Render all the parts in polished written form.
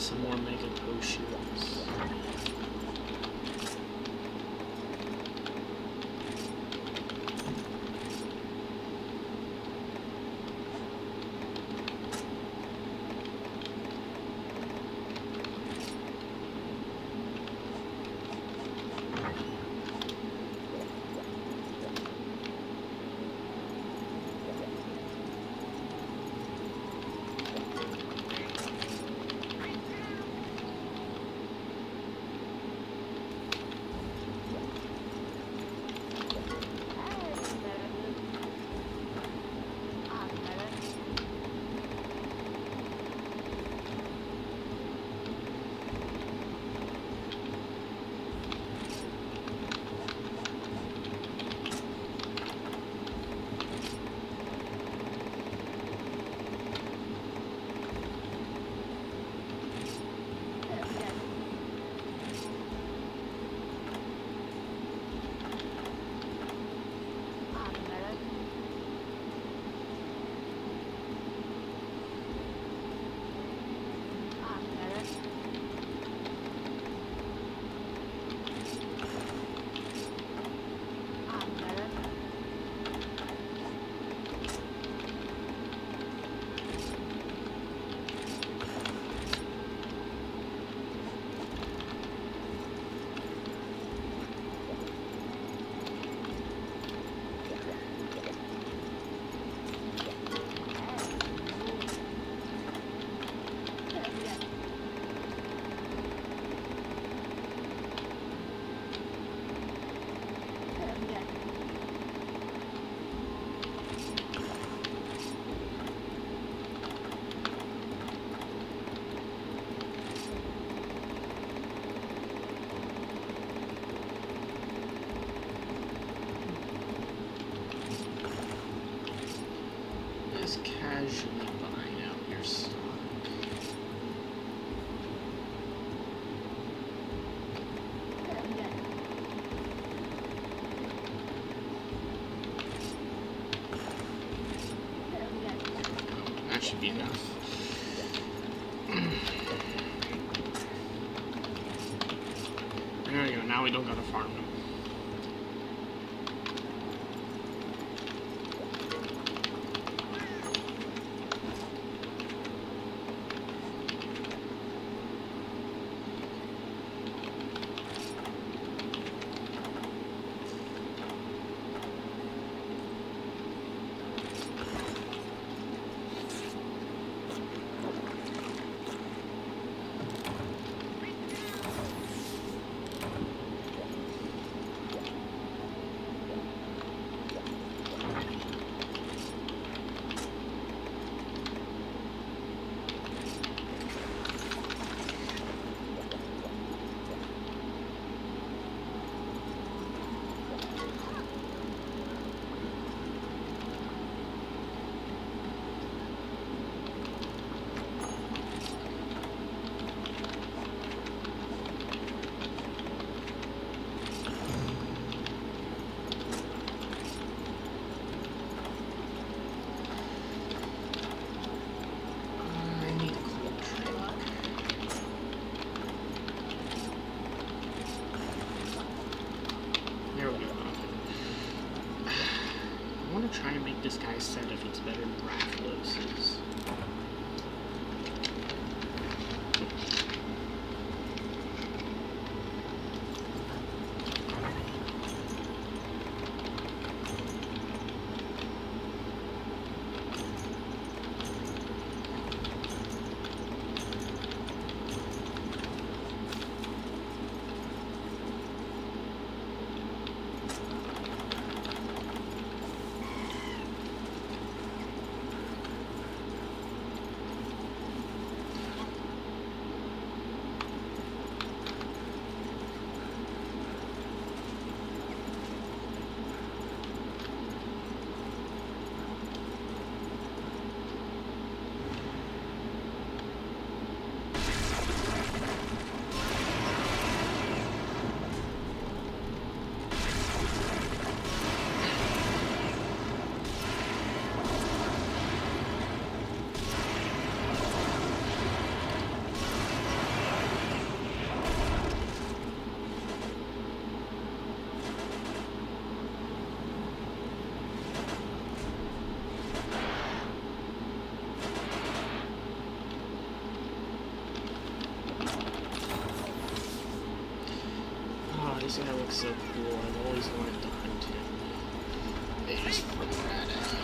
some more mega potions. Just casually buying out your stock. That should be enough. There we go, now we don't gotta farm them. Try and make this guy set if it's better than Rathlos's. This guy looks so cool. I've always wanted to hunt him. They just freaking ran out.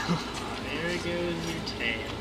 There goes your tail.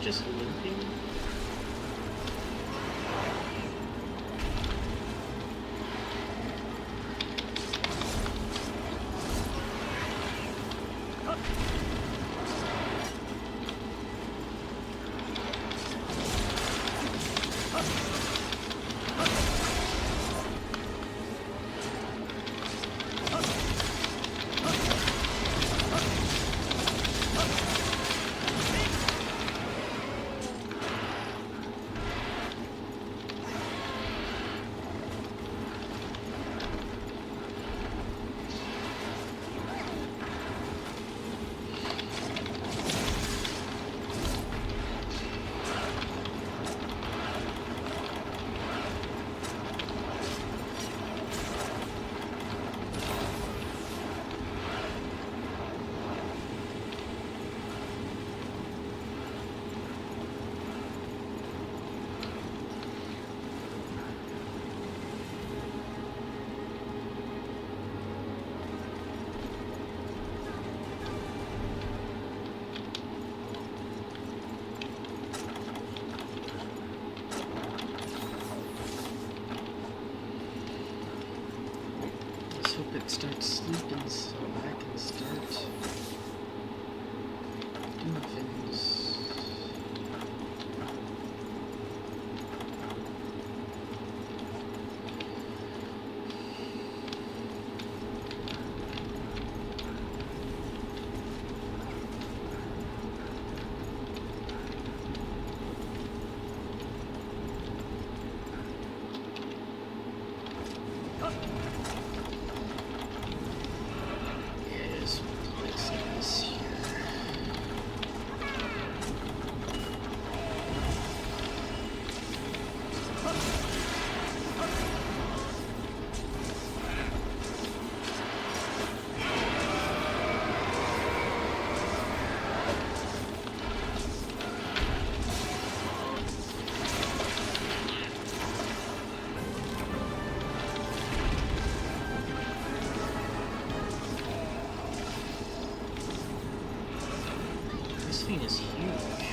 Just limping? start sleeping so I can start doing things. Yes, place this here. This thing is huge.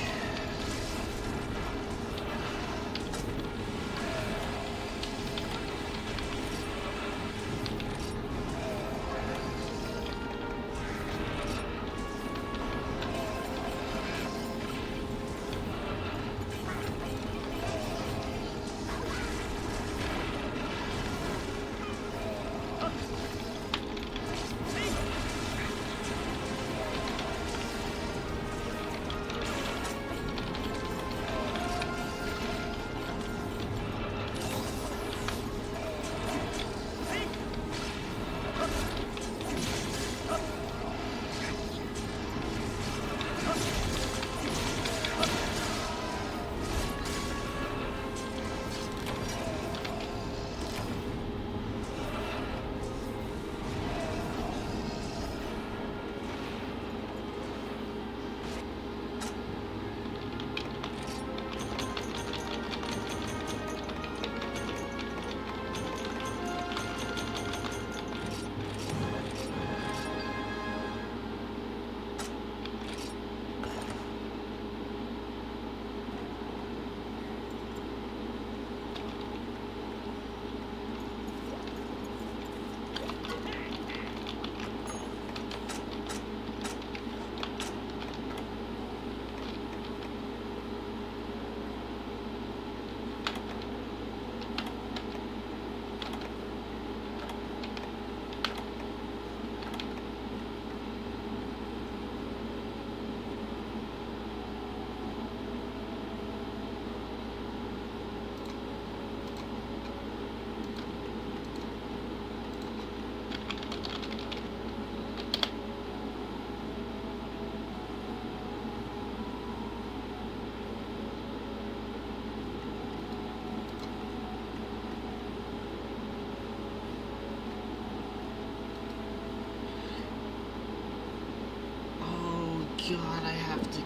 God, I have to.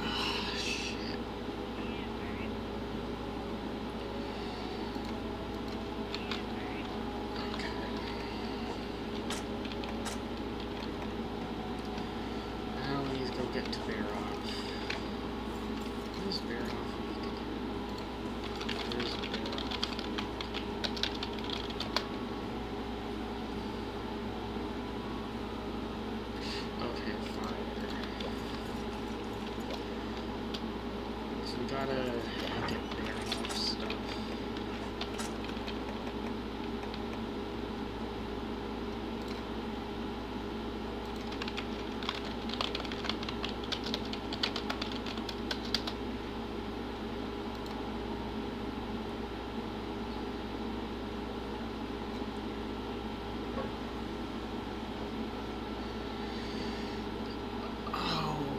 Ah, shit. Okay. Now we need to go get to Barrow. Where's Barrow? Where's Barrow? Okay, fine. So we gotta get Barrow stuff.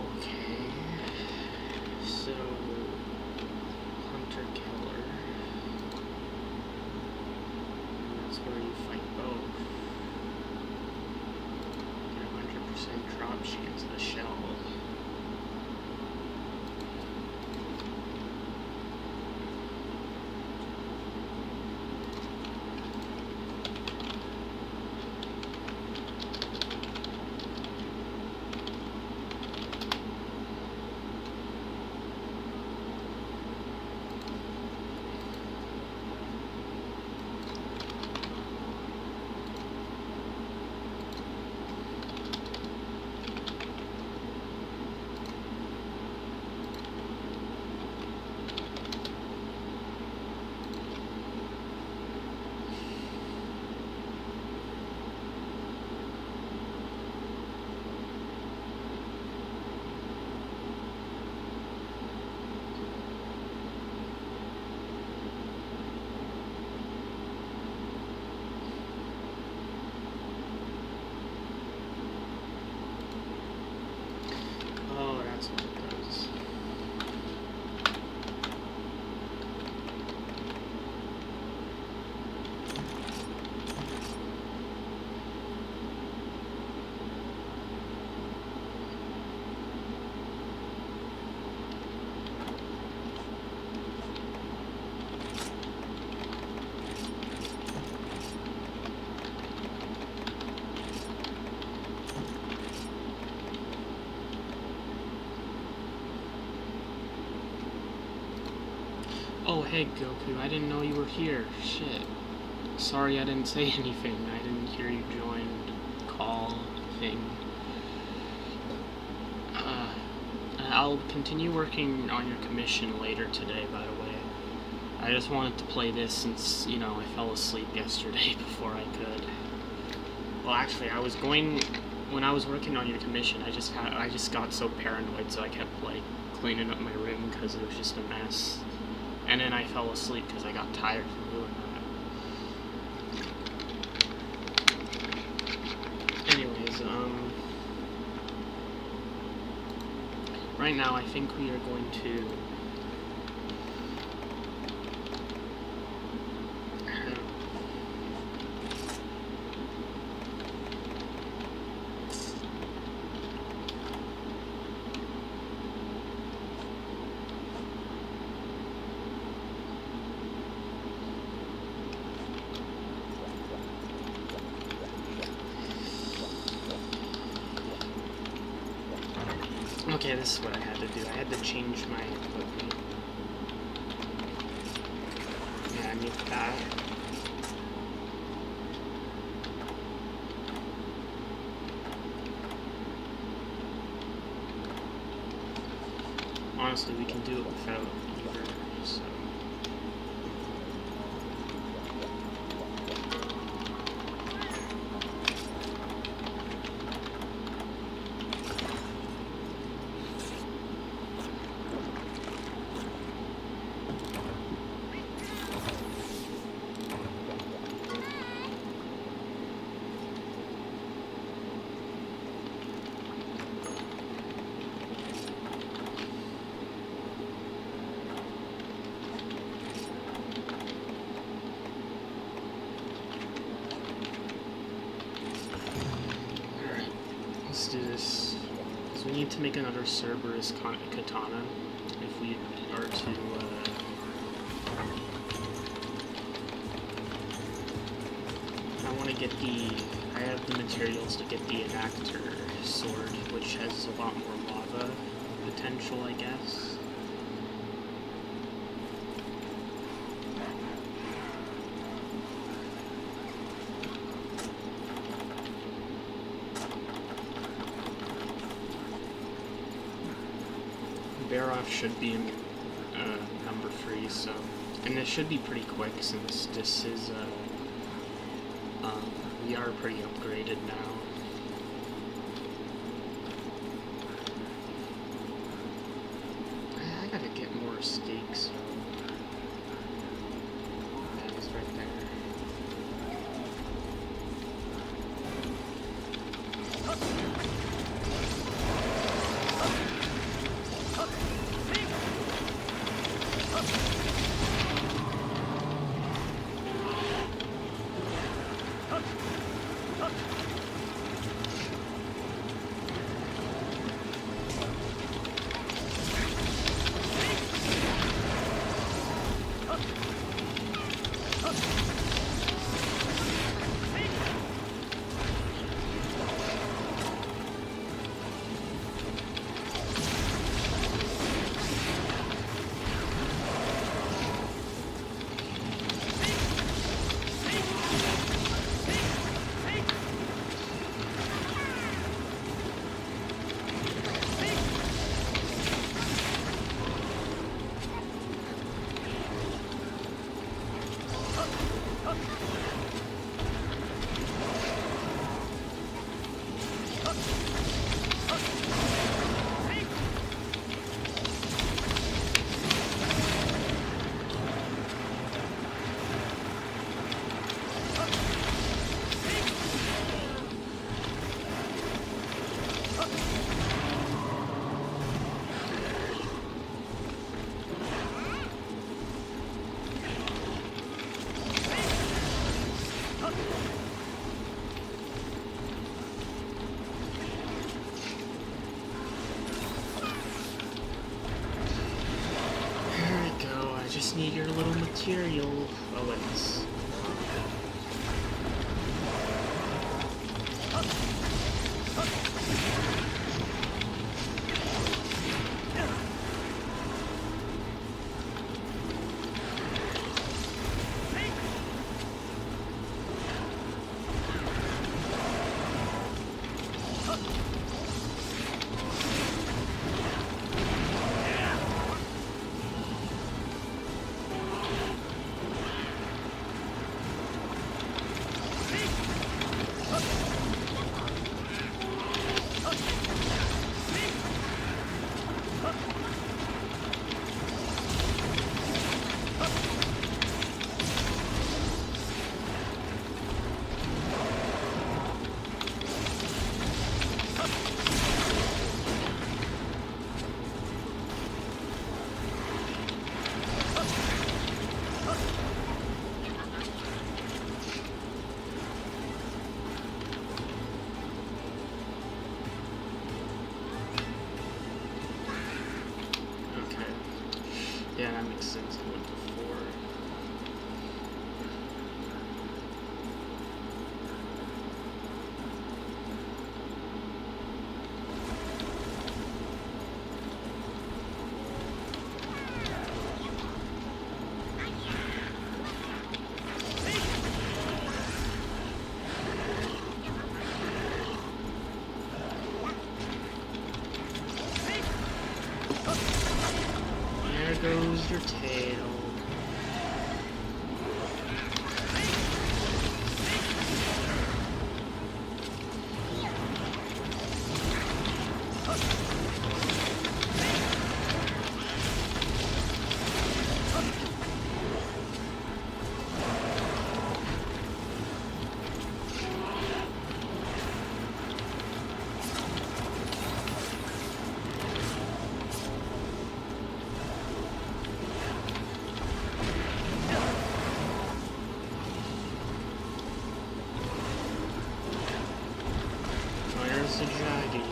Okay. So, Hunter Oh, hey, Goku, I didn't know you were here. Shit. Sorry I didn't say anything. I didn't hear you join call thing. I'll continue working on your commission later today, by the way. I just wanted to play this since, you know, I fell asleep yesterday before I could. Well, actually, when I was working on your commission, I just got so paranoid, so I kept, like, cleaning up my room because it was just a mess. And then I fell asleep because I got tired from doing that. Anyways, right now I think we are going to... Okay, this is what I had to do. I had to change my equipment. Yeah, I need that. Honestly, we can do it without either, so... Let's do this. So we need to make another Cerberus katana if we are to I want to get I have the materials to get the Enactor sword, which has a lot more lava potential, I guess. Barroth should be in number 3, so... And this should be pretty quick since this is, we are pretty upgraded now. I gotta get more steaks, so... That is right there. Just need your little material. Oh, it's... Yeah, that makes sense. I went before. There goes your tail. Where's the Jaggy?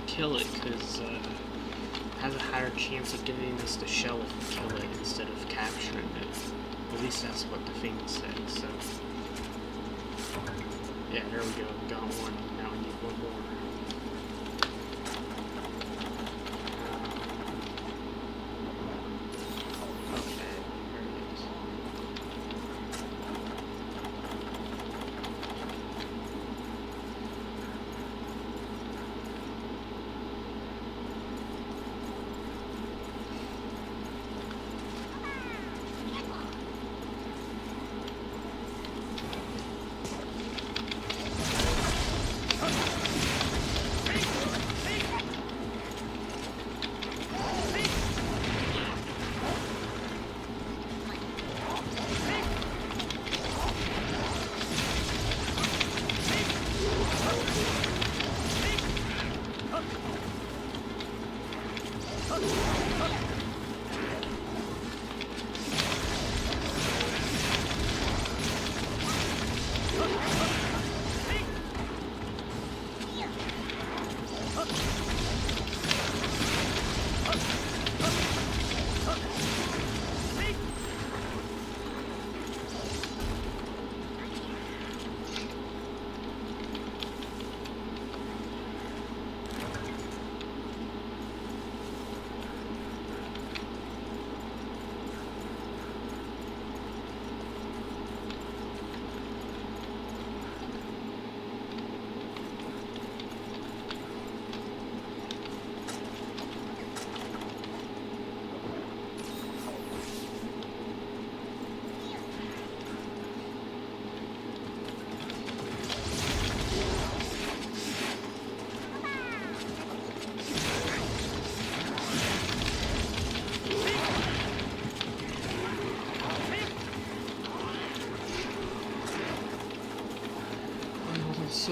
Kill it because it has a higher chance of giving us the shell if we kill it instead of capturing it. At least that's what the thing said, so. Yeah, there we go. We got one. Now we need one more.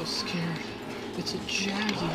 so scared. It's a Jaggy.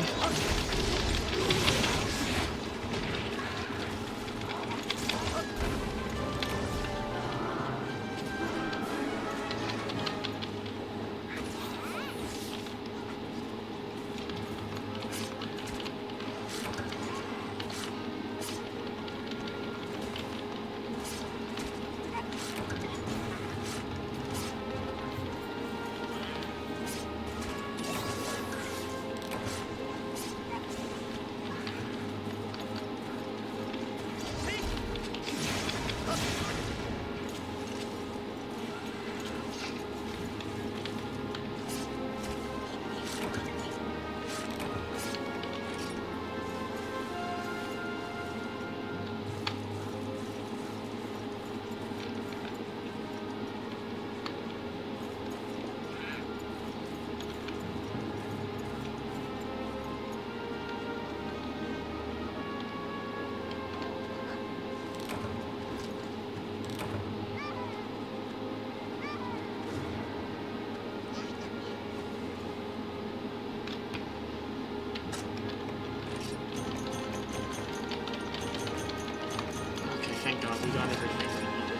Thank God, we got everything we needed.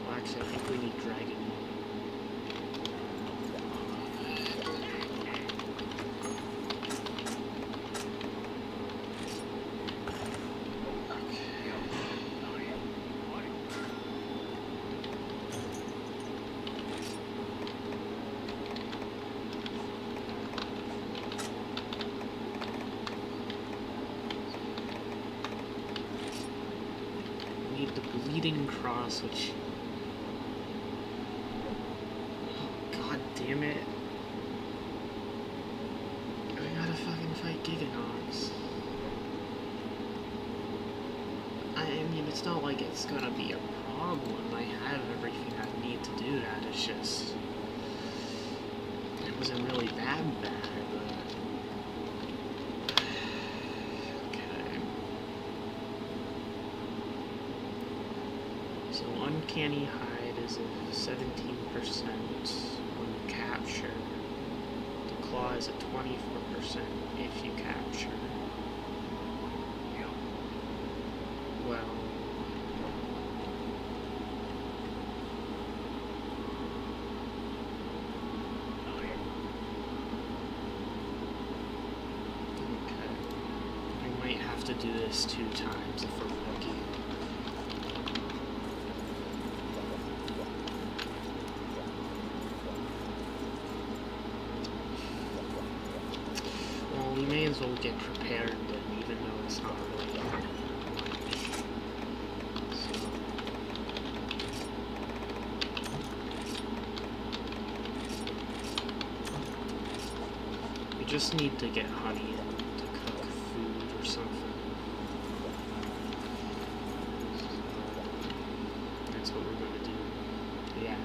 Well, actually, I think we need Dragon. The Bleeding Cross, which... Oh, God damn it. I gotta fucking fight Giganox. I mean, it's not like it's gonna be a problem. I have everything I need to do that. It's just... It wasn't really bad, but... So Uncanny Hide is a 17% when you capture. The Claw is a 24% if you capture. Well... Okay. We might have to do this 2 times if we're lucky. We may as well get prepared then, even though it's not really hard. So. We just need to get honey in to cook food or something. That's what we're gonna do. Yeah.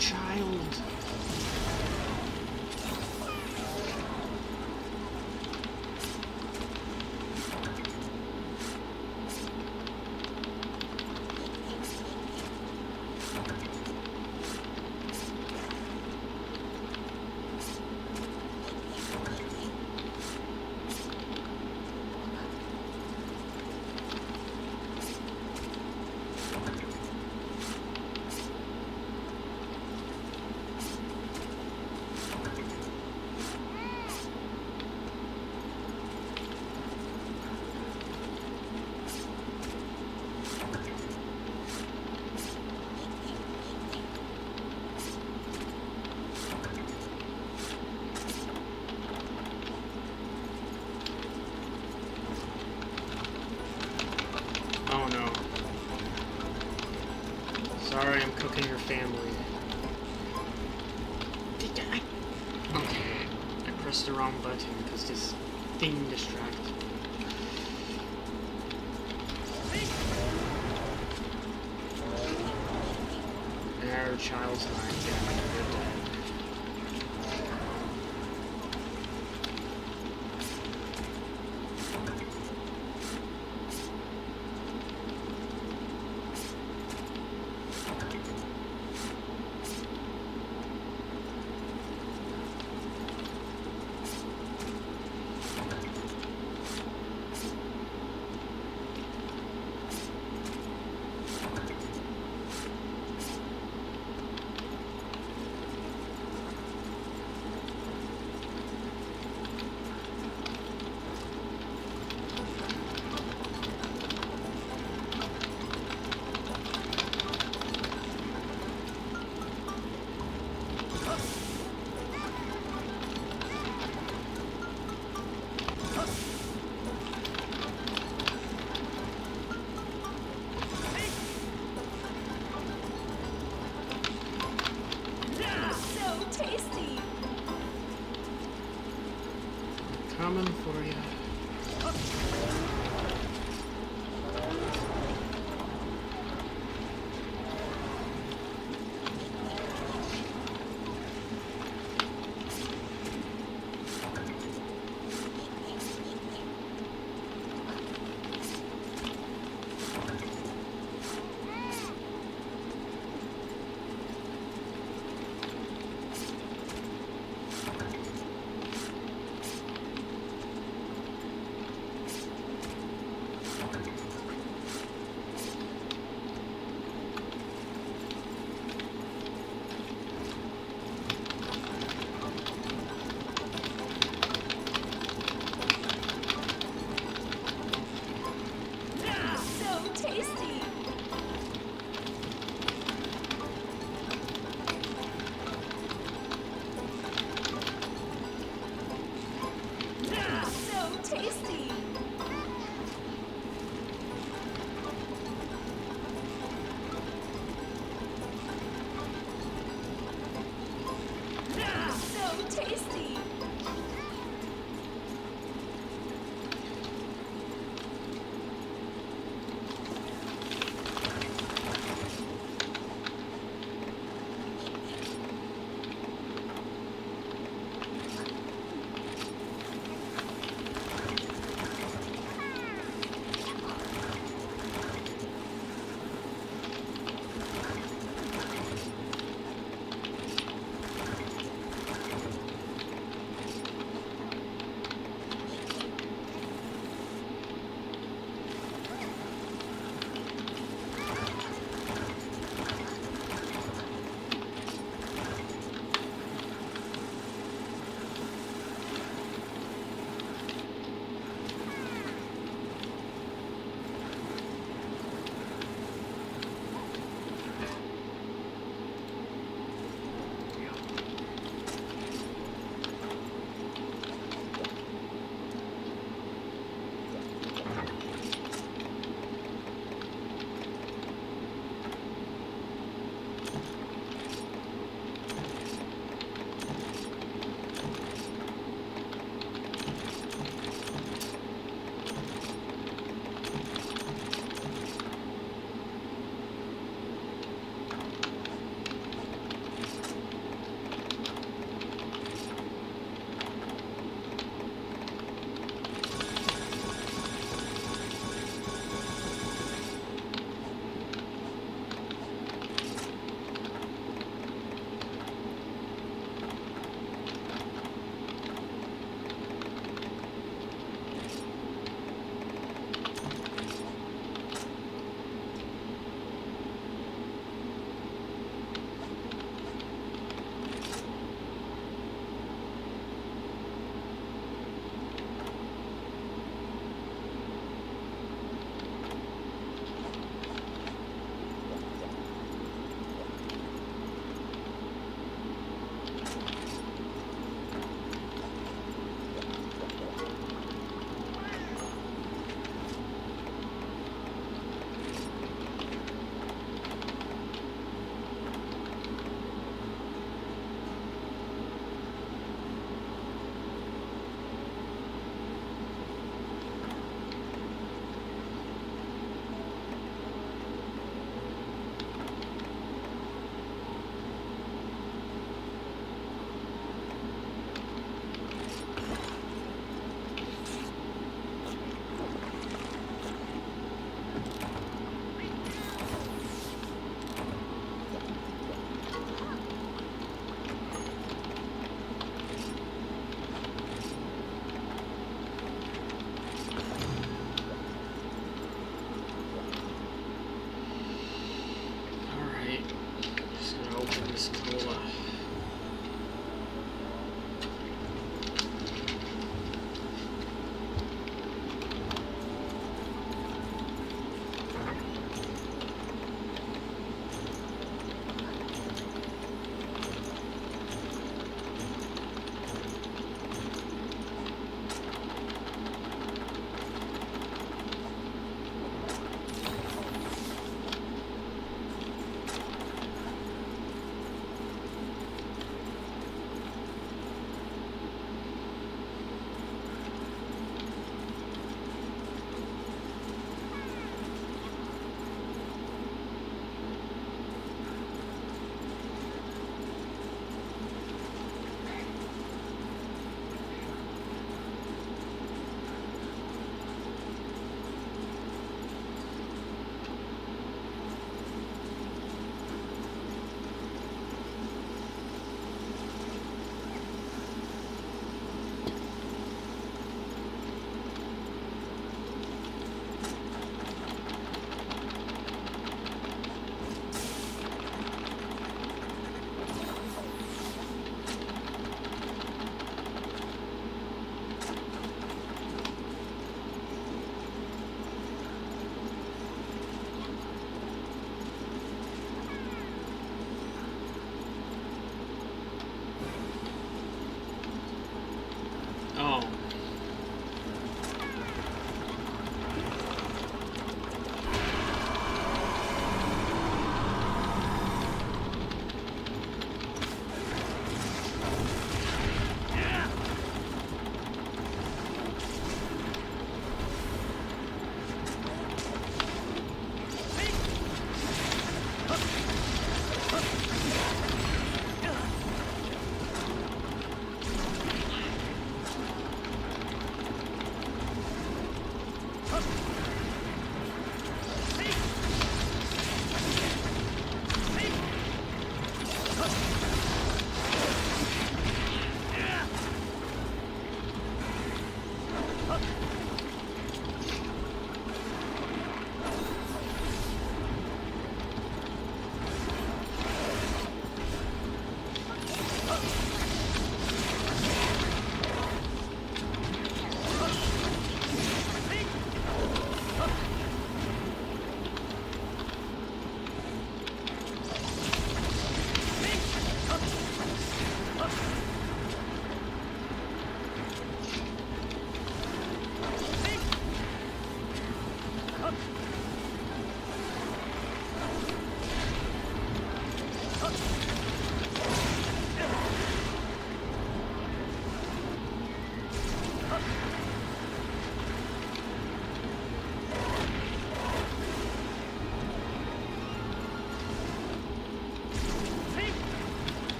child. Oh no. Sorry, I'm cooking your family. Okay, I pressed the wrong button because this thing distracted me. And our child's not getting good dead.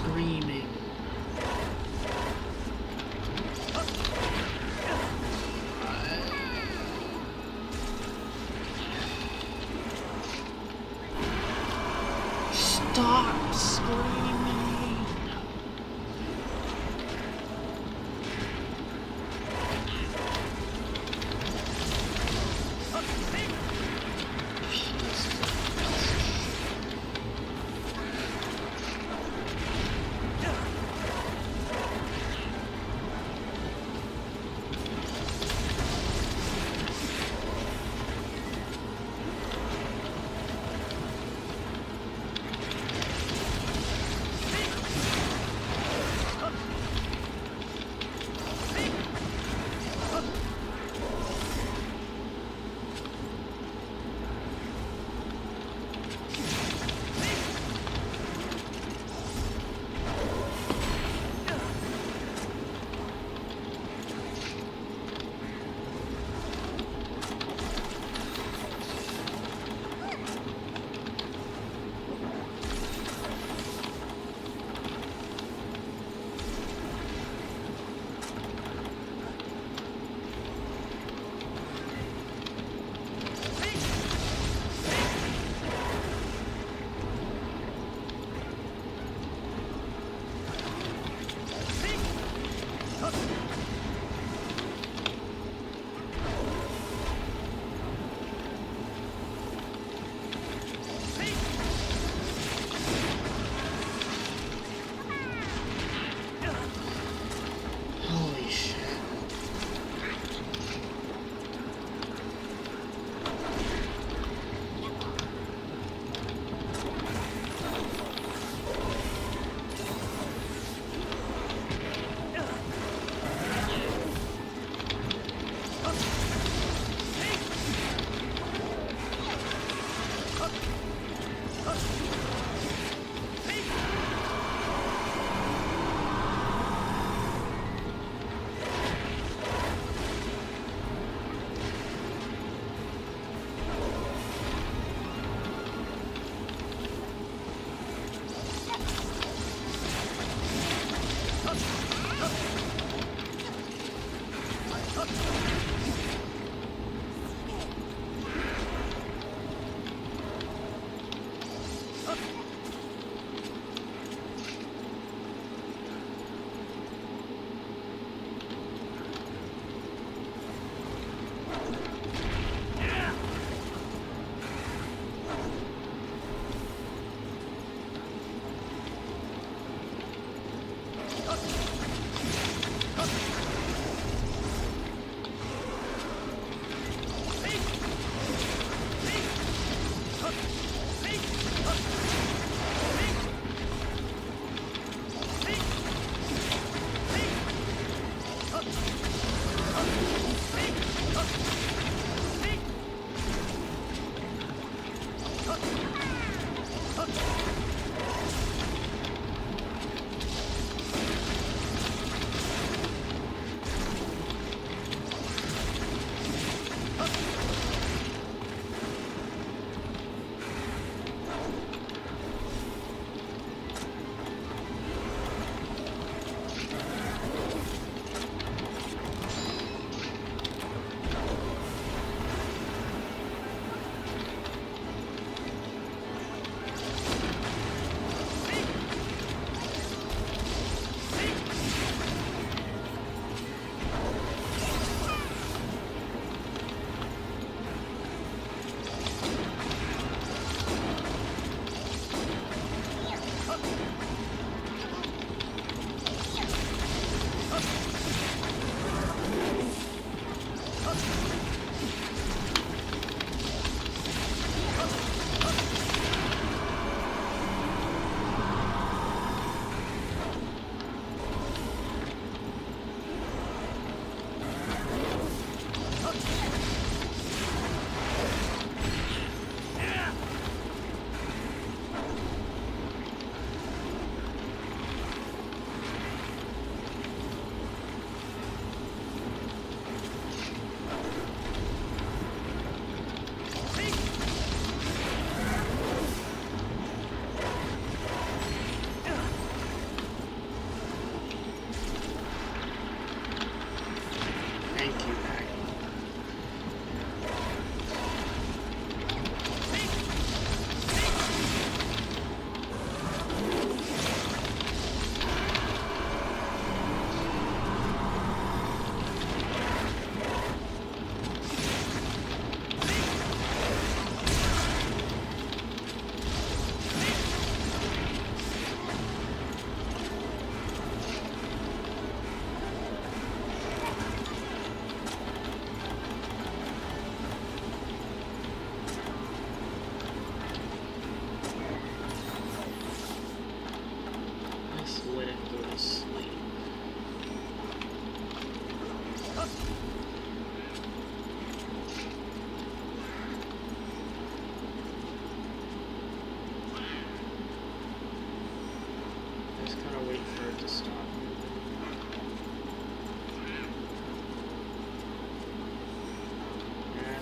screaming. Stop screaming!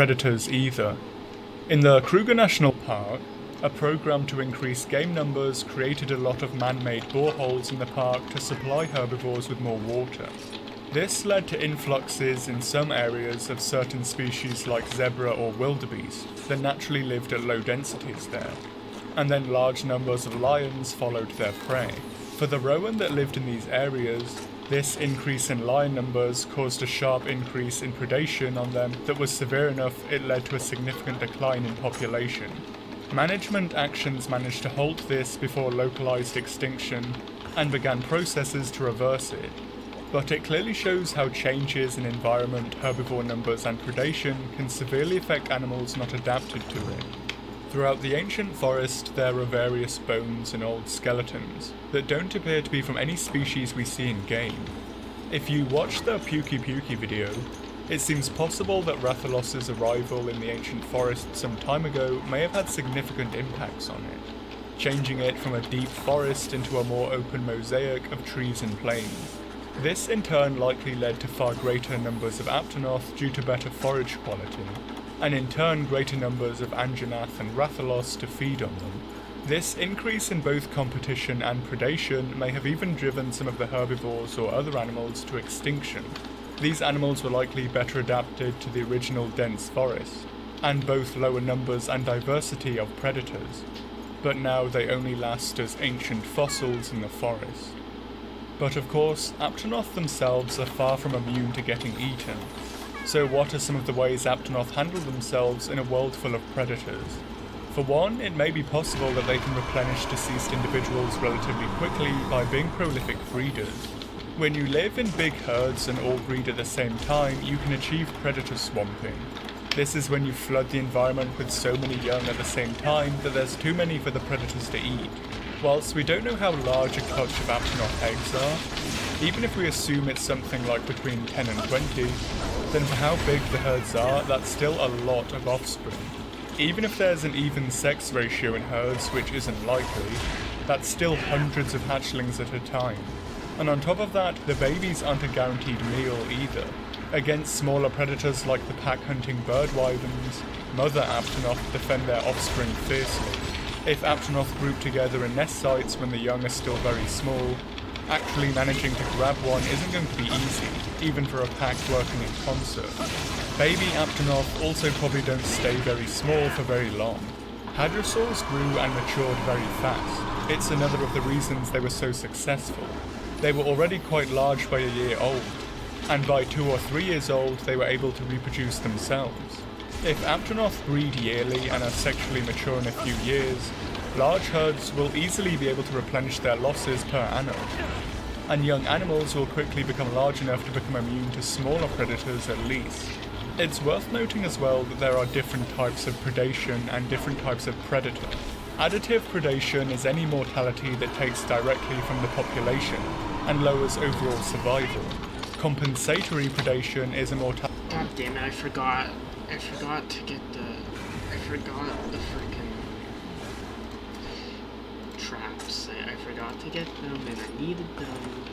predators either. In the Kruger National Park, a program to increase game numbers created a lot of man-made boreholes in the park to supply herbivores with more water. This led to influxes in some areas of certain species like zebra or wildebeest that naturally lived at low densities there, and then large numbers of lions followed their prey. For the rowan that lived in these areas, this increase in lion numbers caused a sharp increase in predation on them that was severe enough it led to a significant decline in population. Management actions managed to halt this before localized extinction and began processes to reverse it. But it clearly shows how changes in environment, herbivore numbers and predation can severely affect animals not adapted to it. Throughout the ancient forest there are various bones and old skeletons that don't appear to be from any species we see in game. If you watch the Pukey Pukey video, it seems possible that Rathalos's arrival in the ancient forest some time ago may have had significant impacts on it, changing it from a deep forest into a more open mosaic of trees and plains. This in turn likely led to far greater numbers of Aptonoth due to better forage quality, and in turn greater numbers of Anjanath and Rathalos to feed on them. This increase in both competition and predation may have even driven some of the herbivores or other animals to extinction. These animals were likely better adapted to the original dense forest, and both lower numbers and diversity of predators, but now they only last as ancient fossils in the forest. But of course, Aptonoth themselves are far from immune to getting eaten. So what are some of the ways Aptonoth handle themselves in a world full of predators? For one, it may be possible that they can replenish deceased individuals relatively quickly by being prolific breeders. When you live in big herds and all breed at the same time, you can achieve predator swamping. This is when you flood the environment with so many young at the same time that there's too many for the predators to eat. Whilst we don't know how large a clutch of Aptonoth eggs are, even if we assume it's something like between 10 and 20, then for how big the herds are, that's still a lot of offspring. Even if there's an even sex ratio in herds, which isn't likely, that's still hundreds of hatchlings at a time. And on top of that, the babies aren't a guaranteed meal either. Against smaller predators like the pack-hunting bird wyverns, mother Aptonoth defend their offspring fiercely. If Aptonoth group together in nest sites when the young are still very small, actually managing to grab one isn't going to be easy, even for a pack working in concert. Baby Aptonoth also probably don't stay very small for very long. Hadrosaurs grew and matured very fast. It's another of the reasons they were so successful. They were already quite large by a year old, and by 2 or 3 years old they were able to reproduce themselves. If Aptonoth breed yearly and are sexually mature in a few years, large herds will easily be able to replenish their losses per annum, and young animals will quickly become large enough to become immune to smaller predators at least. It's worth noting as well that there are different types of predation and different types of predator. Additive predation is any mortality that takes directly from the population and lowers overall survival. Compensatory predation is a mortality. God damn it, I forgot to get I forgot the frickin' traps. I forgot to get them and I needed them.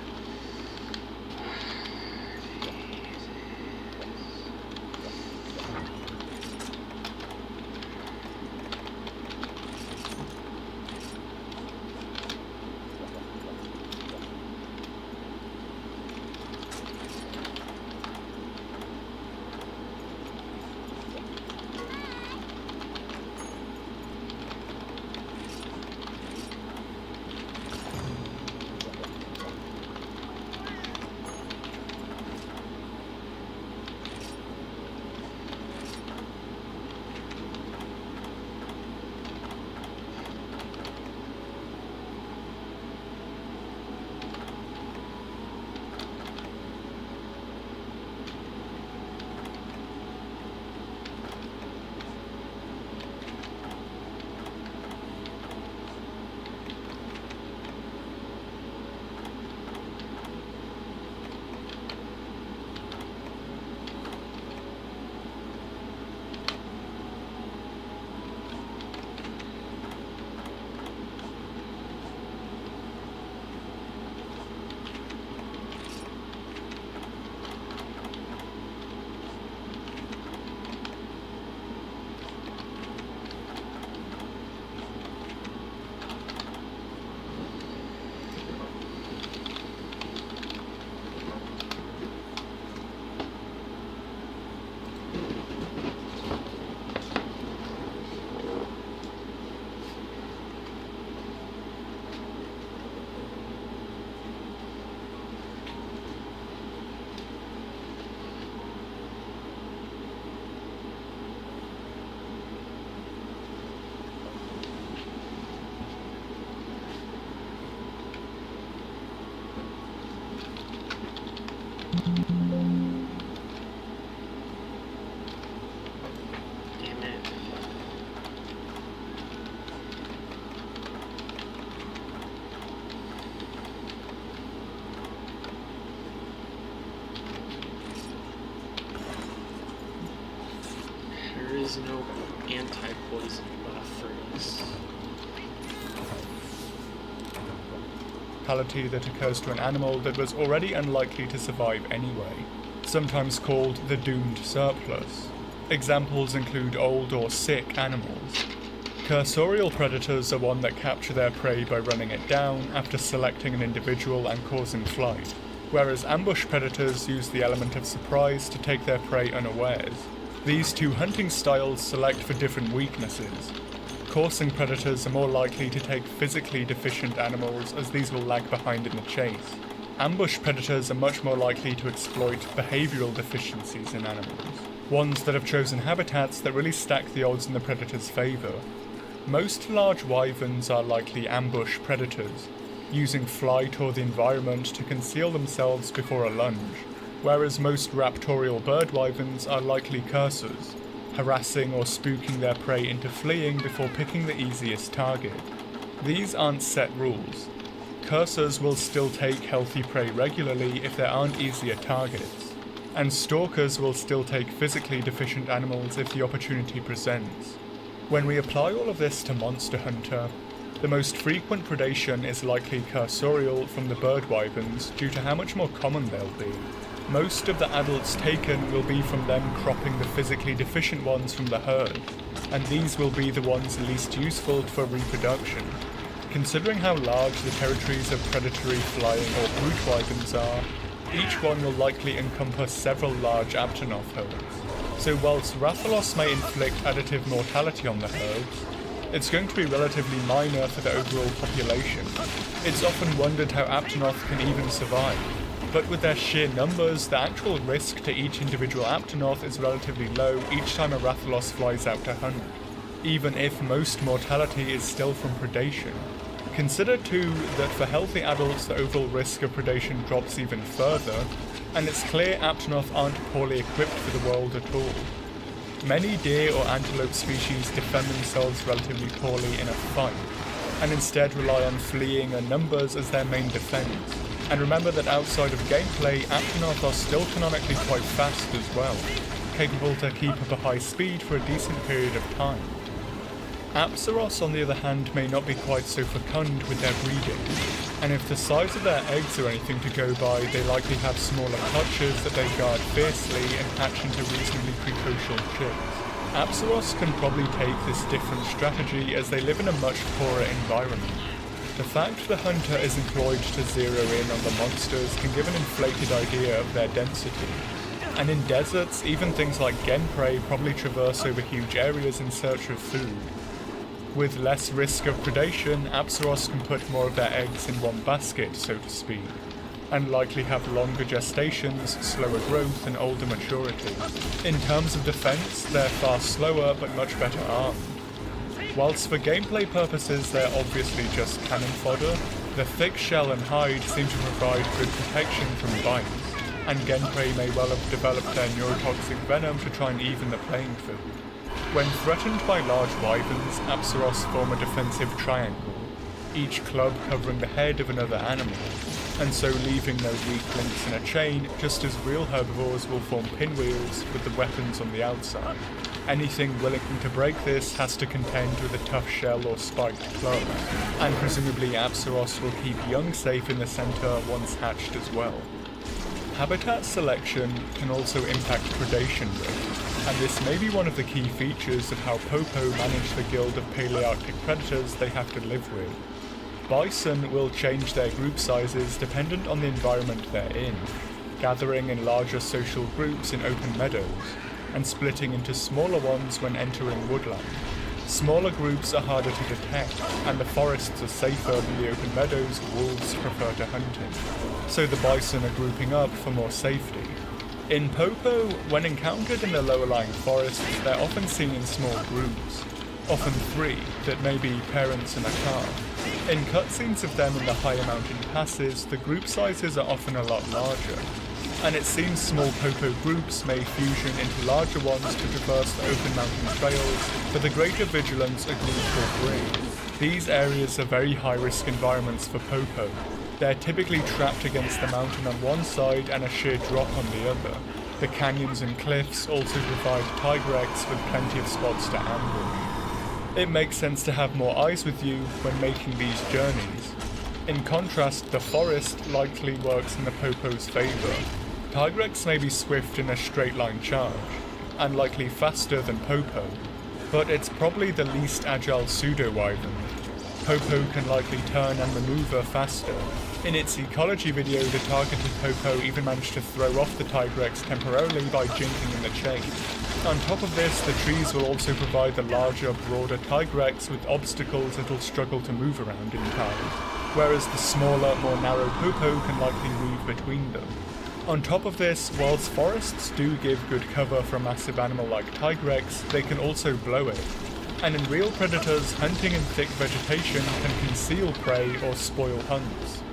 is no anti-poison buff for this. Fatality that occurs to an animal that was already unlikely to survive anyway, sometimes called the doomed surplus. Examples include old or sick animals. Cursorial predators are one that capture their prey by running it down after selecting an individual and causing flight, whereas ambush predators use the element of surprise to take their prey unawares. These two hunting styles select for different weaknesses. Coursing predators are more likely to take physically deficient animals, as these will lag behind in the chase. Ambush predators are much more likely to exploit behavioural deficiencies in animals, ones that have chosen habitats that really stack the odds in the predator's favour. Most large wyverns are likely ambush predators, using flight or the environment to conceal themselves before a lunge, whereas most raptorial bird wyverns are likely cursors, harassing or spooking their prey into fleeing before picking the easiest target. These aren't set rules. Cursors will still take healthy prey regularly if there aren't easier targets, and stalkers will still take physically deficient animals if the opportunity presents. When we apply all of this to Monster Hunter, the most frequent predation is likely cursorial from the bird wyverns due to how much more common they'll be. Most of the adults taken will be from them cropping the physically deficient ones from the herd, and these will be the ones least useful for reproduction. Considering how large the territories of predatory flying or brute wyverns are, each one will likely encompass several large Aptonoth herds. So whilst Rathalos may inflict additive mortality on the herds, it's going to be relatively minor for the overall population. It's often wondered how Aptonoth can even survive. But with their sheer numbers, the actual risk to each individual Aptonoth is relatively low each time a Rathalos flies out to hunt, even if most mortality is still from predation. Consider too that for healthy adults the overall risk of predation drops even further, and it's clear Aptonoth aren't poorly equipped for the world at all. Many deer or antelope species defend themselves relatively poorly in a fight, and instead rely on fleeing and numbers as their main defense. And remember that outside of gameplay, Aptonoth are still canonically quite fast as well, capable to keep up a high speed for a decent period of time. Apsaros, on the other hand, may not be quite so fecund with their breeding, and if the size of their eggs are anything to go by, they likely have smaller clutches that they guard fiercely and hatch into reasonably precocial chicks. Apsaros can probably take this different strategy as they live in a much poorer environment. The fact the hunter is employed to zero in on the monsters can give an inflated idea of their density. And in deserts, even things like genprey probably traverse over huge areas in search of food. With less risk of predation, Apsaros can put more of their eggs in one basket, so to speak, and likely have longer gestations, slower growth, and older maturity. In terms of defense, they're far slower but much better armed. Whilst for gameplay purposes they're obviously just cannon fodder, the thick shell and hide seem to provide good protection from bites, and genprey may well have developed their neurotoxic venom to try and even the playing field. When threatened by large wyverns, Apsaros form a defensive triangle, each club covering the head of another animal, and so leaving no weak links in a chain, just as real herbivores will form pinwheels with the weapons on the outside. Anything willing to break this has to contend with a tough shell or spiked club, and presumably Apsaros will keep young safe in the centre once hatched as well. Habitat selection can also impact predation rate, and this may be one of the key features of how Popo manage the guild of Palearctic predators they have to live with. Bison will change their group sizes dependent on the environment they're in, gathering in larger social groups in open meadows, and splitting into smaller ones when entering woodland. Smaller groups are harder to detect, and the forests are safer than the open meadows wolves prefer to hunt in, so the bison are grouping up for more safety. In Popo, when encountered in the lower-lying forests, they're often seen in small groups, often 3, that may be parents and a calf. In cutscenes of them in the higher mountain passes, the group sizes are often a lot larger, and it seems small Popo groups may fusion into larger ones to traverse the open mountain trails for the greater vigilance a group will bring. These areas are very high-risk environments for Popo. They're typically trapped against the mountain on one side and a sheer drop on the other, The canyons and cliffs also provide tigrex with plenty of spots to ambush. It makes sense to have more eyes with you when making these journeys. In contrast, the forest likely works in the popo's favour. Tigrex may be swift in a straight line charge, and likely faster than popo, but it's probably the least agile pseudo-wyvern. Popo can likely turn and maneuver faster. In its ecology video, the targeted popo even managed to throw off the tigrex temporarily by jinking in the chase. On top of this, the trees will also provide the larger, broader tigrex with obstacles it'll struggle to move around in time, whereas the smaller, more narrow popo can likely weave between them. On top of this, whilst forests do give good cover for a massive animal like tigrex, they can also blow it. And in real predators, hunting in thick vegetation can conceal prey or spoil hunts.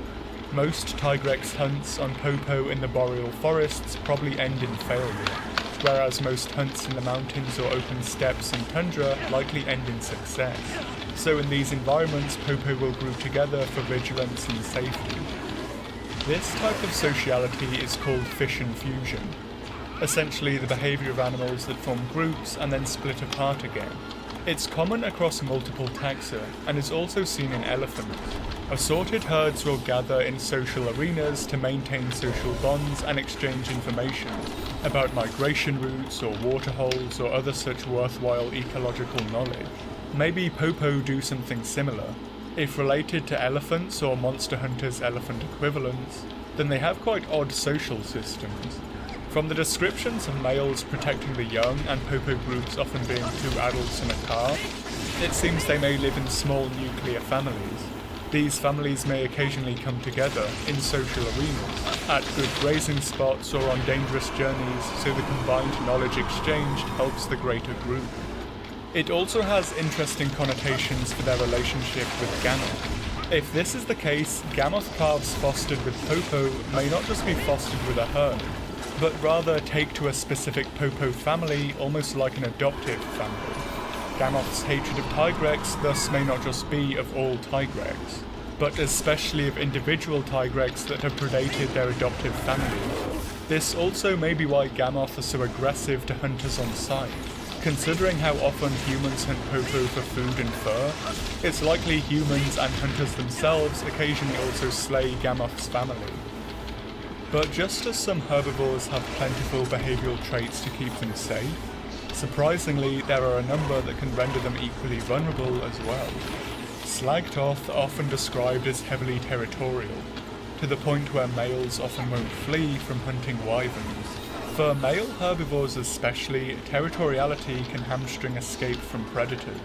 Most tigrex hunts on popo in the boreal forests probably end in failure, whereas most hunts in the mountains or open steppes and tundra likely end in success. So in these environments, popo will group together for vigilance and safety. This type of sociality is called fission fusion, essentially the behaviour of animals that form groups and then split apart again. It's common across multiple taxa and is also seen in elephants. Assorted herds will gather in social arenas to maintain social bonds and exchange information about migration routes or waterholes or other such worthwhile ecological knowledge. Maybe popo do something similar. If related to elephants or Monster Hunter's elephant equivalents, then they have quite odd social systems. From the descriptions of males protecting the young and popo groups often being 2 adults in a car, it seems they may live in small nuclear families. These families may occasionally come together in social arenas, at good grazing spots or on dangerous journeys, so the combined knowledge exchanged helps the greater group. It also has interesting connotations for their relationship with Gammoth. If this is the case, Gammoth calves fostered with popo may not just be fostered with a herd, but rather take to a specific popo family almost like an adoptive family. Gammoth's hatred of tigrex thus may not just be of all tigrex, but especially of individual tigrex that have predated their adoptive family. This also may be why Gammoth are so aggressive to hunters on sight. Considering how often humans hunt popo for food and fur, it's likely humans and hunters themselves occasionally also slay Gammoth's family. But just as some herbivores have plentiful behavioural traits to keep them safe, surprisingly there are a number that can render them equally vulnerable as well. Slagtoth are often described as heavily territorial, to the point where males often won't flee from hunting wyverns. For male herbivores especially, territoriality can hamstring escape from predators.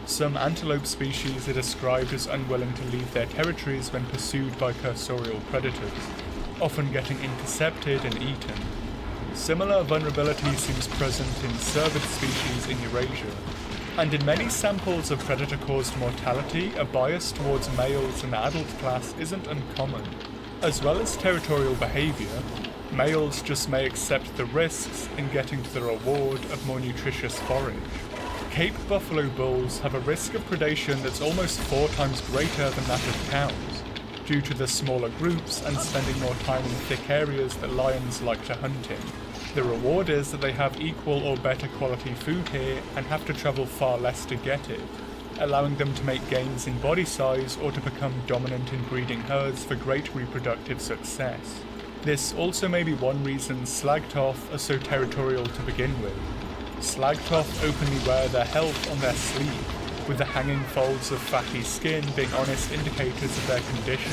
Some antelope species are described as unwilling to leave their territories when pursued by cursorial predators, often getting intercepted and eaten. Similar vulnerability seems present in cervid species in Eurasia, and in many samples of predator-caused mortality, a bias towards males in the adult class isn't uncommon. As well as territorial behaviour, males just may accept the risks in getting to the reward of more nutritious forage. Cape buffalo bulls have a risk of predation that's almost 4 times greater than that of cows, due to the smaller groups and spending more time in thick areas that lions like to hunt in. The reward is that they have equal or better quality food here and have to travel far less to get it, allowing them to make gains in body size or to become dominant in breeding herds for great reproductive success. This also may be one reason Slagtoth are so territorial to begin with. Slagtoth openly wear their health on their sleeve, with the hanging folds of fatty skin being honest indicators of their condition.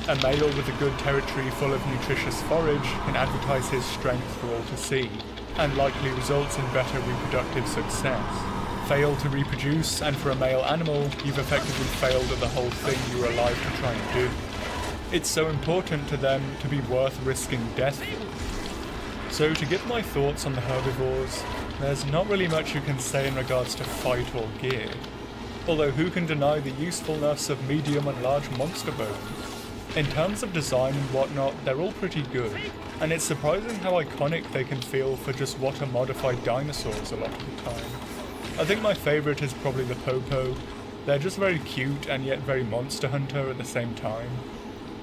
A male with a good territory full of nutritious forage can advertise his strength for all to see, and likely results in better reproductive success. Fail to reproduce, and for a male animal, you've effectively failed at the whole thing you were alive to try and do. It's so important to them to be worth risking death for. So to give my thoughts on the herbivores, there's not really much you can say in regards to fight or gear. Although who can deny the usefulness of medium and large monster bones? In terms of design and whatnot, they're all pretty good, and it's surprising how iconic they can feel for just what are modified dinosaurs a lot of the time. I think my favourite is probably the popo. They're just very cute and yet very Monster Hunter at the same time.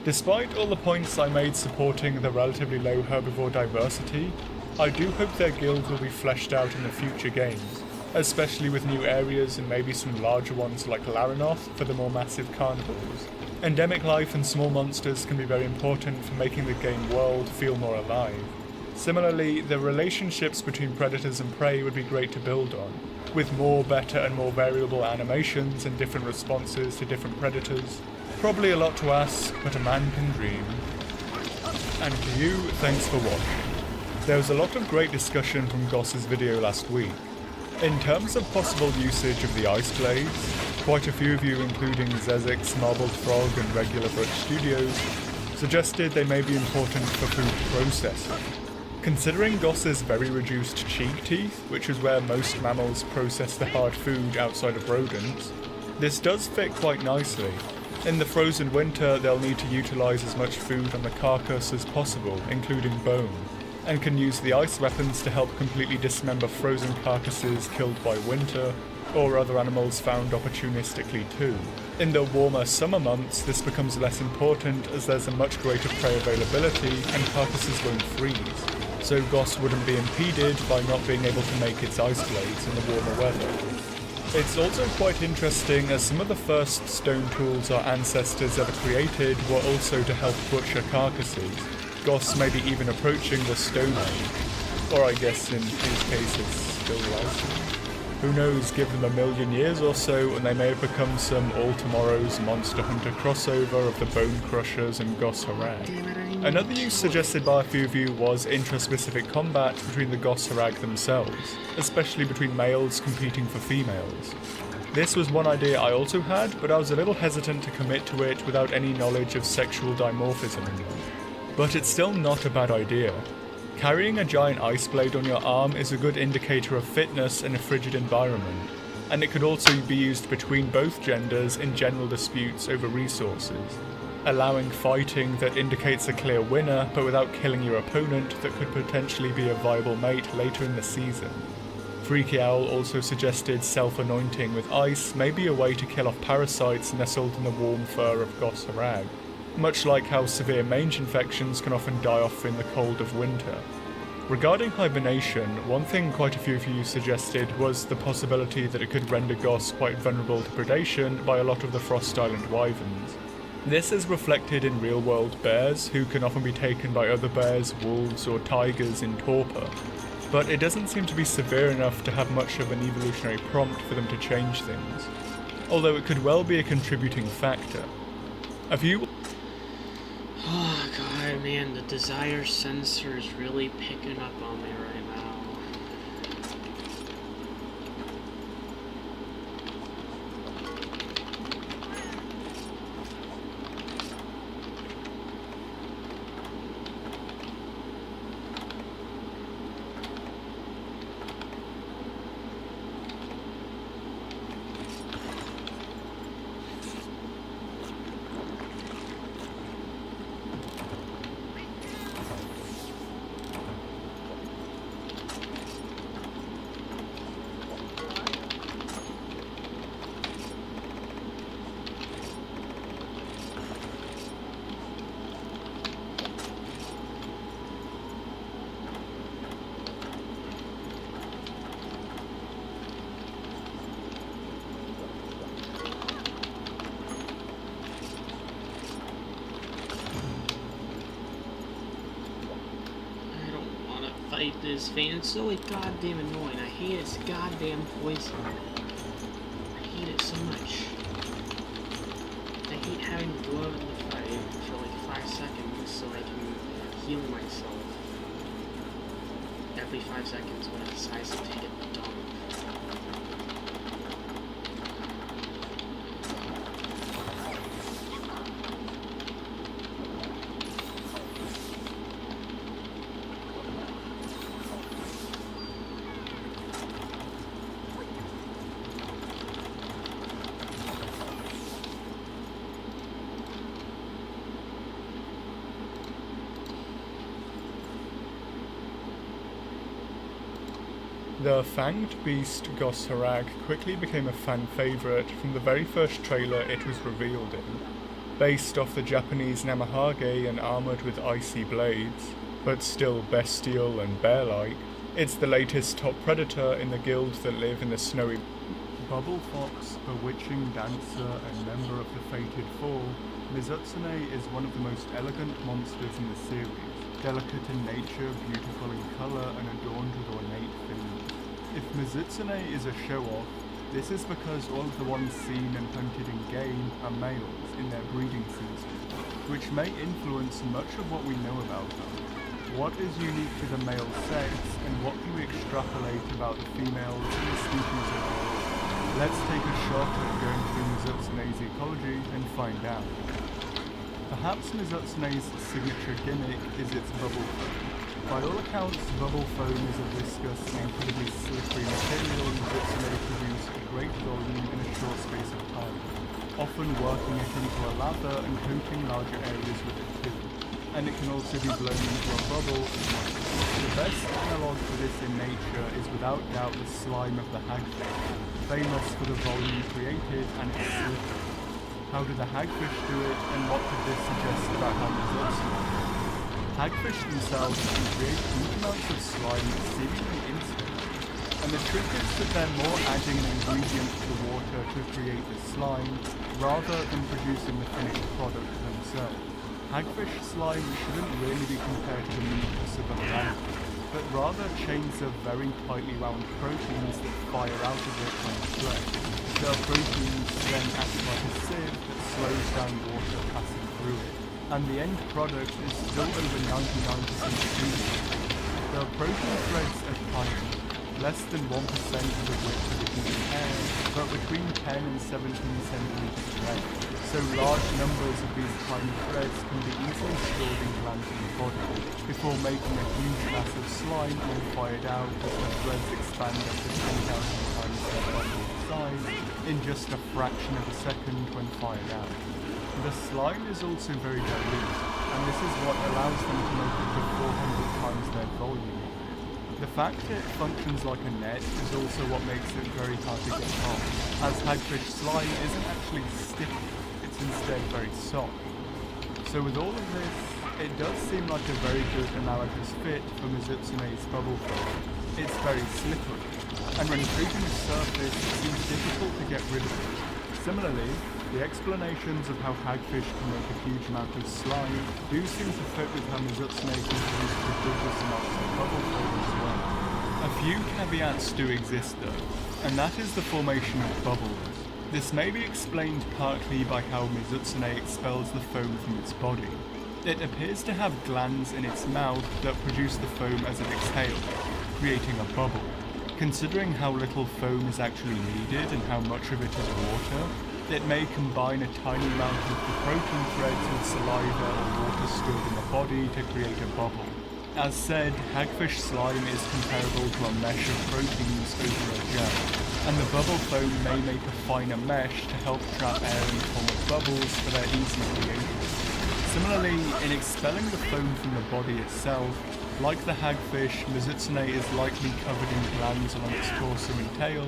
Despite all the points I made supporting the relatively low herbivore diversity, I do hope their guild will be fleshed out in the future games, especially with new areas and maybe some larger ones like Laranoth for the more massive carnivores. Endemic life and small monsters can be very important for making the game world feel more alive. Similarly, the relationships between predators and prey would be great to build on, with more, better and more variable animations and different responses to different predators. Probably a lot to ask, but a man can dream. And to you, thanks for watching. There was a lot of great discussion from Goss's video last week. In terms of possible usage of the Ice Blades, quite a few of you, including Zezix, Marbled Frog and Regular Brook Studios, suggested they may be important for food processing. Considering Goss's very reduced cheek teeth, which is where most mammals process the hard food outside of rodents, this does fit quite nicely. In the frozen winter, they'll need to utilise as much food on the carcass as possible, including bone, and can use the ice weapons to help completely dismember frozen carcasses killed by winter, or other animals found opportunistically too. In the warmer summer months, this becomes less important as there's a much greater prey availability and carcasses won't freeze, so Goss wouldn't be impeded by not being able to make its ice blades in the warmer weather. It's also quite interesting as some of the first stone tools our ancestors ever created were also to help butcher carcasses. Goss may be even approaching the Stone Age, or I guess in his case it's still rising. Who knows, give them a million years or so and they may have become some All Tomorrow's Monster Hunter crossover of the Bone Crushers and Goss Harag. Another use suggested by a few of you was intra-specific combat between the Goss Harag themselves, especially between males competing for females. This was one idea I also had, but I was a little hesitant to commit to it without any knowledge of sexual dimorphism in them. But it's still not a bad idea. Carrying a giant ice blade on your arm is a good indicator of fitness in a frigid environment, and it could also be used between both genders in general disputes over resources, allowing fighting that indicates a clear winner but without killing your opponent that could potentially be a viable mate later in the season. Freaky Owl also suggested self-anointing with ice may be a way to kill off parasites nestled in the warm fur of Goss Harag, much like how severe mange infections can often die off in the cold of winter. Regarding hibernation, one thing quite a few of you suggested was the possibility that it could render Goss quite vulnerable to predation by a lot of the Frost Island wyverns. This is reflected in real-world bears, who can often be taken by other bears, wolves or tigers in torpor, but it doesn't seem to be severe enough to have much of an evolutionary prompt for them to change things, although it could well be a contributing factor. A few Oh god, man, the desire sensor is really picking up on me right now. Fight this fan. It's so goddamn annoying. I hate its goddamn poison. I hate it so much. I hate having to go out in the fight for like 5 seconds so I can heal myself. Every 5 seconds when it decides to take a dump. The fanged beast Goss Harag quickly became a fan favourite from the very first trailer it was revealed in. Based off the Japanese Namahage and armoured with icy blades, but still bestial and bear-like. It's the latest top predator in the guilds that live in the snowy Bubble Fox, bewitching dancer and member of the Fated Four, Mizutsune is one of the most elegant monsters in the series, delicate in nature, beautiful in colour, and adorned with ornate feelings. If Mizutsune is a show-off, this is because all of the ones seen and hunted in game are males in their breeding season, which may influence much of what we know about them. What is unique to the male sex, and what can we extrapolate about the females in the species overall? Let's take a shot at going through Mizutsune's ecology and find out. Perhaps Mizutsune's signature gimmick is its bubble foam. By all accounts, bubble foam is a viscous and incredibly slippery material Mizutsune produce a great volume in a short space of time, often working it into a lather and coating larger areas with it too. And it can also be blown into a bubble as well. The best analogue for this in nature is without doubt the slime of the hagfish, famous for the volume created and its slippery. How did the hagfish do it, and what could this suggest about how Mizutsune? Hagfish themselves can create huge amounts of slime seemingly instantly, and the trick is that they're more adding an ingredient to the water to create the slime, rather than producing the finished product themselves. Hagfish slime shouldn't really be compared to the mucus of other animals, but rather chains of very tightly wound proteins that fire out of it when stretched. The proteins then act like a sieve that slows down water passing through it, and the end product is still over 99% seaweed. The protein threads are tiny, less than 1% of the width of a human hair, but between 10 and 17 centimeters in length. So large numbers of these tiny threads can be easily stored in glands in the body, before making a huge mass of slime when fired out as the threads expand up to 10,000 times their body size in just a fraction of a second when fired out. The slime is also very dilute, and this is what allows them to make up to 400 times their volume. The fact it functions like a net is also what makes it very hard to get off, as hagfish slime isn't actually sticky, it's instead very soft. So with all of this, it does seem like a very good analogous fit for Mizutsune's bubble foam. It's very slippery, and when treating the surface, it seems difficult to get rid of it. Similarly, the explanations of how hagfish can make a huge amount of slime do seem to fit with how Mizutsune can produce prodigious amounts of bubble foam as well. A few caveats do exist though, and that is the formation of bubbles. This may be explained partly by how Mizutsune expels the foam from its body. It appears to have glands in its mouth that produce the foam as it exhales, creating a bubble. Considering how little foam is actually needed and how much of it is water, it may combine a tiny amount of the protein threads with saliva or water stored in the body to create a bubble. As said, hagfish slime is comparable to a mesh of proteins over a gel, and the bubble foam may make a finer mesh to help trap air in the form of bubbles for their easy creation. Similarly, in expelling the foam from the body itself, like the hagfish, Mizutsune is likely covered in glands along its torso and tail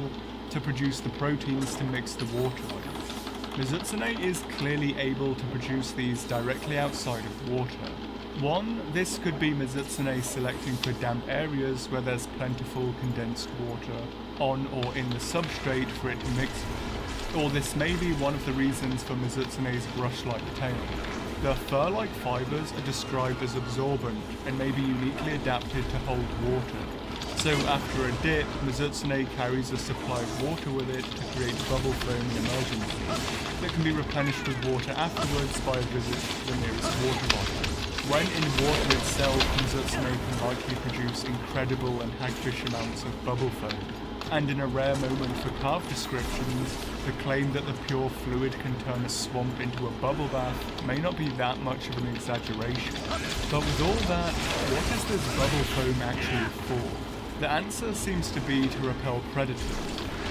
to produce the proteins to mix the water with. Mizutsune is clearly able to produce these directly outside of water. One, this could be Mizutsune selecting for damp areas where there's plentiful condensed water on or in the substrate for it to mix with. Or this may be one of the reasons for Mizutsune's brush-like tail. The fur-like fibers are described as absorbent and may be uniquely adapted to hold water. So after a dip, Mizutsune carries a supply of water with it to create bubble foam in emergency that can be replenished with water afterwards by a visit to the nearest water body. When in water itself, Mizutsune can likely produce incredible and hagfish amounts of bubble foam. And in a rare moment for carved descriptions, the claim that the pure fluid can turn a swamp into a bubble bath may not be that much of an exaggeration. But with all that, what is this bubble foam actually for? The answer seems to be to repel predators,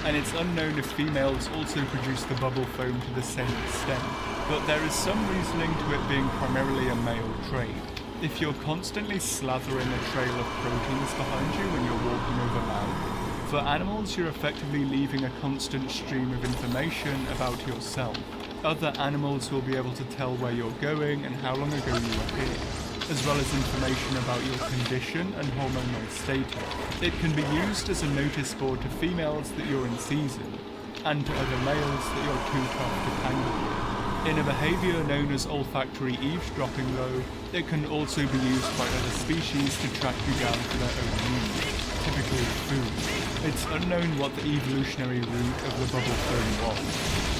and it's unknown if females also produce the bubble foam to the same extent, but there is some reasoning to it being primarily a male trait. If you're constantly slathering a trail of proteins behind you when you're walking over land, for animals you're effectively leaving a constant stream of information about yourself. Other animals will be able to tell where you're going and how long ago you were here. as well as information about your condition and hormonal status. It can be used as a notice board to females that you're in season, and to other males that you're too tough to tangle with. In a behaviour known as olfactory eavesdropping though, it can also be used by other species to track you down for their own needs, typically food. It's unknown what the evolutionary route of the bubble phone was,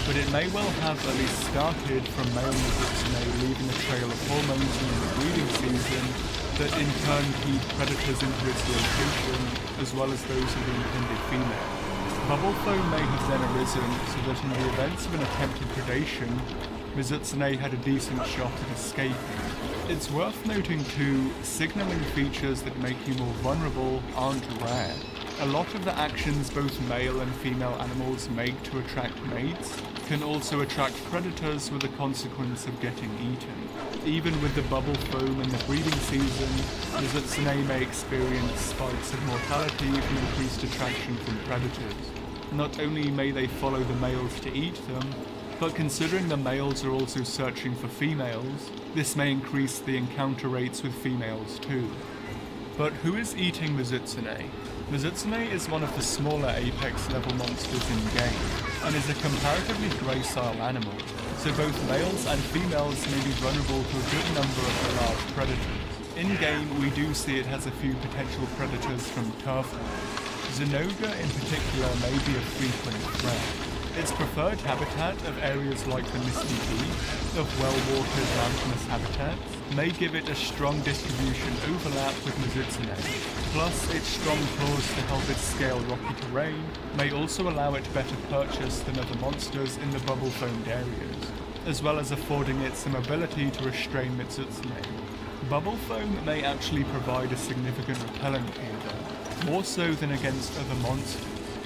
but it may well have at least started from male Mizutsune leaving a trail of hormones in the breeding season that in turn keyed predators into its location, as well as those of the intended female. Bubble foam may have then arisen so that in the events of an attempted predation, Mizutsune had a decent shot at escaping. It's worth noting too, signalling features that make you more vulnerable aren't rare. A lot of the actions both male and female animals make to attract mates can also attract predators with the consequence of getting eaten. Even with the bubble foam in the breeding season, Mizutsune may experience spikes of mortality from increased attraction from predators. Not only may they follow the males to eat them, but considering the males are also searching for females, this may increase the encounter rates with females too. But who is eating Mizutsune? Mizutsune is one of the smaller apex level monsters in game, and is a comparatively gracile animal, so both males and females may be vulnerable to a good number of the large predators. In game, we do see it has a few potential predators from turf wars. Zinogre in particular may be a frequent threat. Its preferred habitat of areas like the Misty Deep, of well-watered mountainous habitats, may give it a strong distribution overlap with Mizutsune. Plus, its strong claws to help it scale rocky terrain may also allow it better purchase than other monsters in the bubble-foamed areas, as well as affording it some ability to restrain Mizutsune. Bubble foam may actually provide a significant repellent here though, more so than against other monsters.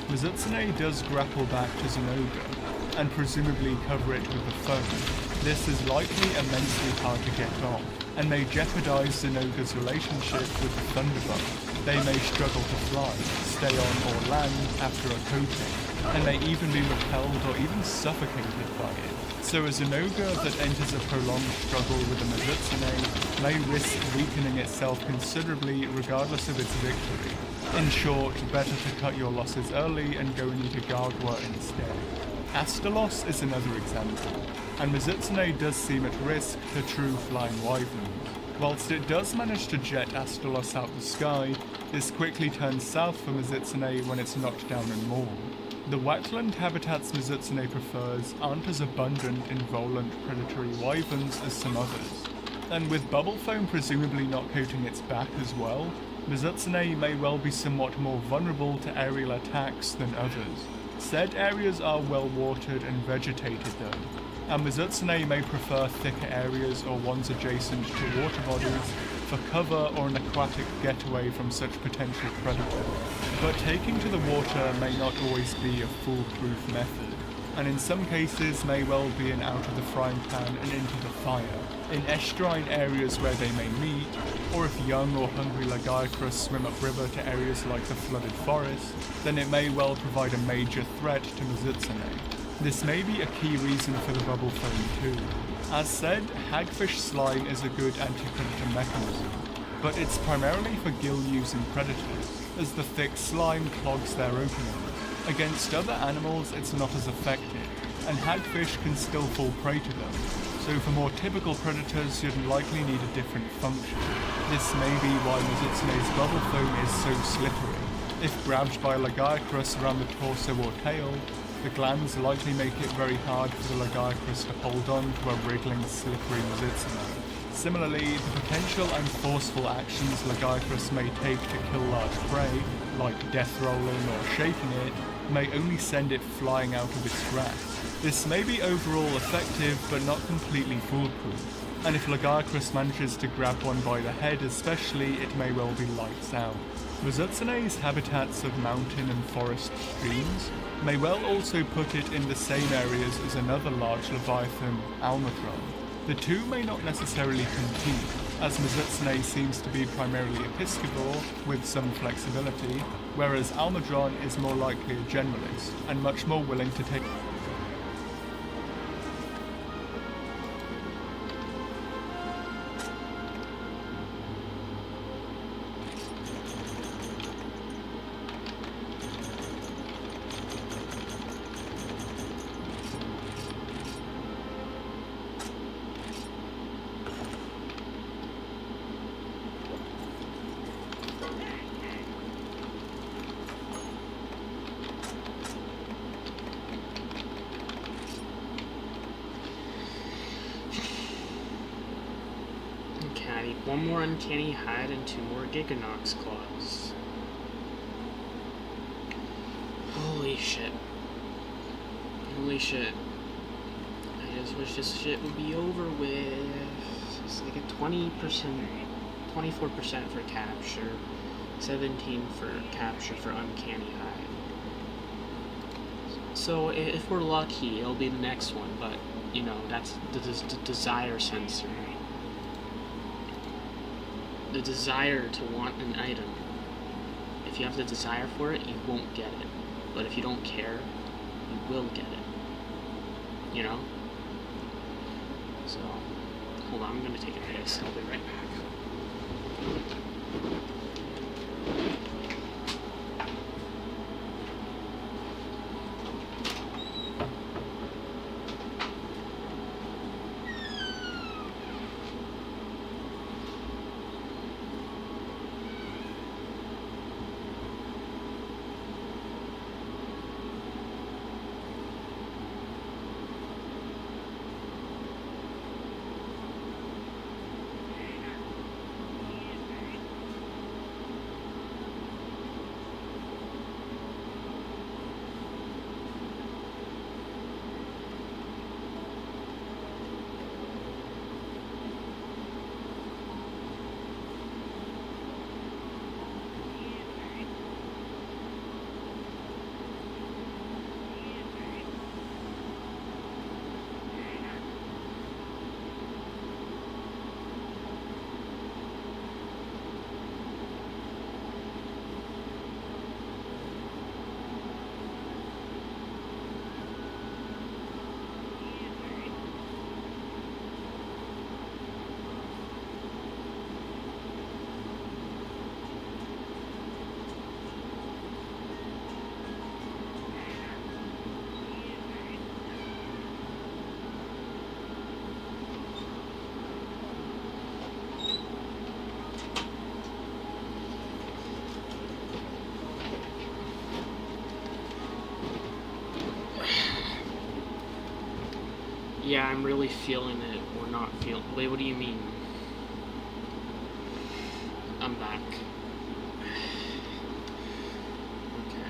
Mizutsune does grapple back to Zinogre, and presumably cover it with the foam. This is likely immensely hard to get off, and may jeopardize Zinogre's relationship with the Thunderbug. They may struggle to fly, stay on or land after a coating, and may even be repelled or even suffocated by it. So a Zinogre that enters a prolonged struggle with a Mizutsune may risk weakening itself considerably regardless of its victory. In short, better to cut your losses early and go and eat a Gargwa instead. Astalos is another example, and Mizutsune does seem at risk to true flying wyverns. Whilst it does manage to jet Astalos out the sky, this quickly turns south for Mizutsune when it's knocked down and mauled. The wetland habitats Mizutsune prefers aren't as abundant in volant predatory wyverns as some others, and with bubble foam presumably not coating its back as well, Mizutsune may well be somewhat more vulnerable to aerial attacks than others. Said areas are well watered and vegetated though, and Mizutsune may prefer thicker areas or ones adjacent to water bodies for cover or an aquatic getaway from such potential predators. But taking to the water may not always be a foolproof method, and in some cases may well be an out of the frying pan and into the fire. In estuarine areas where they may meet, or if young or hungry Lagiacrus swim upriver to areas like the flooded forest, then it may well provide a major threat to Mizutsune. This may be a key reason for the bubble foam too. As said, hagfish slime is a good anti-predator mechanism, but it's primarily for gill-using predators, as the thick slime clogs their openings. Against other animals it's not as effective, and hagfish can still fall prey to them, so for more typical predators you'd likely need a different function. This may be why Mizutsune's bubble foam is so slippery. If grabbed by Lagiacrus around the torso or tail, the glands likely make it very hard for the Lagiacrus to hold on to a wriggling, slippery Mizutsune. Similarly, the potential and forceful actions Lagiacrus may take to kill large prey, like death rolling or shaking it, may only send it flying out of its grasp. This may be overall effective, but not completely foolproof, and if Lagiacrus manages to grab one by the head especially, it may well be lights out. Mizutsune's habitats of mountain and forest streams may well also put it in the same areas as another large leviathan, Almudron. The two may not necessarily compete, as Mizutsune seems to be primarily a piscivore with some flexibility, whereas Almudron is more likely a generalist and much more willing to take one more Uncanny Hide and 2 more Giganox Claws. Holy shit. Holy shit. I just wish this shit would be over with. It's like a 20%, 24% for capture, 17 for capture for Uncanny Hide. So if we're lucky, it'll be the next one, but, you know, that's the desire sensor. The desire to want an item. If you have the desire for it, you won't get it. But if you don't care, you will get it. You know? So, hold on, I'm gonna take a piss. I'll be right back. Yeah, I'm really feeling it, or not feeling. Wait, what do you mean? I'm back. Okay.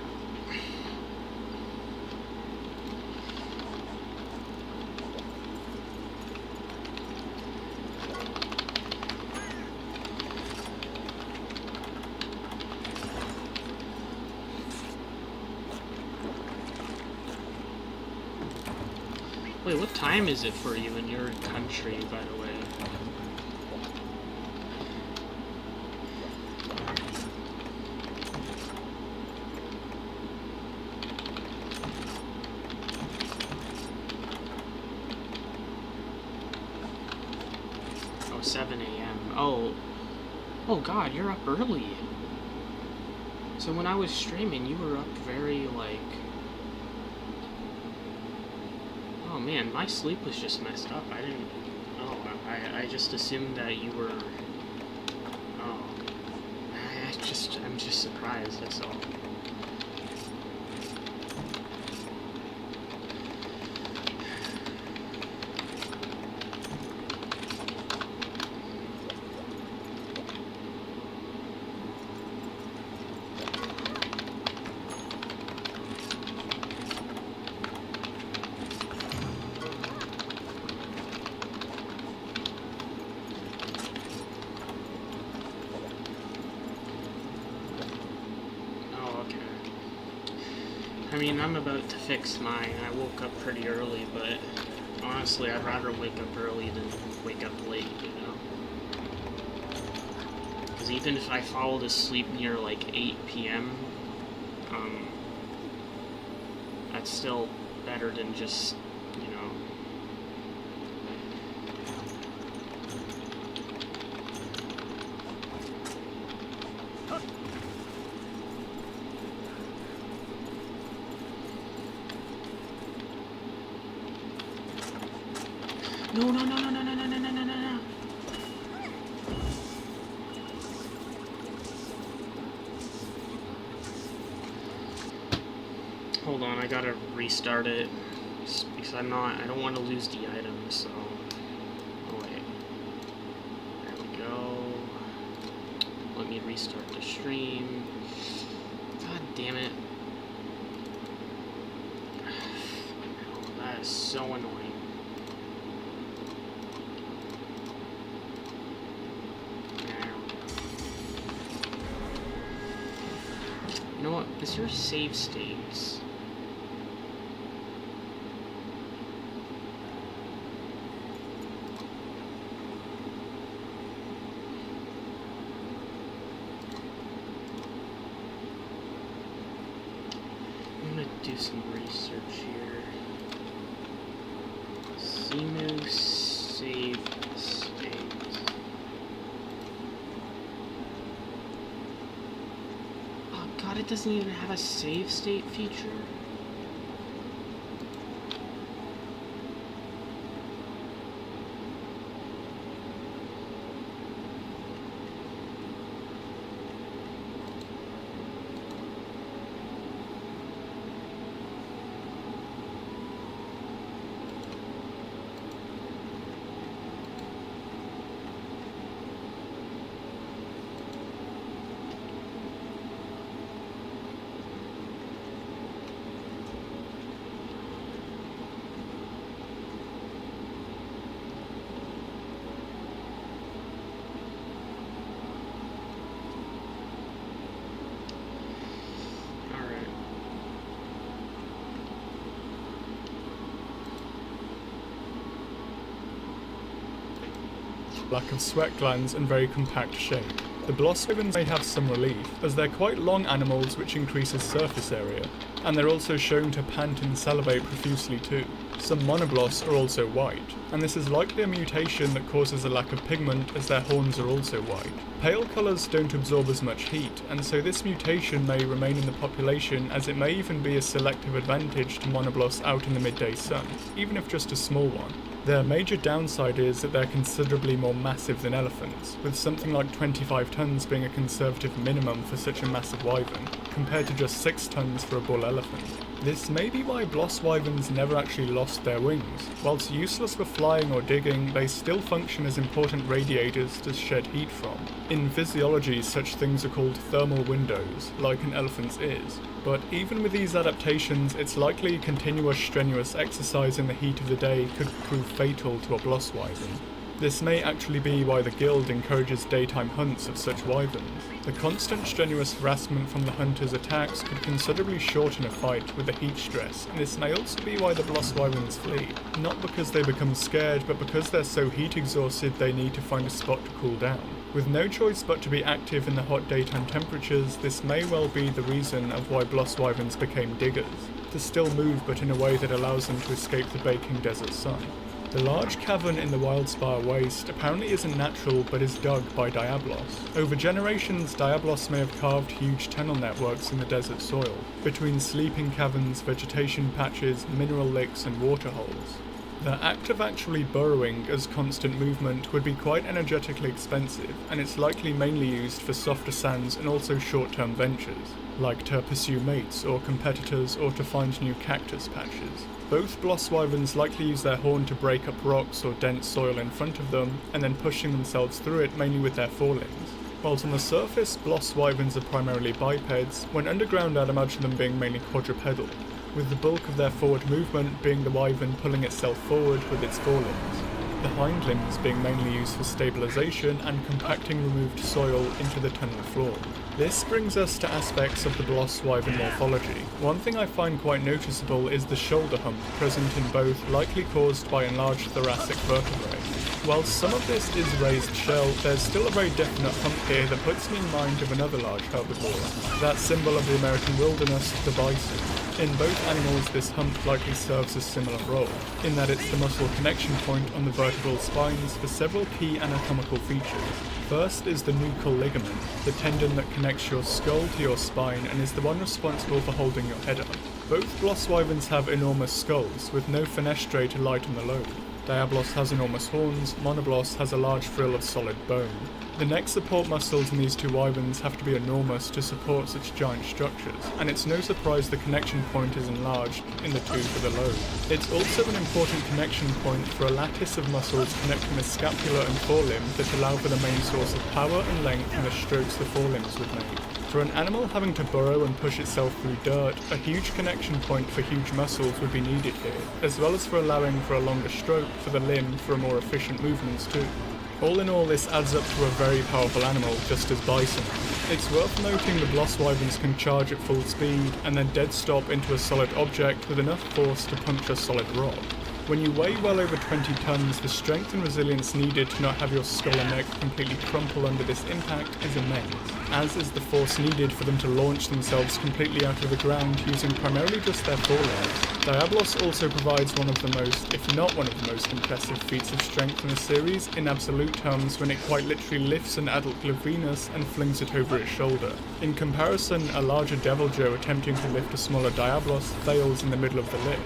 Wait, what time is it for you in your country, by the way? Oh, 7 a.m. Oh. Oh god, you're up early. So when I was streaming, you were up very, like... Oh man, my sleep was just messed up. I didn't... Oh, I just assumed that you were... Oh. I'm just surprised, that's all. I mean, I'm about to fix mine. I woke up pretty early, but honestly, I'd rather wake up early than wake up late, you know? Because even if I fall asleep near like 8 p.m., that's still better than just, you know... No, no, no, no, no, no, no, no, no, no, no. Hold on, I gotta restart it. Because I don't want to lose the items, so... Oh, wait. There we go. restart the stream. God damn it. Oh, that is so annoying. You know what? Is your save states? I'm gonna do some research here. Simu save states. Oh god, it doesn't even have a save state feature. Lack of sweat glands and very compact shape. The Blosswyverns may have some relief, as they're quite long animals which increases surface area, and they're also shown to pant and salivate profusely too. Some monobloss are also white, and this is likely a mutation that causes a lack of pigment as their horns are also white. Pale colours don't absorb as much heat, and so this mutation may remain in the population as it may even be a selective advantage to monobloss out in the midday sun, even if just a small one. Their major downside is that they're considerably more massive than elephants, with something like 25 tons being a conservative minimum for such a massive wyvern, compared to just 6 tons for a bull elephant. This may be why Blosswyverns never actually lost their wings. Whilst useless for flying or digging, they still function as important radiators to shed heat from. In physiology, such things are called thermal windows, like an elephant's is. But even with these adaptations, it's likely continuous strenuous exercise in the heat of the day could prove fatal to a Blosswyvern. This may actually be why the guild encourages daytime hunts of such wyverns. The constant strenuous harassment from the hunters' attacks could considerably shorten a fight with the heat stress, and this may also be why the Blosswyverns flee. Not because they become scared, but because they're so heat exhausted they need to find a spot to cool down. With no choice but to be active in the hot daytime temperatures, this may well be the reason of why Blosswyverns became diggers, to still move but in a way that allows them to escape the baking desert sun. The large cavern in the Wildspire Waste apparently isn't natural but is dug by Diablos. Over generations, Diablos may have carved huge tunnel networks in the desert soil, between sleeping caverns, vegetation patches, mineral lakes and water holes. The act of actually burrowing as constant movement would be quite energetically expensive, and it's likely mainly used for softer sands and also short-term ventures, like to pursue mates or competitors or to find new cactus patches. Both Blosswyverns likely use their horn to break up rocks or dense soil in front of them, and then pushing themselves through it mainly with their forelimbs. Whilst on the surface, Blosswyverns are primarily bipeds, when underground I'd imagine them being mainly quadrupedal, with the bulk of their forward movement being the wyvern pulling itself forward with its forelimbs, the hind limbs being mainly used for stabilisation and compacting removed soil into the tunnel floor. This brings us to aspects of the Blosswyvern morphology. One thing I find quite noticeable is the shoulder hump present in both, likely caused by enlarged thoracic vertebrae. While some of this is raised shell, there's still a very definite hump here that puts me in mind of another large herbivore, that symbol of the American wilderness, the bison. In both animals, this hump likely serves a similar role, in that it's the muscle connection point on the vertebral spines for several key anatomical features. First is the nuchal ligament, the tendon that connects your skull to your spine and is the one responsible for holding your head up. Both Blosswyverns have enormous skulls, with no fenestrae to lighten the load. Diablos has enormous horns, Monoblos has a large frill of solid bone. The neck support muscles in these two wyverns have to be enormous to support such giant structures, and it's no surprise the connection point is enlarged in the two for the load. It's also an important connection point for a lattice of muscles connecting the scapula and forelimb that allow for the main source of power and length in the strokes the forelimbs would make. For an animal having to burrow and push itself through dirt, a huge connection point for huge muscles would be needed here, as well as for allowing for a longer stroke for the limb for more efficient movements too. All in all, this adds up to a very powerful animal, just as bison. It's worth noting the Bloss wyverns can charge at full speed and then dead stop into a solid object with enough force to puncture solid rock. When you weigh well over 20 tons, the strength and resilience needed to not have your skull and neck completely crumple under this impact is immense, as is the force needed for them to launch themselves completely out of the ground using primarily just their forelegs. Diablos also provides one of the most, if not one of the most impressive feats of strength in the series in absolute terms when it quite literally lifts an adult Glavenus and flings it over its shoulder. In comparison, a larger Deviljho attempting to lift a smaller Diablos fails in the middle of the lift.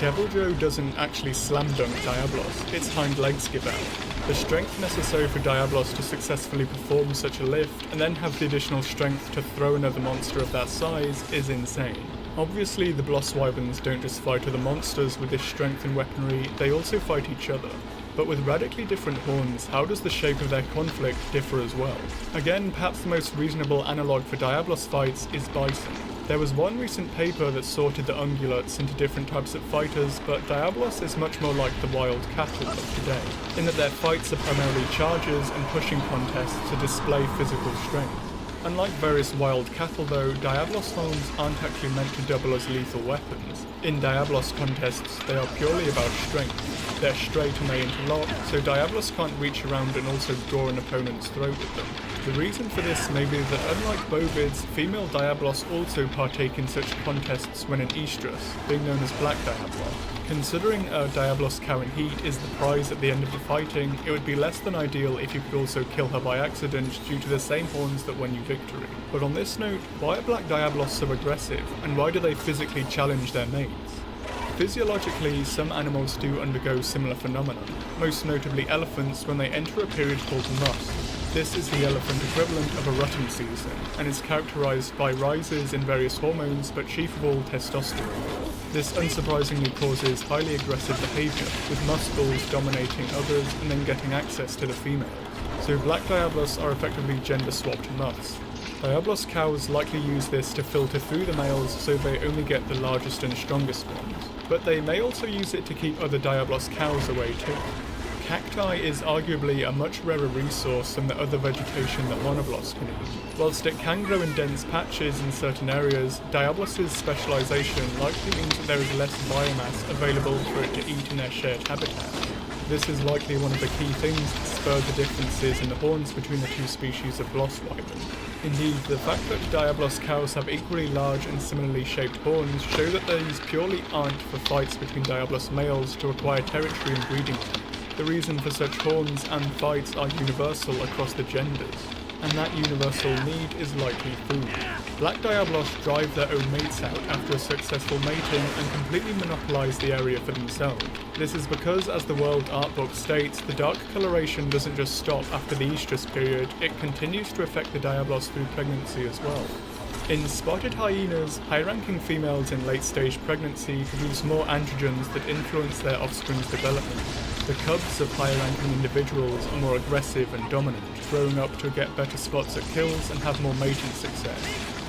Deviljho doesn't actually slam dunk Diablos, its hind legs give out. The strength necessary for Diablos to successfully perform such a lift and then have the additional strength to throw another monster of that size is insane. Obviously the Bloss wyverns don't just fight other monsters with this strength and weaponry, they also fight each other. But with radically different horns, how does the shape of their conflict differ as well? Again, perhaps the most reasonable analogue for Diablos fights is bison. There was one recent paper that sorted the ungulates into different types of fighters, but Diablos is much more like the wild cattle of today, in that their fights are primarily charges and pushing contests to display physical strength. Unlike various wild cattle though, Diablos horns aren't actually meant to double as lethal weapons. In Diablos contests, they are purely about strength. They're straight and they interlock, so Diablos can't reach around and also draw an opponent's throat with them. The reason for this may be that unlike bovids, female Diablos also partake in such contests when in estrus, being known as Black Diablos. Considering a Diablos cow in heat is the prize at the end of the fighting, it would be less than ideal if you could also kill her by accident due to the same horns that won you victory. But on this note, why are Black Diablos so aggressive, and why do they physically challenge their mates? Physiologically, some animals do undergo similar phenomena, most notably elephants when they enter a period called must. This is the elephant equivalent of a rutting season, and is characterized by rises in various hormones, but chief of all testosterone. This unsurprisingly causes highly aggressive behavior, with musk bulls dominating others and then getting access to the females. So Black Diablos are effectively gender-swapped musts. Diablos cows likely use this to filter through the males so they only get the largest and strongest ones, but they may also use it to keep other Diablos cows away too. Cacti is arguably a much rarer resource than the other vegetation that Monoblos can eat. Whilst it can grow in dense patches in certain areas, Diablos' specialization likely means that there is less biomass available for it to eat in their shared habitat. This is likely one of the key things that spur the differences in the horns between the two species of Bloss wyvern. Indeed, the fact that Diablos cows have equally large and similarly shaped horns show that these purely aren't for fights between Diablos males to acquire territory and breeding time. The reason for such horns and fights are universal across the genders, and that universal need is likely food. Black Diablos drive their own mates out after a successful mating and completely monopolize the area for themselves. This is because, as the World Art Book states, the dark coloration doesn't just stop after the estrus period, it continues to affect the Diablos through pregnancy as well. In spotted hyenas, high-ranking females in late-stage pregnancy produce more androgens that influence their offspring's development. The cubs of higher-ranking individuals are more aggressive and dominant, growing up to get better spots at kills and have more mating success.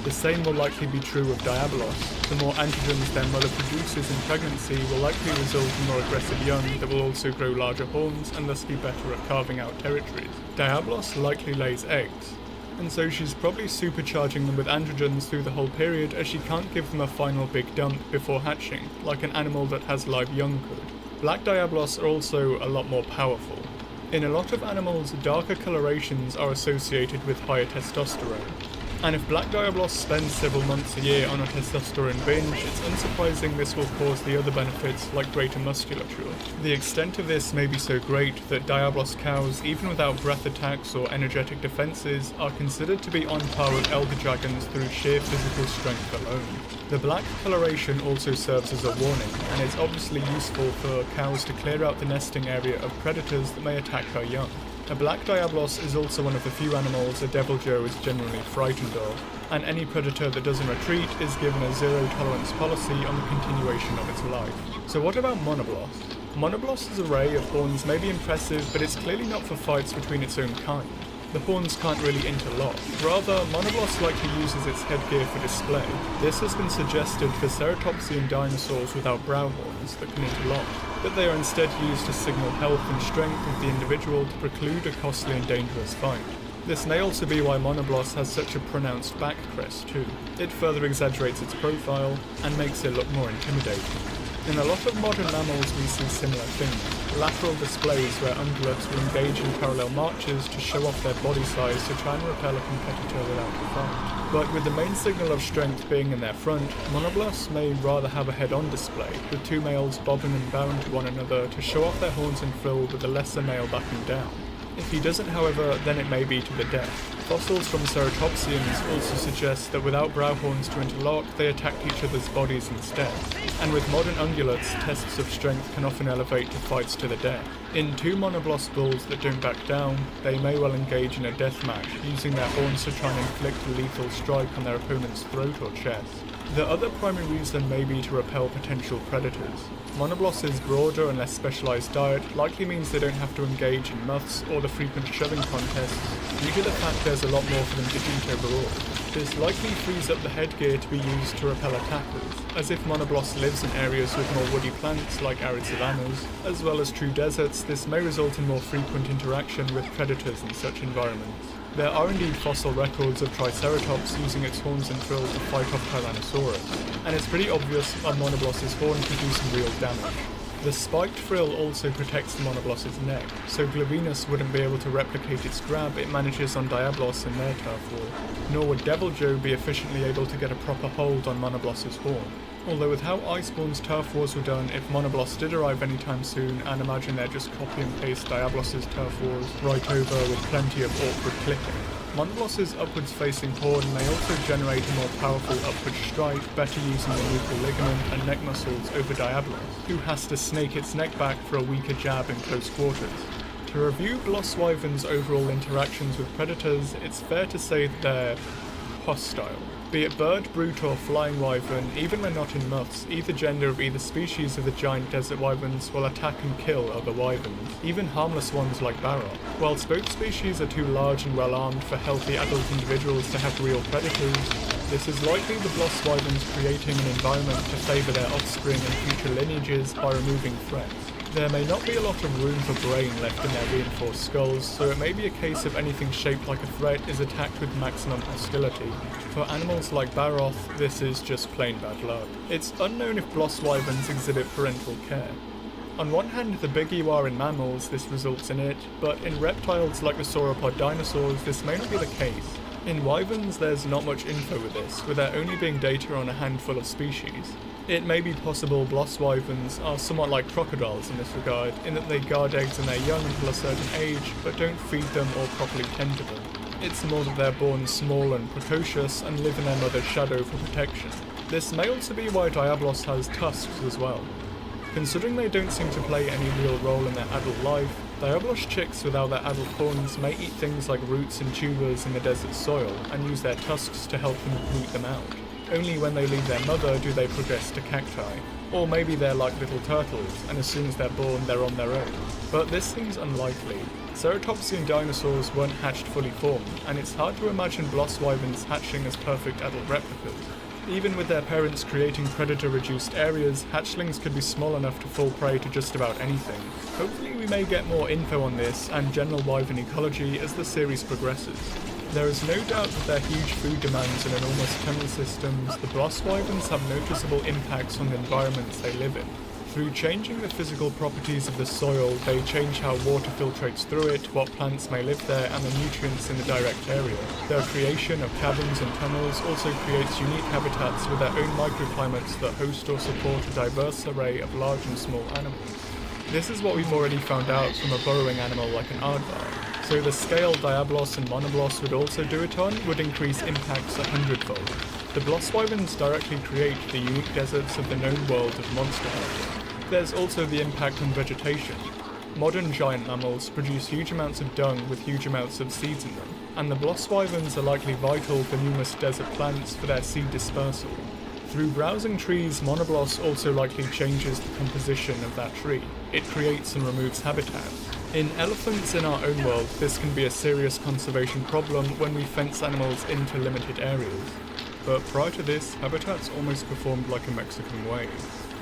The same will likely be true of Diablos. The more androgens their mother produces in pregnancy will likely result in more aggressive young that will also grow larger horns and thus be better at carving out territories. Diablos likely lays eggs, and so she's probably supercharging them with androgens through the whole period as she can't give them a final big dump before hatching, like an animal that has live young could. Black Diablos are also a lot more powerful. In a lot of animals, darker colorations are associated with higher testosterone. And if Black Diablos spends several months a year on a testosterone binge, it's unsurprising this will cause the other benefits like greater musculature. The extent of this may be so great that Diablos cows, even without breath attacks or energetic defenses, are considered to be on par with elder dragons through sheer physical strength alone. The black coloration also serves as a warning, and is obviously useful for cows to clear out the nesting area of predators that may attack her young. A black Diablos is also one of the few animals a Deviljho is generally frightened of, and any predator that doesn't retreat is given a zero-tolerance policy on the continuation of its life. So what about Monoblos? Monoblos' array of horns may be impressive, but it's clearly not for fights between its own kind. The horns can't really interlock. Rather, Monoblos likely uses its headgear for display. This has been suggested for ceratopsian dinosaurs without brow horns that can interlock, but they are instead used to signal health and strength of the individual to preclude a costly and dangerous fight. This may also be why Monoblos has such a pronounced back crest too. It further exaggerates its profile and makes it look more intimidating. In a lot of modern mammals we see similar things, lateral displays where ungulates will engage in parallel marches to show off their body size to try and repel a competitor without a fight. But with the main signal of strength being in their front, Monoblos may rather have a head-on display, with two males bobbing and bowing to one another to show off their horns and frill with the lesser male backing down. If he doesn't, however, then it may be to the death. Fossils from ceratopsians also suggest that without brow horns to interlock, they attacked each other's bodies instead. And with modern ungulates, tests of strength can often elevate to fights to the death. In two Monoblos bulls that don't back down, they may well engage in a death match, using their horns to try and inflict a lethal strike on their opponent's throat or chest. The other primary reason may be to repel potential predators. Monoblos' broader and less specialised diet likely means they don't have to engage in muths or the frequent shoving contests due to the fact there's a lot more for them to eat overall. This likely frees up the headgear to be used to repel attackers, as if Monoblos lives in areas with more woody plants like arid savannas, as well as true deserts. This may result in more frequent interaction with predators in such environments. There are indeed fossil records of Triceratops using its horns and frill to fight off Tyrannosaurus, and it's pretty obvious a Monoblos' horn can do some real damage. The spiked frill also protects the Monoblos' neck, so Glavenus wouldn't be able to replicate its grab it manages on Diablos in their turf war, nor would Deviljho be efficiently able to get a proper hold on Monoblos' horn. Although with how Iceborne's turf wars were done, if Monoblos did arrive anytime soon, and imagine they're just copy and paste Diablos' turf wars right over with plenty of awkward clicking. Monoblos' upwards facing horn may also generate a more powerful upward strike, better using the nuchal ligament and neck muscles over Diablos, who has to snake its neck back for a weaker jab in close quarters. To review Bloss Wyvern's overall interactions with predators, it's fair to say that they're hostile. Be it bird, brute or flying wyvern, even when not in muths, either gender of either species of the giant desert wyverns will attack and kill other wyverns, even harmless ones like Barrock. Whilst both species are too large and well armed for healthy adult individuals to have real predators, this is likely the Bloss wyverns creating an environment to favour their offspring and future lineages by removing threats. There may not be a lot of room for brain left in their reinforced skulls, so it may be a case of anything shaped like a threat is attacked with maximum hostility. For animals like Barroth, this is just plain bad luck. It's unknown if Bloss wyverns exhibit parental care. On one hand, the bigger you are in mammals, this results in it, but in reptiles like the sauropod dinosaurs, this may not be the case. In wyverns, there's not much info with this, with there only being data on a handful of species. It may be possible Bloss wyverns are somewhat like crocodiles in this regard, in that they guard eggs when they're young until a certain age, but don't feed them or properly tend to them. It's more that they're born small and precocious and live in their mother's shadow for protection. This may also be why Diablos has tusks as well. Considering they don't seem to play any real role in their adult life, Diablos chicks without their adult horns may eat things like roots and tubers in the desert soil and use their tusks to help them root them out. Only when they leave their mother do they progress to cacti. Or maybe they're like little turtles, and as soon as they're born they're on their own. But this seems unlikely. Ceratopsian dinosaurs weren't hatched fully formed, and it's hard to imagine Bloss wyverns hatching as perfect adult replicas. Even with their parents creating predator-reduced areas, hatchlings could be small enough to fall prey to just about anything. Hopefully we may get more info on this and general wyvern ecology as the series progresses. There is no doubt that their huge food demands and enormous tunnel systems, the Bloss wyverns have noticeable impacts on the environments they live in. Through changing the physical properties of the soil, they change how water filtrates through it, what plants may live there, and the nutrients in the direct area. Their creation of caverns and tunnels also creates unique habitats with their own microclimates that host or support a diverse array of large and small animals. This is what we've already found out from a burrowing animal like an aardvark. So the scale Diablos and Monoblos would also do it on would increase impacts 100-fold. The Bloss Wyverns directly create the unique deserts of the known world of Monster Hunter. There's also the impact on vegetation. Modern giant mammals produce huge amounts of dung with huge amounts of seeds in them, and the Bloss Wyverns are likely vital for numerous desert plants for their seed dispersal. Through browsing trees, Monobloss also likely changes the composition of that tree. It creates and removes habitat. In elephants in our own world, this can be a serious conservation problem when we fence animals into limited areas. But prior to this, habitats almost performed like a Mexican wave.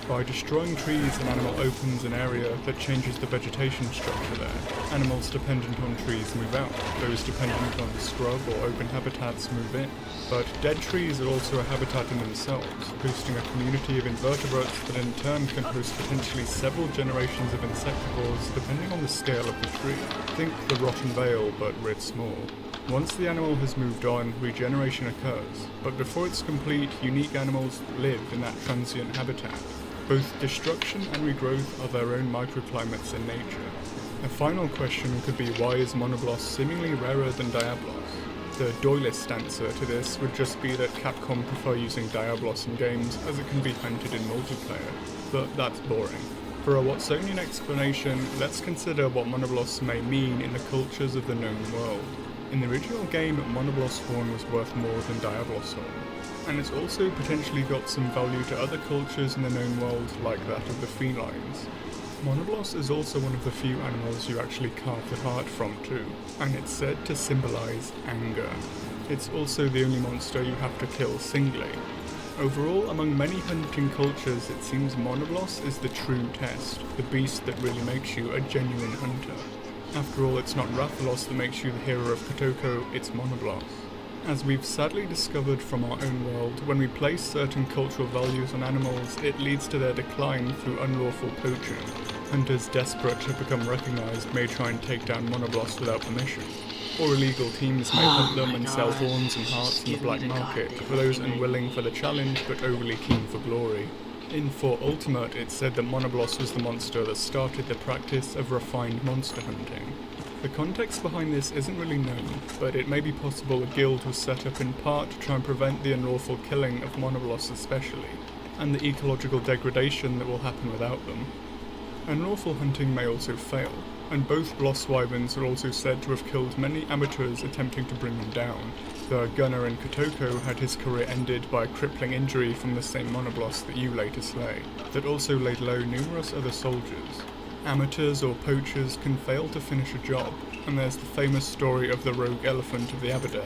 By destroying trees, an animal opens an area that changes the vegetation structure there. Animals dependent on trees move out, those dependent on scrub or open habitats move in. But dead trees are also a habitat in themselves, hosting a community of invertebrates that in turn can host potentially several generations of insectivores depending on the scale of the tree. Think the rotten vale, but writ small. Once the animal has moved on, regeneration occurs, but before it's complete, unique animals live in that transient habitat. Both destruction and regrowth are their own microclimates in nature. A final question could be, why is Monobloss seemingly rarer than Diablos? The doylist answer to this would just be that Capcom prefer using Diablos in games as it can be hunted in multiplayer, but that's boring. For a Watsonian explanation, let's consider what Monobloss may mean in the cultures of the known world. In the original game, Monobloss horn was worth more than Diablos horn, and it's also potentially got some value to other cultures in the known world, like that of the felines. Monobloss is also one of the few animals you actually carve the heart from too, and it's said to symbolise anger. It's also the only monster you have to kill singly. Overall, among many hunting cultures, it seems Monobloss is the true test, the beast that really makes you a genuine hunter. After all, it's not Rathalos that makes you the hero of Kotoko, it's Monobloss. As we've sadly discovered from our own world, when we place certain cultural values on animals, it leads to their decline through unlawful poaching. Hunters desperate to become recognised may try and take down Monobloss without permission, or illegal teams may hunt them and sell horns and hearts in the black market for those unwilling for the challenge but overly keen for glory. In 4 Ultimate, it's said that Monobloss was the monster that started the practice of refined monster hunting. The context behind this isn't really known, but it may be possible a guild was set up in part to try and prevent the unlawful killing of Monobloss especially, and the ecological degradation that will happen without them. Unlawful hunting may also fail, and both Bloss Wyverns are also said to have killed many amateurs attempting to bring them down. The gunner in Kotoko had his career ended by a crippling injury from the same Monobloss that you later slay, that also laid low numerous other soldiers. Amateurs or poachers can fail to finish a job, and there's the famous story of the rogue elephant of the Aberdares.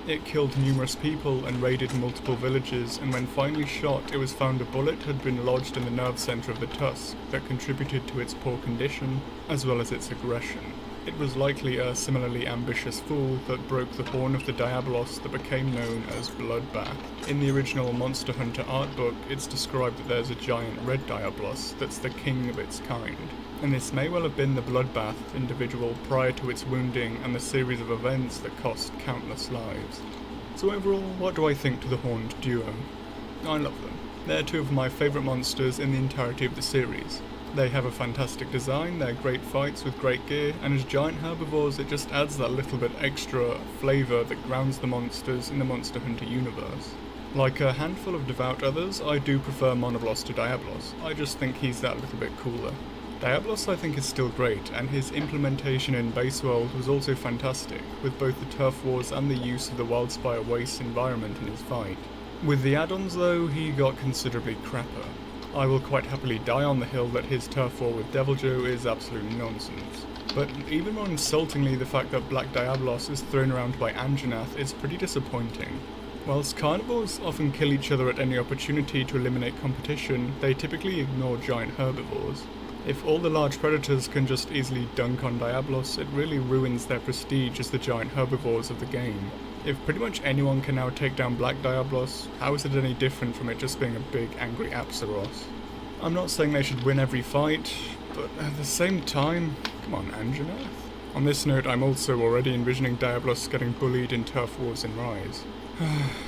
It killed numerous people and raided multiple villages, and when finally shot, it was found a bullet had been lodged in the nerve centre of the tusk that contributed to its poor condition, as well as its aggression. It was likely a similarly ambitious fool that broke the horn of the Diablos that became known as Bloodbath. In the original Monster Hunter art book, it's described that there's a giant red Diablos that's the king of its kind, and this may well have been the Bloodbath individual prior to its wounding and the series of events that cost countless lives. So overall, what do I think to the Horned duo? I love them. They're 2 of my favourite monsters in the entirety of the series. They have a fantastic design, they're great fights with great gear, and as giant herbivores it just adds that little bit extra flavour that grounds the monsters in the Monster Hunter universe. Like a handful of devout others, I do prefer Monobloss to Diablos. I just think he's that little bit cooler. Diablos I think is still great, and his implementation in Base World was also fantastic, with both the turf wars and the use of the Wildspire Waste environment in his fight. With the add-ons though, he got considerably crapper. I will quite happily die on the hill that his turf war with Deviljho is absolute nonsense. But even more insultingly, the fact that Black Diablos is thrown around by Anjanath is pretty disappointing. Whilst carnivores often kill each other at any opportunity to eliminate competition, they typically ignore giant herbivores. If all the large predators can just easily dunk on Diablos, it really ruins their prestige as the giant herbivores of the game. If pretty much anyone can now take down Black Diablos, how is it any different from it just being a big angry Apsaros? I'm not saying they should win every fight, but at the same time, come on Anjanath. On this note, I'm also already envisioning Diablos getting bullied in turf wars in Rise.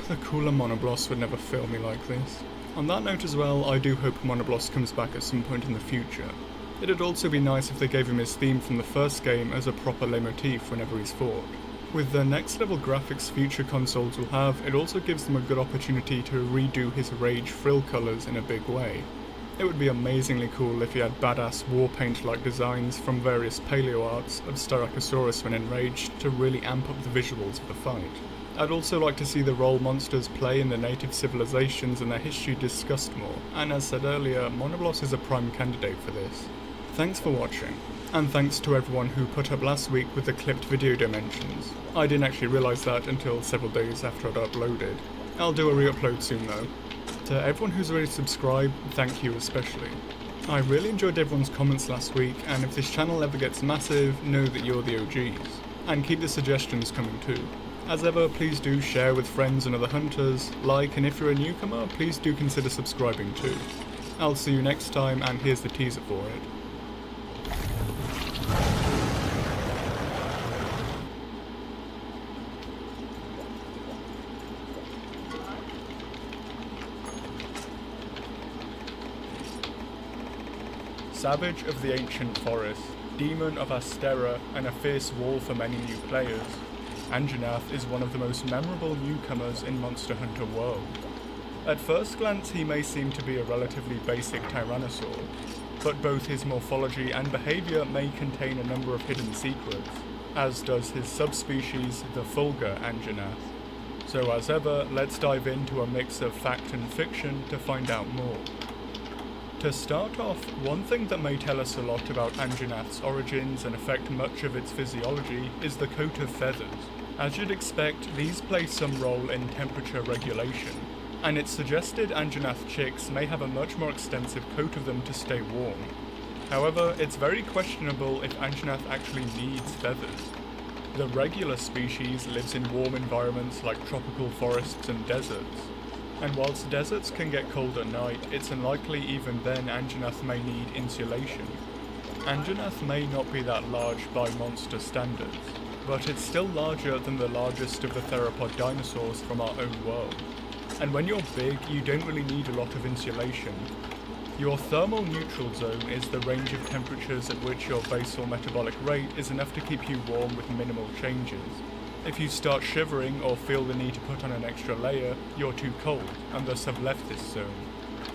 The cooler Monobloss would never fail me like this. On that note as well, I do hope Monobloss comes back at some point in the future. It'd also be nice if they gave him his theme from the first game as a proper leitmotif whenever he's fought. With the next level graphics future consoles will have, it also gives them a good opportunity to redo his Rage frill colours in a big way. It would be amazingly cool if he had badass war paint like designs from various paleo arts of Styracosaurus when enraged to really amp up the visuals of the fight. I'd also like to see the role monsters play in the native civilizations and their history discussed more, and as said earlier, Monoblos is a prime candidate for this. Thanks for watching, and thanks to everyone who put up last week with the clipped video dimensions. I didn't actually realise that until several days after I'd uploaded. I'll do a re-upload soon though. To everyone who's already subscribed, thank you especially. I really enjoyed everyone's comments last week, and if this channel ever gets massive, know that you're the OGs. And keep the suggestions coming too. As ever, please do share with friends and other hunters, like, and if you're a newcomer, please do consider subscribing too. I'll see you next time, and here's the teaser for it. Savage of the ancient forest, demon of Astera, and a fierce wall for many new players, Anjanath is one of the most memorable newcomers in Monster Hunter World. At first glance he may seem to be a relatively basic Tyrannosaur, but both his morphology and behaviour may contain a number of hidden secrets, as does his subspecies, the Fulgur Anjanath. So as ever, let's dive into a mix of fact and fiction to find out more. To start off, one thing that may tell us a lot about Anjanath's origins and affect much of its physiology is the coat of feathers. As you'd expect, these play some role in temperature regulation, and it's suggested Anjanath chicks may have a much more extensive coat of them to stay warm. However, it's very questionable if Anjanath actually needs feathers. The regular species lives in warm environments like tropical forests and deserts. And whilst deserts can get cold at night, it's unlikely even then Anjanath may need insulation. Anjanath may not be that large by monster standards, but it's still larger than the largest of the theropod dinosaurs from our own world. And when you're big, you don't really need a lot of insulation. Your thermal neutral zone is the range of temperatures at which your basal metabolic rate is enough to keep you warm with minimal changes. If you start shivering or feel the need to put on an extra layer, you're too cold, and thus have left this zone.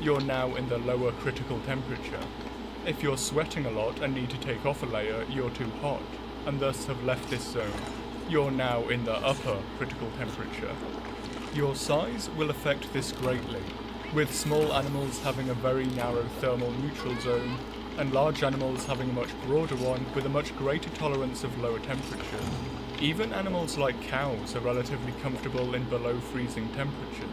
You're now in the lower critical temperature. If you're sweating a lot and need to take off a layer, you're too hot, and thus have left this zone. You're now in the upper critical temperature. Your size will affect this greatly, with small animals having a very narrow thermal neutral zone, and large animals having a much broader one with a much greater tolerance of lower temperatures. Even animals like cows are relatively comfortable in below freezing temperatures.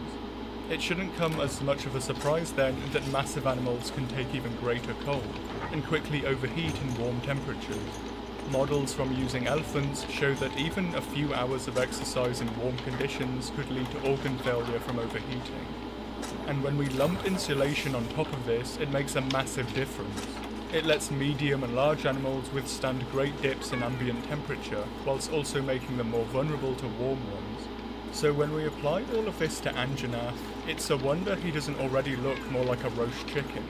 It shouldn't come as much of a surprise then that massive animals can take even greater cold, and quickly overheat in warm temperatures. Models from using elephants show that even a few hours of exercise in warm conditions could lead to organ failure from overheating. And when we lump insulation on top of this, it makes a massive difference. It lets medium and large animals withstand great dips in ambient temperature, whilst also making them more vulnerable to warm ones. So when we apply all of this to Anjanath, it's a wonder he doesn't already look more like a roast chicken.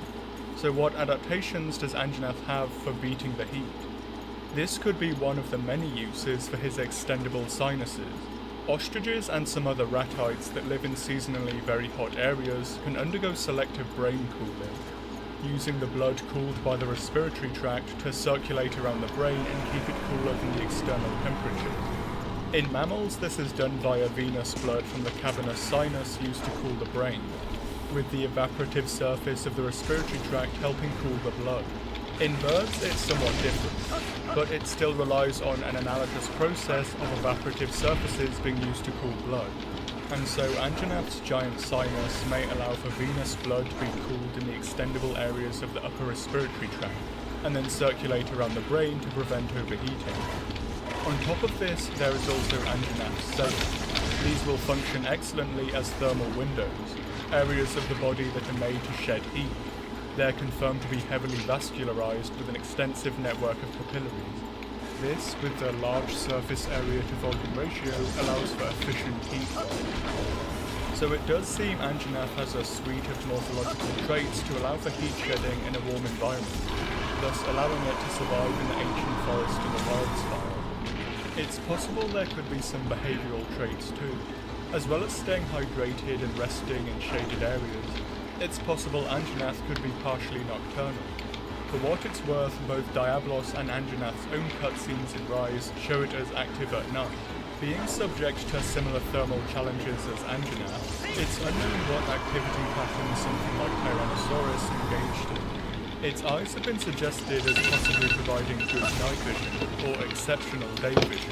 So what adaptations does Anjanath have for beating the heat? This could be one of the many uses for his extendable sinuses. Ostriches and some other ratites that live in seasonally very hot areas can undergo selective brain cooling, using the blood cooled by the respiratory tract to circulate around the brain and keep it cooler than the external temperature. In mammals, this is done via venous blood from the cavernous sinus used to cool the brain, with the evaporative surface of the respiratory tract helping cool the blood. In birds, it's somewhat different, but it still relies on an analogous process of evaporative surfaces being used to cool blood. And so Anjanath's giant sinus may allow for venous blood to be cooled in the extendable areas of the upper respiratory tract, and then circulate around the brain to prevent overheating. On top of this, there is also Anjanath's cells. These will function excellently as thermal windows, areas of the body that are made to shed heat. They're confirmed to be heavily vascularized with an extensive network of capillaries. This, with the large surface area to volume ratio, allows for efficient heat loss. So it does seem Anjanath has a suite of morphological traits to allow for heat shedding in a warm environment, thus allowing it to survive in the ancient forest in the wild style. It's possible there could be some behavioural traits too. As well as staying hydrated and resting in shaded areas, it's possible Anjanath could be partially nocturnal. For what it's worth, both Diablos and Anjanath's own cutscenes in Rise show it as active at night. Being subject to similar thermal challenges as Anjanath, it's unknown what activity pattern something like Tyrannosaurus engaged in. Its eyes have been suggested as possibly providing good night vision, or exceptional day vision.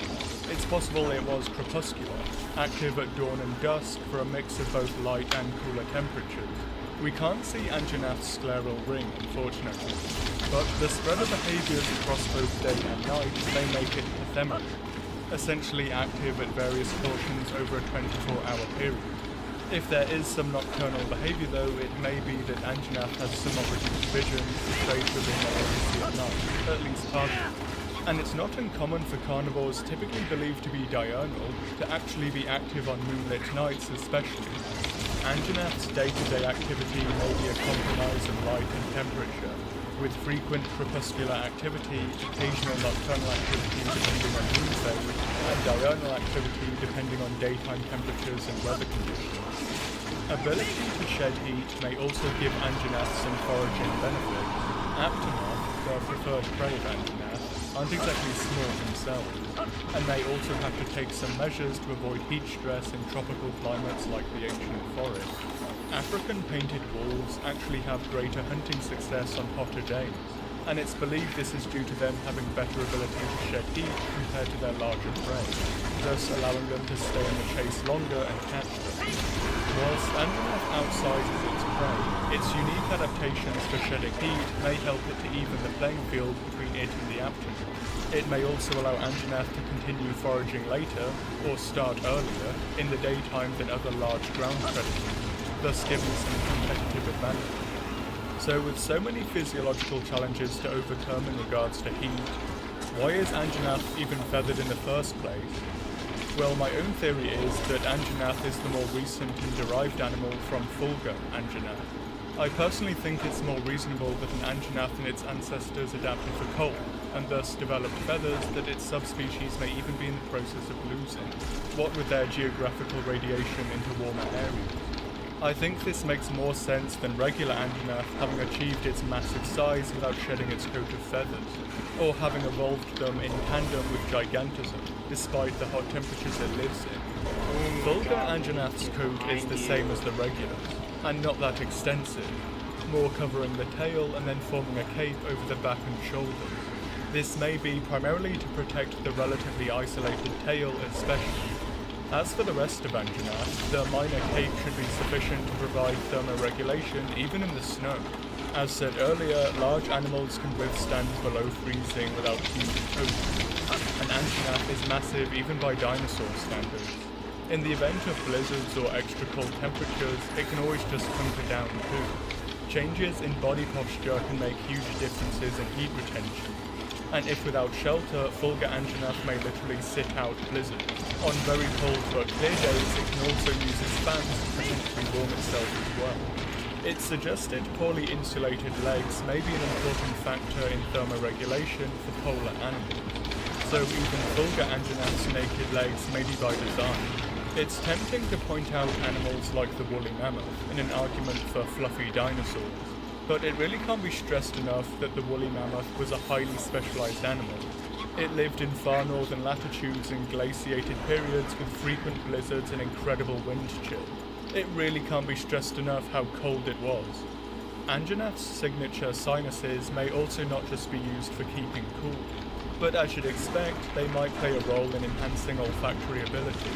It's possible it was crepuscular, active at dawn and dusk for a mix of both light and cooler temperatures. We can't see Anjanath's scleral ring, unfortunately, but the spread of behaviours across both day and night may make it ephemeral, essentially active at various portions over a 24-hour period. If there is some nocturnal behaviour though, it may be that Anjanath has somewhat reduced vision to trade within their agency at night, at least partially. And it's not uncommon for carnivores typically believed to be diurnal to actually be active on moonlit nights especially. Anjanath's day-to-day activity may be a compromise of light and temperature, with frequent crepuscular activity, occasional nocturnal activity depending on moon phase, and diurnal activity depending on daytime temperatures and weather conditions. Ability to shed heat may also give Anjanath some foraging benefits. Aptonoth, the preferred prey of Anjanath, aren't exactly small themselves, and they also have to take some measures to avoid heat stress in tropical climates like the ancient forest. African painted wolves actually have greater hunting success on hotter days, and it's believed this is due to them having better ability to shed heat compared to their larger prey, thus allowing them to stay in the chase longer and catch them. Whilst Anjanath outsizes its prey, its unique adaptations for shedding heat may help it to even the playing field between it and the Aptonoth. It may also allow Anjanath to continue foraging later, or start earlier, in the daytime than other large ground predators, thus giving some competitive advantage. So with so many physiological challenges to overcome in regards to heat, why is Anjanath even feathered in the first place? Well, my own theory is that Anjanath is the more recent and derived animal from Fulgur Anjanath. I personally think it's more reasonable that an Anjanath and its ancestors adapted for cold, and thus developed feathers that its subspecies may even be in the process of losing, what with their geographical radiation into warmer areas. I think this makes more sense than regular Anjanath having achieved its massive size without shedding its coat of feathers, or having evolved them in tandem with gigantism, despite the hot temperatures it lives in. Fulgur Anjanath's coat is the same as the regulars, and not that extensive, more covering the tail and then forming a cape over the back and shoulders. This may be primarily to protect the relatively isolated tail especially. As for the rest of Anjanath, the minor cape should be sufficient to provide thermoregulation even in the snow. As said earlier, large animals can withstand below freezing without huge coats, and Anjanath is massive even by dinosaur standards. In the event of blizzards or extra cold temperatures, it can always just hunker down too. Changes in body posture can make huge differences in heat retention, and if without shelter, Fulgur Anjanath may literally sit out blizzards. On very cold but clear days, it can also use its fans to potentially warm itself as well. It's suggested poorly insulated legs may be an important factor in thermoregulation for polar animals, so even Fulgur Anjanath's naked legs may be by design. It's tempting to point out animals like the woolly mammoth in an argument for fluffy dinosaurs, but it really can't be stressed enough that the woolly mammoth was a highly specialised animal. It lived in far northern latitudes in glaciated periods with frequent blizzards and incredible wind chill. It really can't be stressed enough how cold it was. Anjanath's signature sinuses may also not just be used for keeping cool, but as you'd expect, they might play a role in enhancing olfactory ability.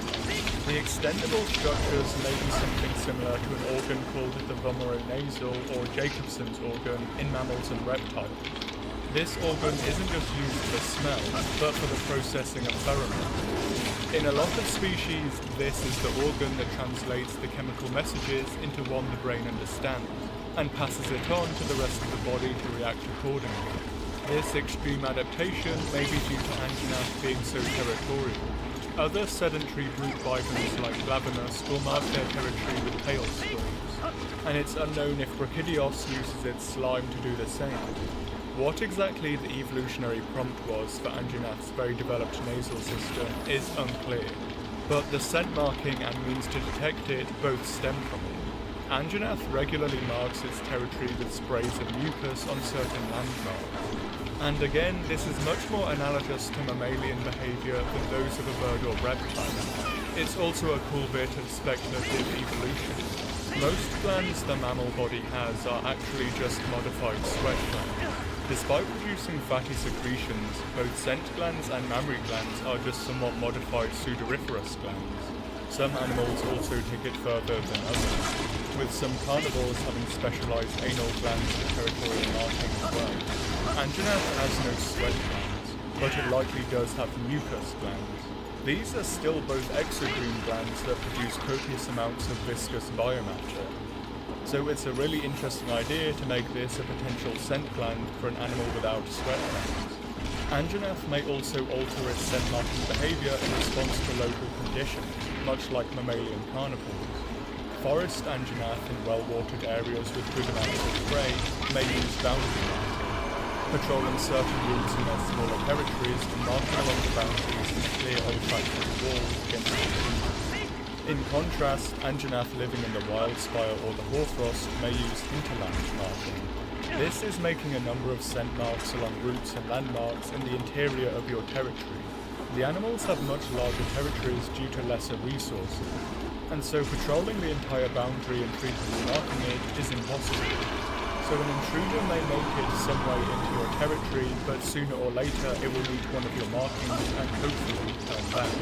The extendable structures may be something similar to an organ called the vomeronasal or Jacobson's organ in mammals and reptiles. This organ isn't just used for smell, but for the processing of pheromones. In a lot of species, this is the organ that translates the chemical messages into one the brain understands, and passes it on to the rest of the body to react accordingly. This extreme adaptation may be due to Anjanath being so territorial. Other sedentary brute wyverns like Lavinus will mark their territory with tail storms, and it's unknown if Brachydios uses its slime to do the same. What exactly the evolutionary prompt was for Anjanath's very developed nasal system is unclear, but the scent marking and means to detect it both stem from it. Anjanath regularly marks its territory with sprays of mucus on certain landmarks. And again, this is much more analogous to mammalian behaviour than those of a bird or reptile. It's also a cool bit of speculative evolution. Most glands the mammal body has are actually just modified sweat glands. Despite producing fatty secretions, both scent glands and mammary glands are just somewhat modified sudoriferous glands. Some animals also take it further than others, with some carnivores having specialised anal glands for territorial marking as well. Anjanath has no sweat glands, but it likely does have mucus glands. These are still both exocrine glands that produce copious amounts of viscous biomatter. So it's a really interesting idea to make this a potential scent gland for an animal without sweat glands. Anjanath may also alter its scent marking behaviour in response to local conditions, much like mammalian carnivores. Forest Anjanath in well-watered areas with good amounts of prey may use boundary marking, patrolling certain routes in their smaller territories and marking along the boundaries in a clear olfactory wall against intrusion. In contrast, Anjanath living in the wildspire or the hoarfrost may use hinterland marking. This is making a number of scent marks along routes and landmarks in the interior of your territory. The animals have much larger territories due to lesser resources, and so patrolling the entire boundary and frequently marking it is impossible. So an intruder may make it some way into your territory, but sooner or later it will meet one of your markings and hopefully turn back.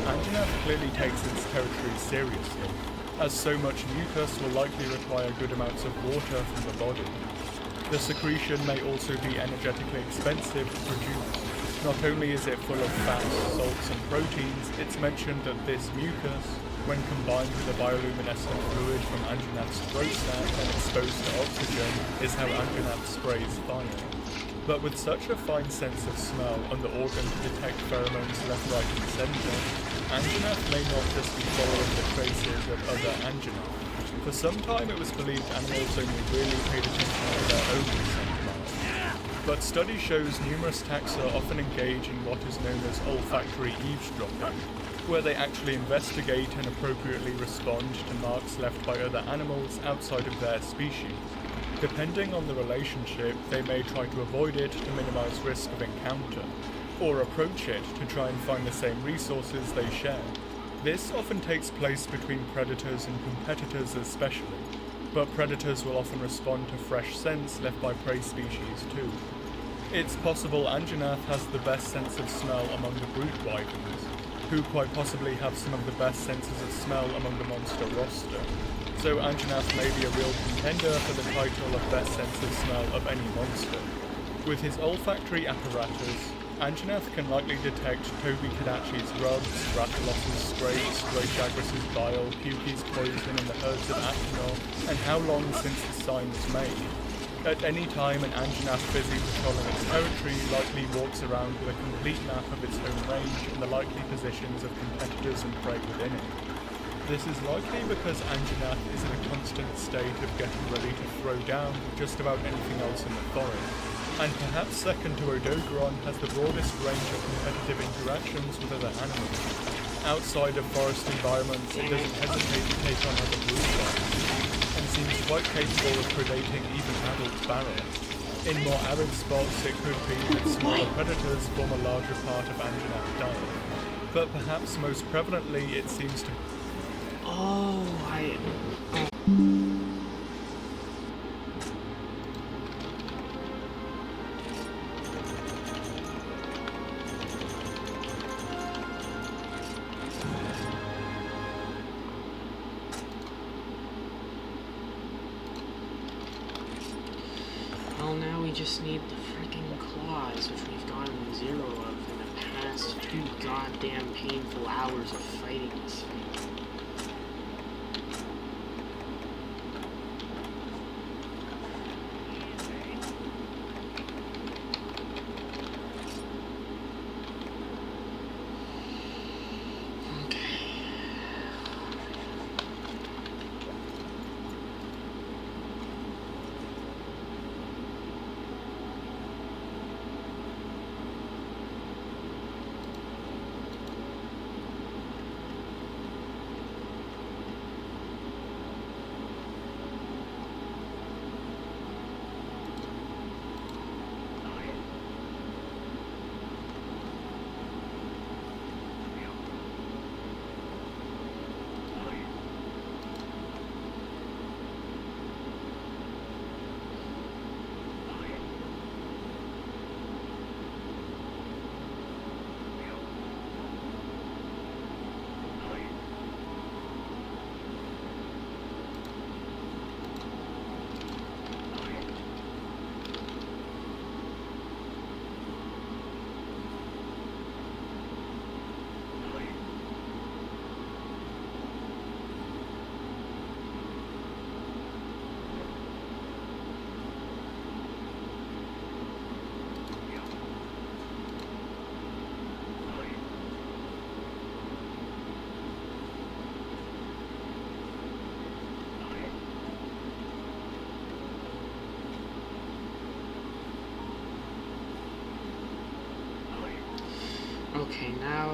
Anjanath clearly takes its territory seriously, as so much mucus will likely require good amounts of water from the body. The secretion may also be energetically expensive to produce. Not only is it full of fats, salts and proteins, it's mentioned that this mucus, when combined with the bioluminescent fluid from Anjanath's throat sac and exposed to oxygen, is how Anjanath sprays fire. But with such a fine sense of smell and the organ to detect pheromones left, right and centre, Anjanath may not just be following the traces of other Anjanath. For some time it was believed animals only really paid attention to their own scent marks. But study shows numerous taxa often engage in what is known as olfactory eavesdropping, where they actually investigate and appropriately respond to marks left by other animals outside of their species. Depending on the relationship, they may try to avoid it to minimize risk of encounter, or approach it to try and find the same resources they share. This often takes place between predators and competitors especially, but predators will often respond to fresh scents left by prey species too. It's possible Anjanath has the best sense of smell among the brute wyverns, who quite possibly have some of the best senses of smell among the monster roster. So Anjanath may be a real contender for the title of best sense of smell of any monster. With his olfactory apparatus, Anjanath can likely detect Toby Kadachi's rubs, Rathalos' scrapes, Greychagris's bile, Pukey's poison, and the herds of Athanor, and how long since the sign was made. At any time, an Anjanath busy patrolling its territory likely walks around with a complete map of its home range and the likely positions of competitors and prey within it. This is likely because Anjanath is in a constant state of getting ready to throw down just about anything else in the forest, and perhaps second to Odogaron has the broadest range of competitive interactions with other animals. Outside of forest environments, it doesn't hesitate to take on other brood life, and seems quite capable of predating even adult barrows. In more arid spots, it could be that smaller predators form a larger part of Anjanath's diet, but perhaps most prevalently it seems to... Well, now we just need the freaking claws, which we've gotten 0 of in the past 2 goddamn painful hours of fighting this thing. Okay, now...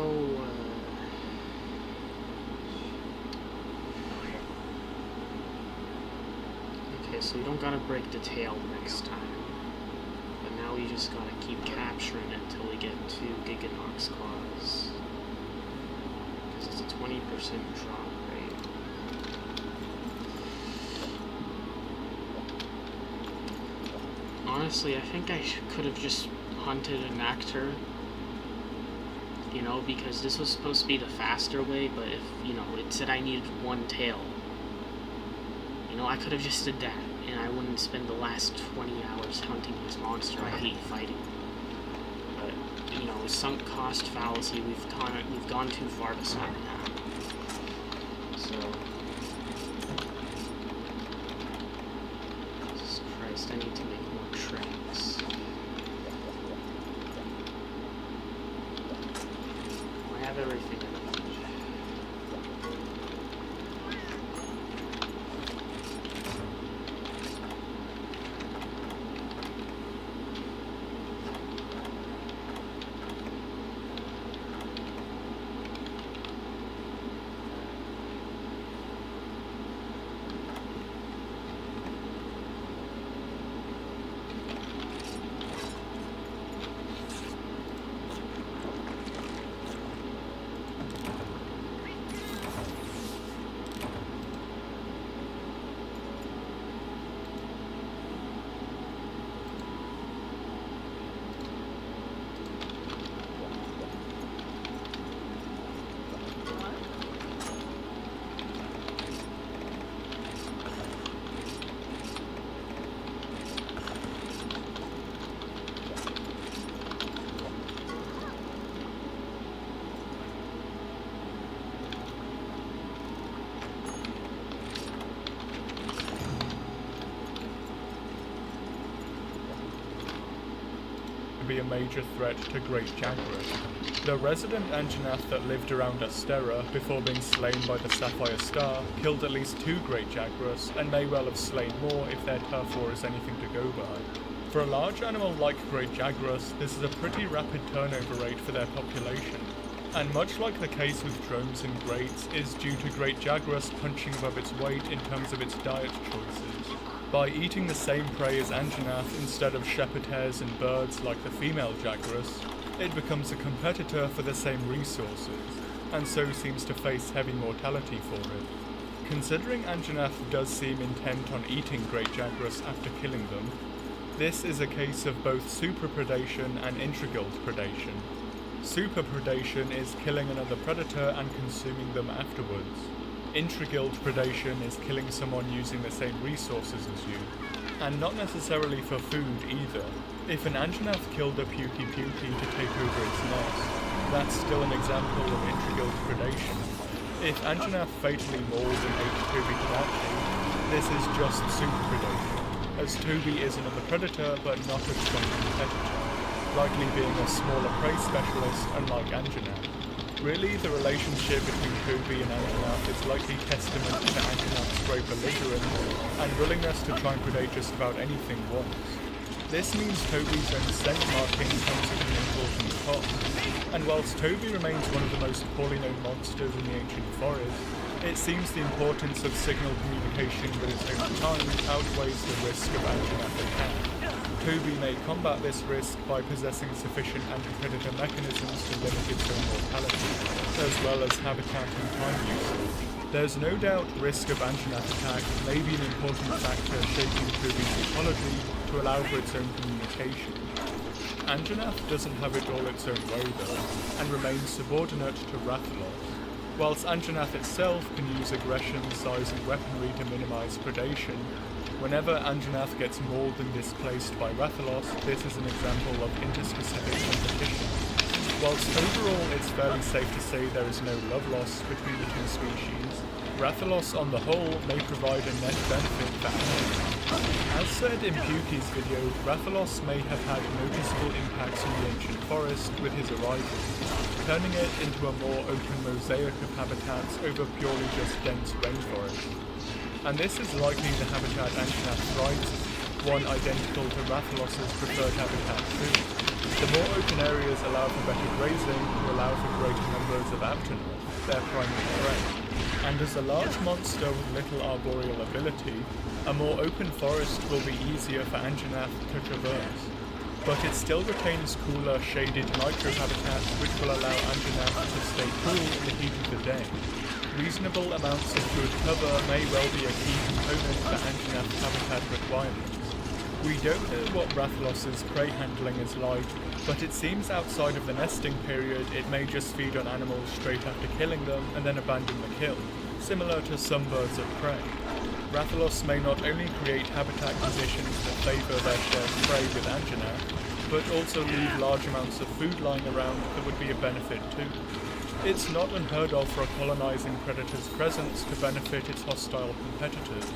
Okay, so we don't gotta break the tail next time. But now we just gotta keep capturing it until we get 2 Giganox claws. Because it's a 20% drop rate. Honestly, I think I could have just hunted an actor. You know, because this was supposed to be the faster way, but if, you know, it said I needed 1 tail. You know, I could have just did that, and I wouldn't spend the last 20 hours hunting this monster I hate fighting. But, you know, sunk cost fallacy, we've gone too far to stop now. So... Jesus Christ, I need to make more tracks. I have everything in it. Be a major threat to Great Jagras. The resident Anjanath that lived around Astera before being slain by the Sapphire Star killed at least 2 Great Jagras and may well have slain more if their turf war is anything to go by. For a large animal like Great Jagras, this is a pretty rapid turnover rate for their population, and much like the case with drones and greats, is due to Great Jagras punching above its weight in terms of its diet choices. By eating the same prey as Anjanath instead of shepherd hares and birds like the female Jagras, it becomes a competitor for the same resources, and so seems to face heavy mortality for it. Considering Anjanath does seem intent on eating Great Jagras after killing them, this is a case of both superpredation and intraguild predation. Superpredation is killing another predator and consuming them afterwards. Intraguild predation is killing someone using the same resources as you, and not necessarily for food either. If an Anjanath killed a Pukey to take over its nest, that's still an example of intraguild predation. If Anjanath fatally mauled and ate Toby Kadachi, this is just superpredation, as Toby is another predator but not a strong competitor, likely being a smaller prey specialist unlike Anjanath. Really, the relationship between Toby and Anjanath is likely testament to Anjanath's great belligerence and willingness to try and predate just about anything once. This means Toby's own scent marking comes at an important cost, and whilst Toby remains one of the most poorly known monsters in the ancient forest, it seems the importance of signal communication with its own kind outweighs the risk of Anjanath attack. Toby may combat this risk by possessing sufficient anti-predator mechanisms to limit its own mortality, as well as habitat and time usage. There's no doubt risk of Anjanath attack may be an important factor shaping Toby's ecology to allow for its own communication. Anjanath doesn't have it all its own way though, and remains subordinate to Rathalos. Whilst Anjanath itself can use aggression, size and weaponry to minimise predation, whenever Anjanath gets mauled and displaced by Rathalos, this is an example of interspecific competition. Whilst overall it's fairly safe to say there is no love loss between the two species, Rathalos on the whole may provide a net benefit for Anjanath. As said in Pukey's video, Rathalos may have had noticeable impacts on the ancient forest with his arrival, turning it into a more open mosaic of habitats over purely just dense rainforest. And this is likely the habitat Anjanath thrives in, one identical to Rathalos's preferred habitat too. The more open areas allow for better grazing to allow for greater numbers of Aptonoth, their primary prey. And as a large monster with little arboreal ability, a more open forest will be easier for Anjanath to traverse. But it still retains cooler, shaded microhabitats which will allow Anjanath to stay cool in the heat of the day. Reasonable amounts of good cover may well be a key component for Anjanath's habitat requirements. We don't know what Rathalos's prey handling is like, but it seems outside of the nesting period it may just feed on animals straight after killing them and then abandon the kill, similar to some birds of prey. Rathalos may not only create habitat conditions that favour their shared prey with Anjanath, but also leave large amounts of food lying around that would be a benefit too. It's not unheard of for a colonising predator's presence to benefit its hostile competitors.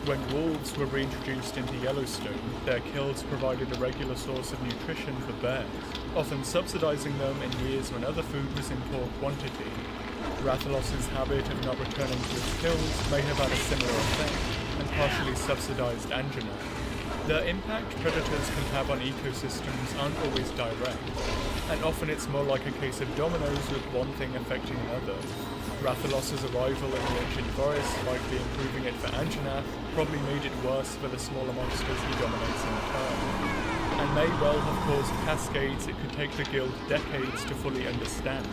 When wolves were reintroduced into Yellowstone, their kills provided a regular source of nutrition for bears, often subsidising them in years when other food was in poor quantity. Rathalos's habit of not returning to its kills may have had a similar effect, and partially subsidised Anjanath. The impact predators can have on ecosystems aren't always direct, and often it's more like a case of dominoes with one thing affecting another. Rathalos's arrival in the ancient forest, likely improving it for Anjanath, probably made it worse for the smaller monsters he dominates in turn, and may well have caused cascades it could take the guild decades to fully understand.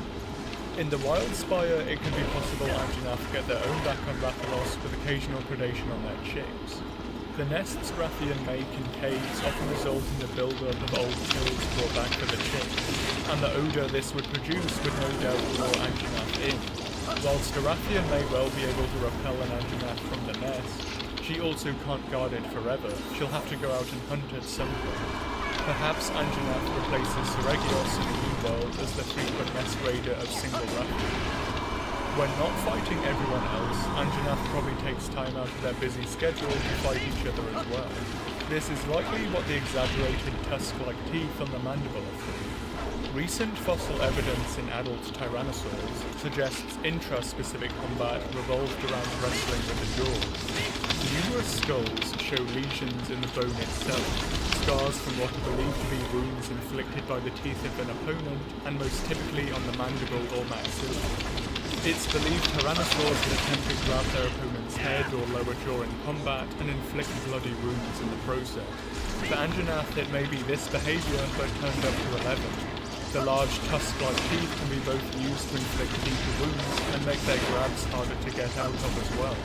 In the Wildspire, it can be possible Anjanath get their own back on Rathalos with occasional predation on their chicks. The nests Rathian make in caves often result in the build-up of old kills brought back for the chicks, and the odour this would produce would no doubt lure Anjanath in. Whilst a Rathian may well be able to repel an Anjanath from the nest, she also can't guard it forever. She'll have to go out and hunt at some point. Perhaps Anjanath replaces Seregios in the New World as the frequent nest raider of single Rathian. When not fighting everyone else, Anjanath probably takes time out of their busy schedule to fight each other as well. This is likely what the exaggerated tusk-like teeth on the mandible are for. Recent fossil evidence in adult tyrannosaurs suggests intra-specific combat revolved around wrestling with the jaws. Numerous skulls show lesions in the bone itself, scars from what are believed to be wounds inflicted by the teeth of an opponent, and most typically on the mandible or maxilla. It's believed tyrannosaurs would attempt to grab their opponent's head or lower jaw in combat and inflict bloody wounds in the process. For Anjanath it may be this behaviour but turned up to 11. The large tusk-like teeth can be both used to inflict deeper wounds and make their grabs harder to get out of as well,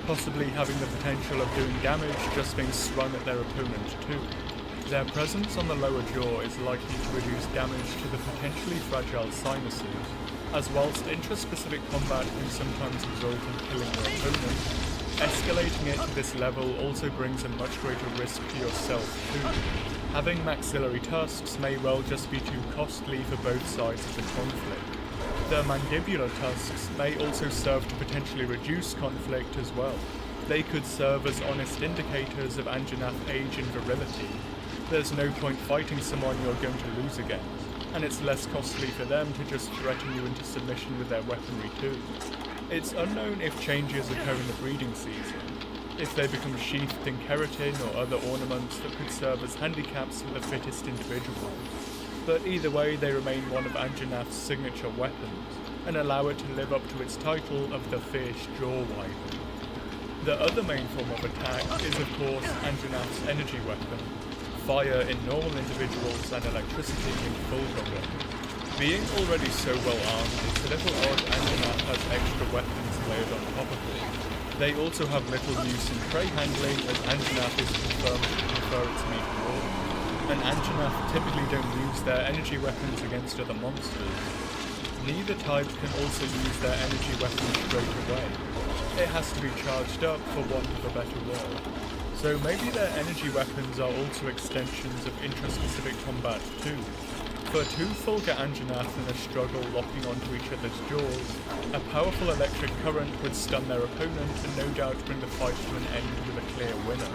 possibly having the potential of doing damage just being sprung at their opponent too. Their presence on the lower jaw is likely to reduce damage to the potentially fragile sinuses, as whilst intraspecific combat can sometimes result in killing your opponent, escalating it to this level also brings a much greater risk to yourself too. Having maxillary tusks may well just be too costly for both sides of the conflict. The mandibular tusks may also serve to potentially reduce conflict as well. They could serve as honest indicators of Anjanath age and virility. There's no point fighting someone you're going to lose against, and it's less costly for them to just threaten you into submission with their weaponry too. It's unknown if changes occur in the breeding season, if they become sheathed in keratin or other ornaments that could serve as handicaps for the fittest individuals. But either way, they remain one of Anjanath's signature weapons, and allow it to live up to its title of the fierce jaw wyvern. The other main form of attack is of course Anjanath's energy weapon, fire in normal individuals and electricity in Fulgor. Being already so well armed, it's a little odd Anjanath has extra weapons layered on top of it. They also have little use in prey handling, as Anjanath is confirmed to prefer its meat raw, and Anjanath typically don't use their energy weapons against other monsters. Neither type can also use their energy weapons straight away. It has to be charged up for want of a better word. So maybe their energy weapons are also extensions of intraspecific combat too. For two Fulgur Anjanath in a struggle locking onto each other's jaws, a powerful electric current would stun their opponent and no doubt bring the fight to an end with a clear winner.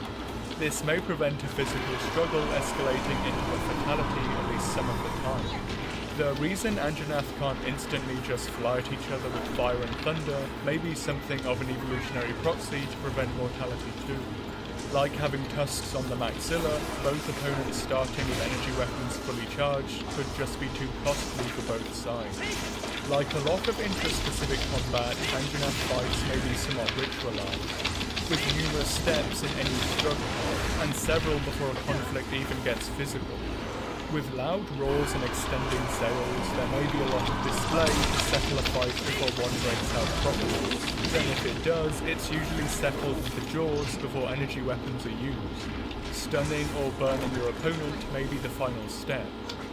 This may prevent a physical struggle escalating into a fatality at least some of the time. The reason Anjanath can't instantly just fly at each other with fire and thunder may be something of an evolutionary proxy to prevent mortality too. Like having tusks on the maxilla, both opponents starting with energy weapons fully charged could just be too costly for both sides. Like a lot of intra-specific combat, Anjanath fights may be somewhat ritualized, with numerous steps in any struggle, and several before a conflict even gets physical. With loud roars and extending sails, there may be a lot of display to settle a fight before one breaks out properly. Then if it does, it's usually settled with the jaws before energy weapons are used. Stunning or burning your opponent may be the final step,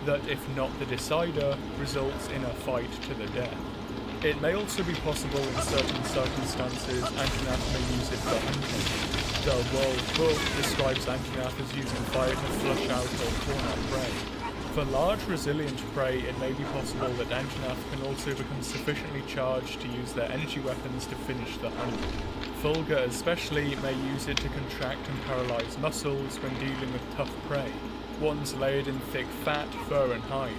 that if not the decider, results in a fight to the death. It may also be possible in certain circumstances Anjanath may use it for hunting. The World Book describes Anjanath as using fire to flush out or corner prey. For large resilient prey, it may be possible that Anjanath can also become sufficiently charged to use their energy weapons to finish the hunt. Fulgur especially may use it to contract and paralyze muscles when dealing with tough prey, ones layered in thick fat, fur and hide,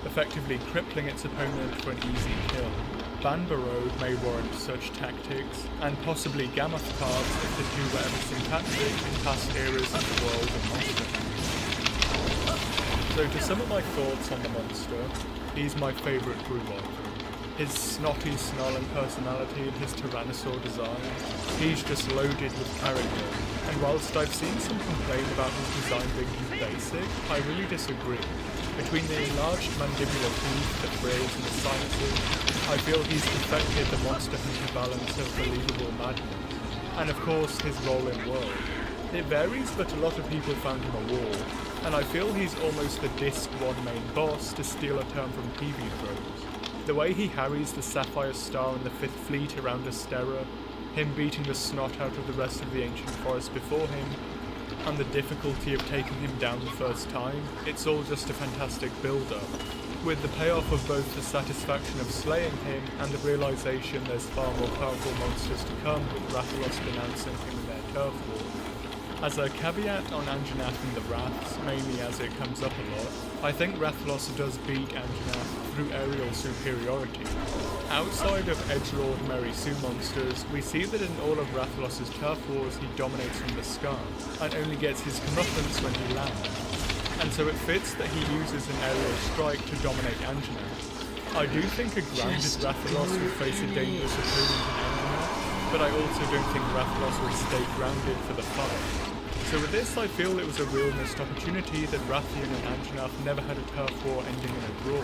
effectively crippling its opponent for an easy kill. Banbarode may warrant such tactics, and possibly Gammoth cards if the two were ever sympathetic in past eras of the world of Monster Hunter. So to sum up my thoughts on the monster, he's my favourite Grewald. His snotty, snarling personality and his Tyrannosaur design, he's just loaded with character, and whilst I've seen some complaint about his design being too basic, I really disagree. Between the enlarged mandibular teeth, the frills and the sinuses, I feel he's perfected the Monster Hunter balance of believable madness, and of course his rolling world. It varies, but a lot of people found him a wall, and I feel he's almost the Disc 1 main boss, to steal a term from PV Throws. The way he harries the Sapphire Star and the 5th Fleet around Astera, him beating the snot out of the rest of the Ancient Forest before him, and the difficulty of taking him down the first time, it's all just a fantastic build-up, with the payoff of both the satisfaction of slaying him and the realisation there's far more powerful monsters to come with Rathalos denouncing him in their turf war. As a caveat on Anjanath and the Wraths, mainly as it comes up a lot, I think Rathalos does beat Anjanath through aerial superiority. Outside of Edgelord Mary Sue monsters, we see that in all of Rathalos' turf wars he dominates from the sky, and only gets his comeuppance when he lands. And so it fits that he uses an aerial strike to dominate Anjanath. I do think a grounded Rathalos would face a dangerous opponent in Anjanath, but I also don't think Rathalos would stay grounded for the fight. So with this, I feel it was a real missed opportunity that Rathian and Anjanath never had a turf war ending in a draw.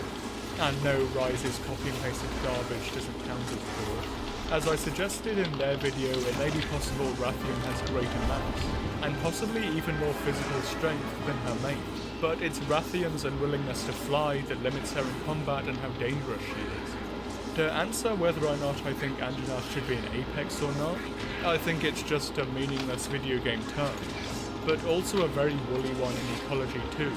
And no, Rise's copy and pasted garbage doesn't count as draw. As I suggested in their video, it may be possible Rathian has greater mass, and possibly even more physical strength than her mate. But it's Rathian's unwillingness to fly that limits her in combat and how dangerous she is. To answer whether or not I think Anjanath should be an Apex or not, I think it's just a meaningless video game term, but also a very woolly one in ecology too,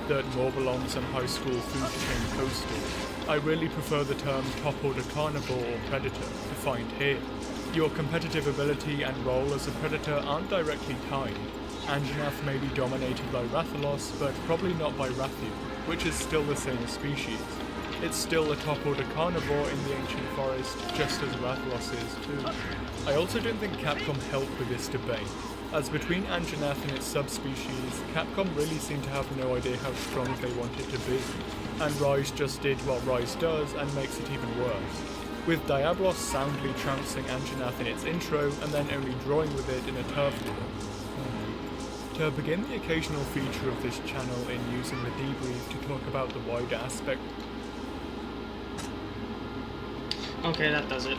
that more belongs on high school food chain posters. I really prefer the term top-order carnivore or predator to find here. Your competitive ability and role as a predator aren't directly tied. Anjanath may be dominated by Rathalos, but probably not by Rathian, which is still the same species. It's still a top-order carnivore in the Ancient Forest, just as Rathalos is too. I also don't think Capcom helped with this debate, as between Anjanath and its subspecies, Capcom really seemed to have no idea how strong they want it to be, and Rise just did what Rise does and makes it even worse, with Diablos soundly trouncing Anjanath in its intro and then only drawing with it in a turf war. To begin the occasional feature of this channel in using the debrief to talk about the wider aspect. Okay, that does it.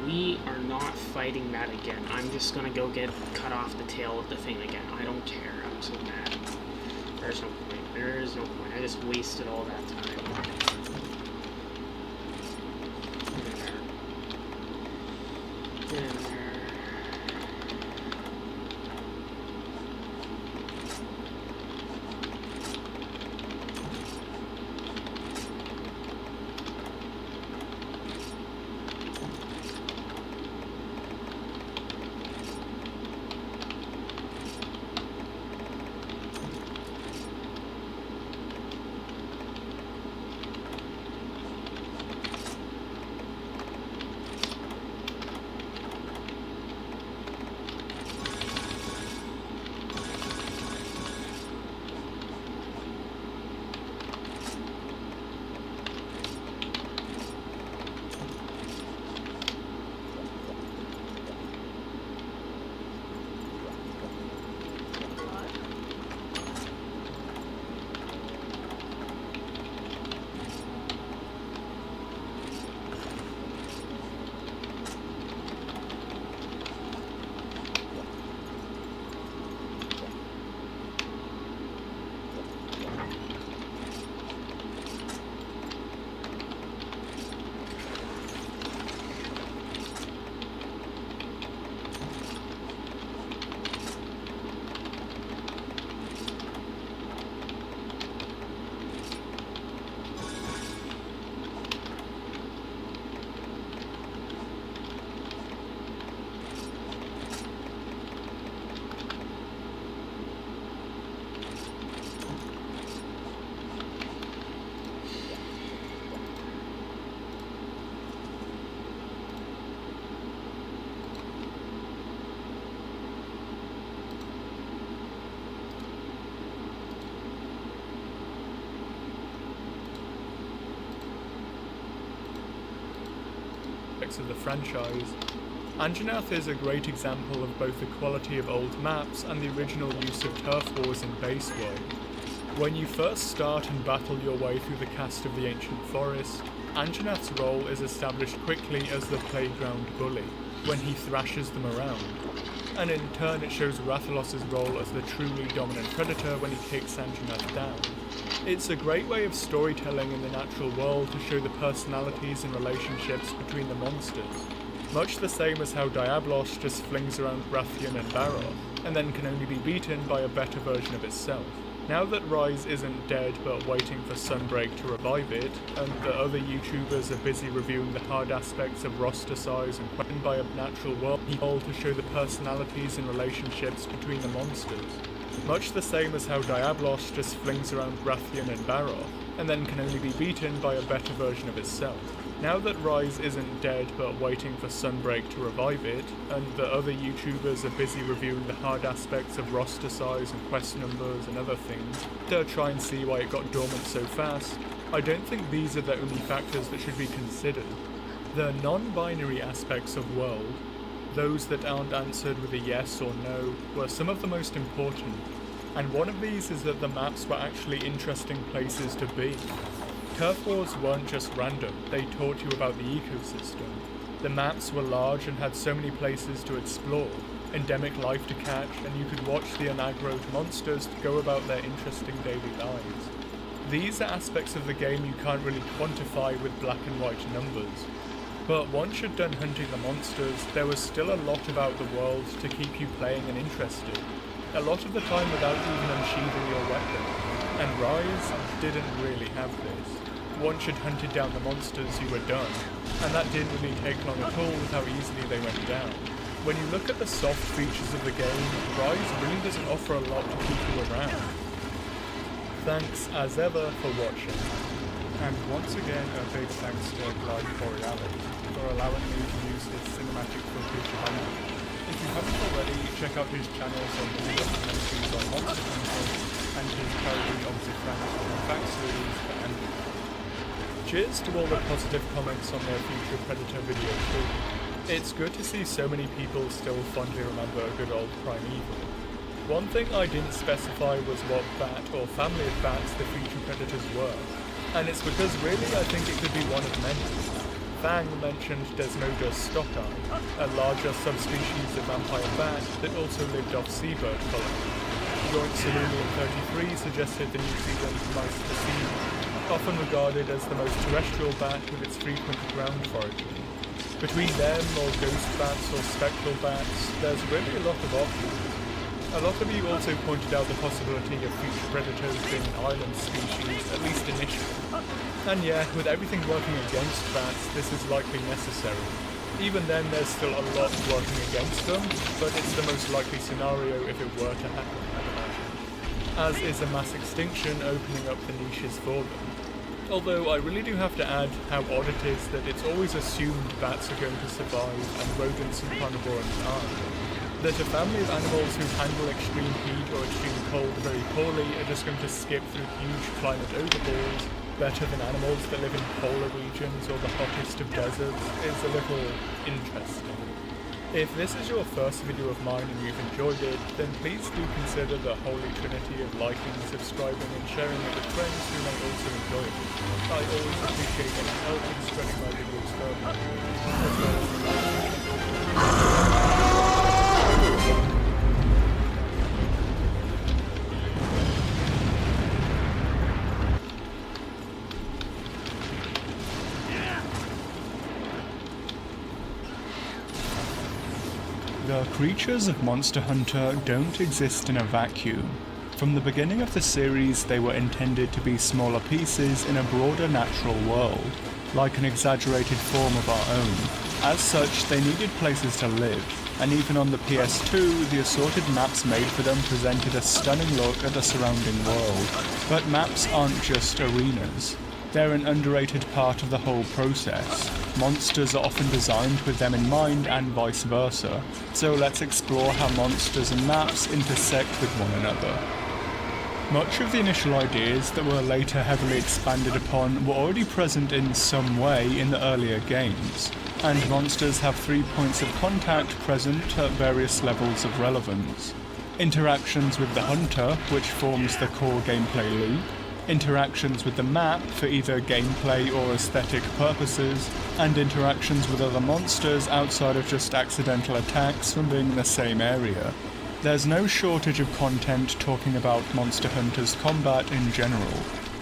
We are not fighting that again. I'm just gonna go cut off the tail of the thing again. I don't care. I'm so mad. There's no point. There is no point. I just wasted all that time. There. aspects of the franchise. Anjanath is a great example of both the quality of old maps and the original use of turf wars in base world. When you first start and battle your way through the cast of the ancient forest, Anjanath's role is established quickly as the playground bully, when he thrashes them around, and in turn it shows Rathalos' role as the truly dominant predator when he kicks Anjanath down. It's a great way of storytelling in the natural world to show the personalities and relationships between the monsters, much the same as how Diablos just flings around Rathian and Baroth, and then can only be beaten by a better version of itself. Now that Rise isn't dead but waiting for Sunbreak to revive it, and the other YouTubers are busy reviewing the hard aspects of roster size and questioned by a natural world to show the personalities and relationships between the monsters, much the same as how Diablos just flings around Rathian and Baroth, and then can only be beaten by a better version of itself. Now that Rise isn't dead but waiting for Sunbreak to revive it, and the other YouTubers are busy reviewing the hard aspects of roster size and quest numbers and other things to try and see why it got dormant so fast, I don't think these are the only factors that should be considered. The non-binary aspects of world, those that aren't answered with a yes or no, were some of the most important, and one of these is that the maps were actually interesting places to be. Turf wars weren't just random, they taught you about the ecosystem. The maps were large and had so many places to explore, endemic life to catch, and you could watch the unaggroed monsters to go about their interesting daily lives. These are aspects of the game you can't really quantify with black and white numbers. But once you'd done hunting the monsters, there was still a lot about the world to keep you playing and interested, a lot of the time without even unsheathing your weapon, and Rise didn't really have this. Once you'd hunted down the monsters, you were done, and that didn't really take long at all with how easily they went down. When you look at the soft features of the game, Rise really doesn't offer a lot to keep you around. Thanks as ever for watching. And once again a big thanks to Glide Borealis for allowing me to use his cinematic footage of Anima. If you haven't already, check out his channels on the documentaries on Monster Hunter and his parody of the Fact series for Anima. Cheers to all the positive comments on their future Predator video too. It's good to see so many people still fondly remember good old Primeval. One thing I didn't specify was what bat or family of bats the future Predators were, and it's because really I think it could be one of many. Fang mentioned Desmodus stocki, a larger subspecies of vampire bat that also lived off seabird colonies. Joint Cerulean 33 suggested the New Zealand Mycetacine, often regarded as the most terrestrial bat with its frequent ground foraging. Between them or ghost bats or spectral bats, there's really a lot of options. A lot of you also pointed out the possibility of future predators being an island species, at least initially. And yeah, with everything working against bats, this is likely necessary. Even then, there's still a lot working against them, but it's the most likely scenario if it were to happen, I'd imagine. As is a mass extinction opening up the niches for them. Although I really do have to add how odd it is that it's always assumed bats are going to survive and rodents and carnivores aren't. That a family of animals who handle extreme heat or extreme cold very poorly are just going to skip through huge climate overhauls better than animals that live in polar regions or the hottest of deserts is a little interesting. If this is your first video of mine and you've enjoyed it, then please do consider the holy trinity of liking, subscribing and sharing it with friends who may also enjoy it. I always appreciate any help in spreading my videos further. The creatures of Monster Hunter don't exist in a vacuum. From the beginning of the series, they were intended to be smaller pieces in a broader natural world, like an exaggerated form of our own. As such, they needed places to live, and even on the PS2, the assorted maps made for them presented a stunning look at the surrounding world. But maps aren't just arenas. They're an underrated part of the whole process. Monsters are often designed with them in mind and vice versa, so let's explore how monsters and maps intersect with one another. Much of the initial ideas that were later heavily expanded upon were already present in some way in the earlier games. and monsters have 3 points of contact present at various levels of relevance. Interactions with the hunter, which forms the core gameplay loop, interactions with the map for either gameplay or aesthetic purposes, and interactions with other monsters outside of just accidental attacks from being in the same area. There's no shortage of content talking about Monster Hunter's combat in general,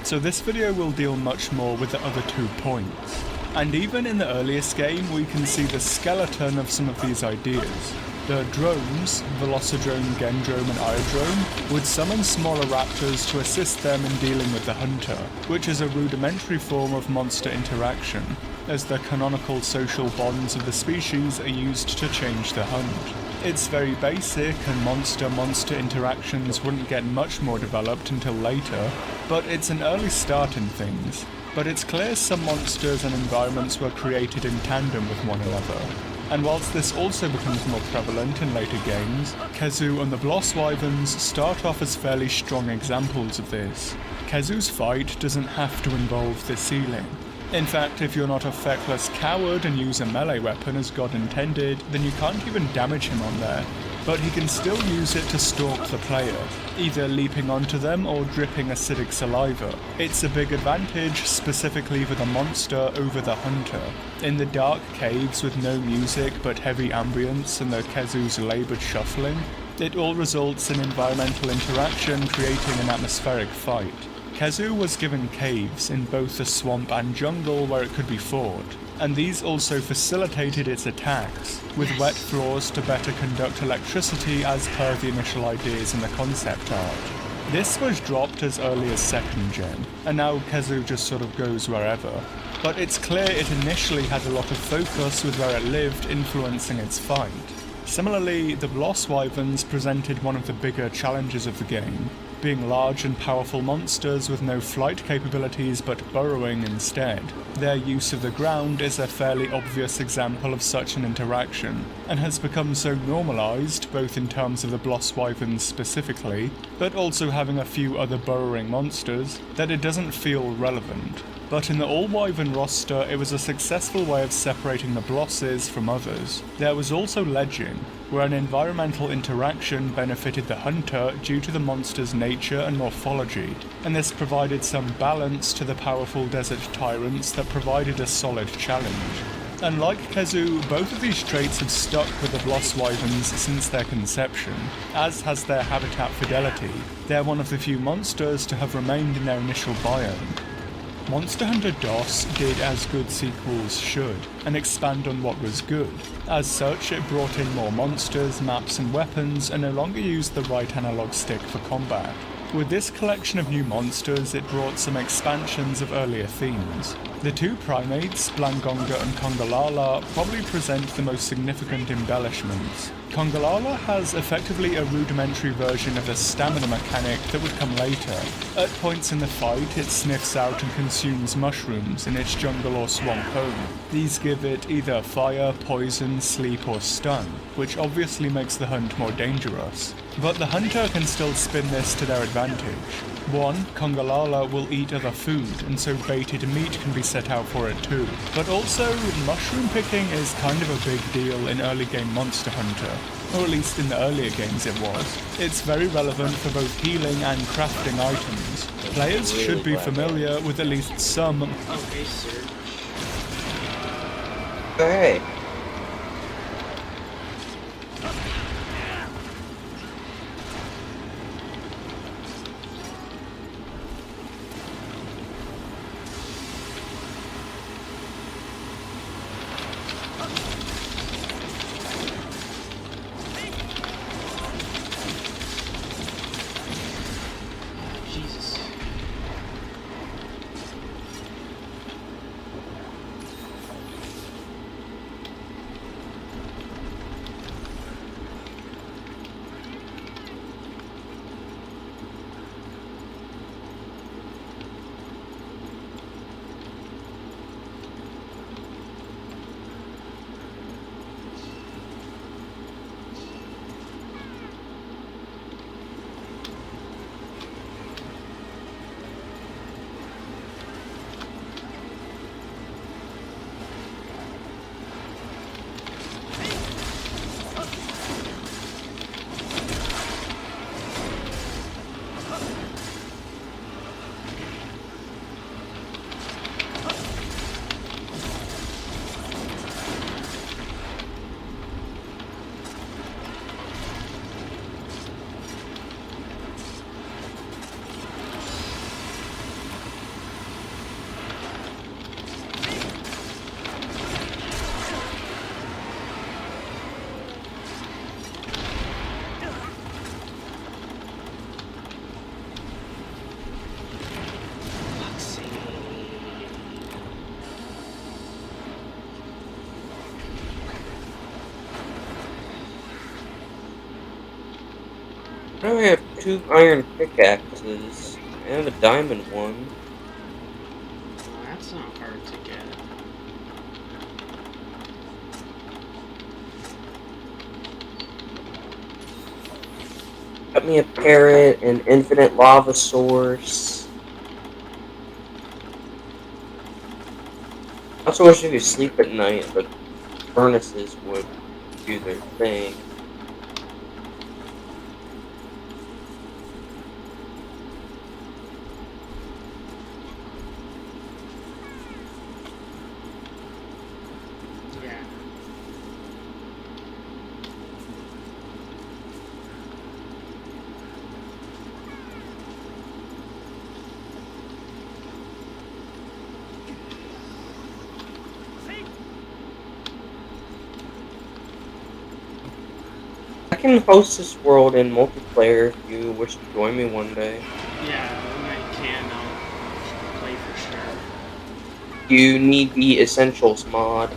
so this video will deal much more with the other 2 points. And even in the earliest game we can see the skeleton of some of these ideas. The drones, Velocidrone, Gendrome and Iodrome, would summon smaller raptors to assist them in dealing with the hunter, which is a rudimentary form of monster interaction, as the canonical social bonds of the species are used to change the hunt. It's very basic and monster-monster interactions wouldn't get much more developed until later, but it's an early start in things. But it's clear some monsters and environments were created in tandem with one another. And whilst this also becomes more prevalent in later games, Khezu and the Bloss Wyverns start off as fairly strong examples of this. Khezu's fight doesn't have to involve the ceiling. In fact, if you're not a feckless coward and use a melee weapon as God intended, then you can't even damage him on there. But he can still use it to stalk the player, either leaping onto them or dripping acidic saliva. It's a big advantage specifically for the monster over the hunter. In the dark caves with no music but heavy ambience and the Khezu's laboured shuffling, it all results in environmental interaction creating an atmospheric fight. Khezu was given caves in both the swamp and jungle where it could be fought, and these also facilitated its attacks, with wet floors to better conduct electricity as per the initial ideas in the concept art. This was dropped as early as 2nd gen, and now Khezu just sort of goes wherever. But it's clear it initially had a lot of focus with where it lived influencing its fight. Similarly, the Bloss Wyverns presented one of the bigger challenges of the game, being large and powerful monsters with no flight capabilities but burrowing instead. Their use of the ground is a fairly obvious example of such an interaction, and has become so normalised, both in terms of the Bloss Wyverns specifically, but also having a few other burrowing monsters, that it doesn't feel relevant. But in the all-Wyvern roster, it was a successful way of separating the Blosses from others. There was also ledging, where an environmental interaction benefited the hunter due to the monster's nature and morphology, and this provided some balance to the powerful desert tyrants that provided a solid challenge. And like Khezu, both of these traits have stuck with the Bloss Wyverns since their conception, as has their habitat fidelity. They're one of the few monsters to have remained in their initial biome. Monster Hunter DOS did as good sequels should, and expand on what was good. As such, it brought in more monsters, maps and weapons, and no longer used the right analog stick for combat. With this collection of new monsters, it brought some expansions of earlier themes. The 2 primates, Blangonga and Congalala, probably present the most significant embellishments. Congalala has effectively a rudimentary version of the stamina mechanic that would come later. At points in the fight, it sniffs out and consumes mushrooms in its jungle or swamp home. These give it either fire, poison, sleep or stun, which obviously makes the hunt more dangerous. But the hunter can still spin this to their advantage. 1. Congalala will eat other food, and so baited meat can be set out for it too. But also, mushroom picking is kind of a big deal in early game Monster Hunter, or at least in the earlier games it was. It's very relevant for both healing and crafting items. Players should be familiar with at least some... Okay, sir. Hey. Jesus. Now I have 2 iron pickaxes and a diamond one. Well, that's not hard to get. Got me a parrot, an infinite lava source. I also wish I could sleep at night, but furnaces would do their thing. Yeah. I can host this world in multiplayer if you wish to join me one day. Yeah, when I can, I'll play for sure. You need the Essentials mod.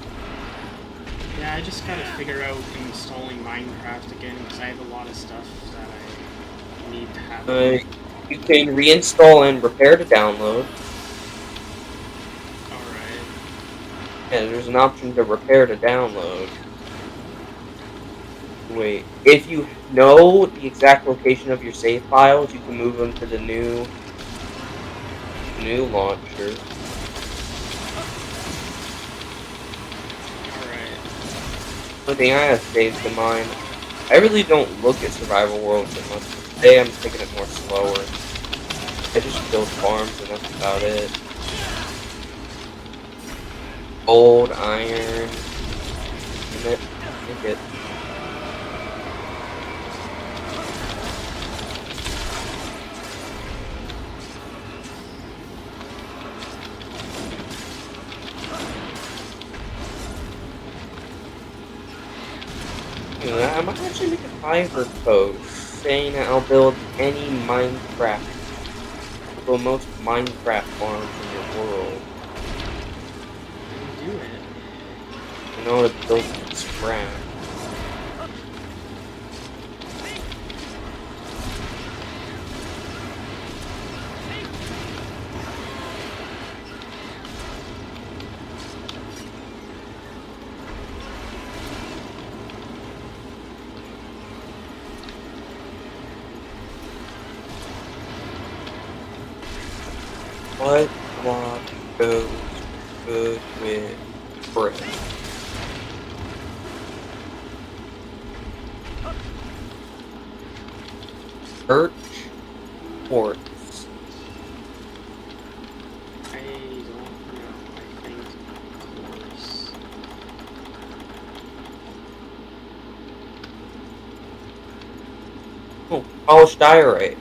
Yeah, I just gotta figure out installing Minecraft again, because I have a lot of stuff that I need to have. You can reinstall and repair to download. Alright. Yeah, there's an option to repair to download. Wait, if you know the exact location of your save files, you can move them to the new launcher. Alright. The thing I have saved in mine, I really don't look at survival worlds that much. Today I'm taking it more slower. I just build farms and that's about it. Gold, iron, and it. Make it. I might actually make a Fiverr post saying that I'll build any Minecraft, the most Minecraft farms in the world. Do it. I know how to build from scratch. What block goes good with brick? Birch, quartz. I don't know. I think course. Oh, polished diorite.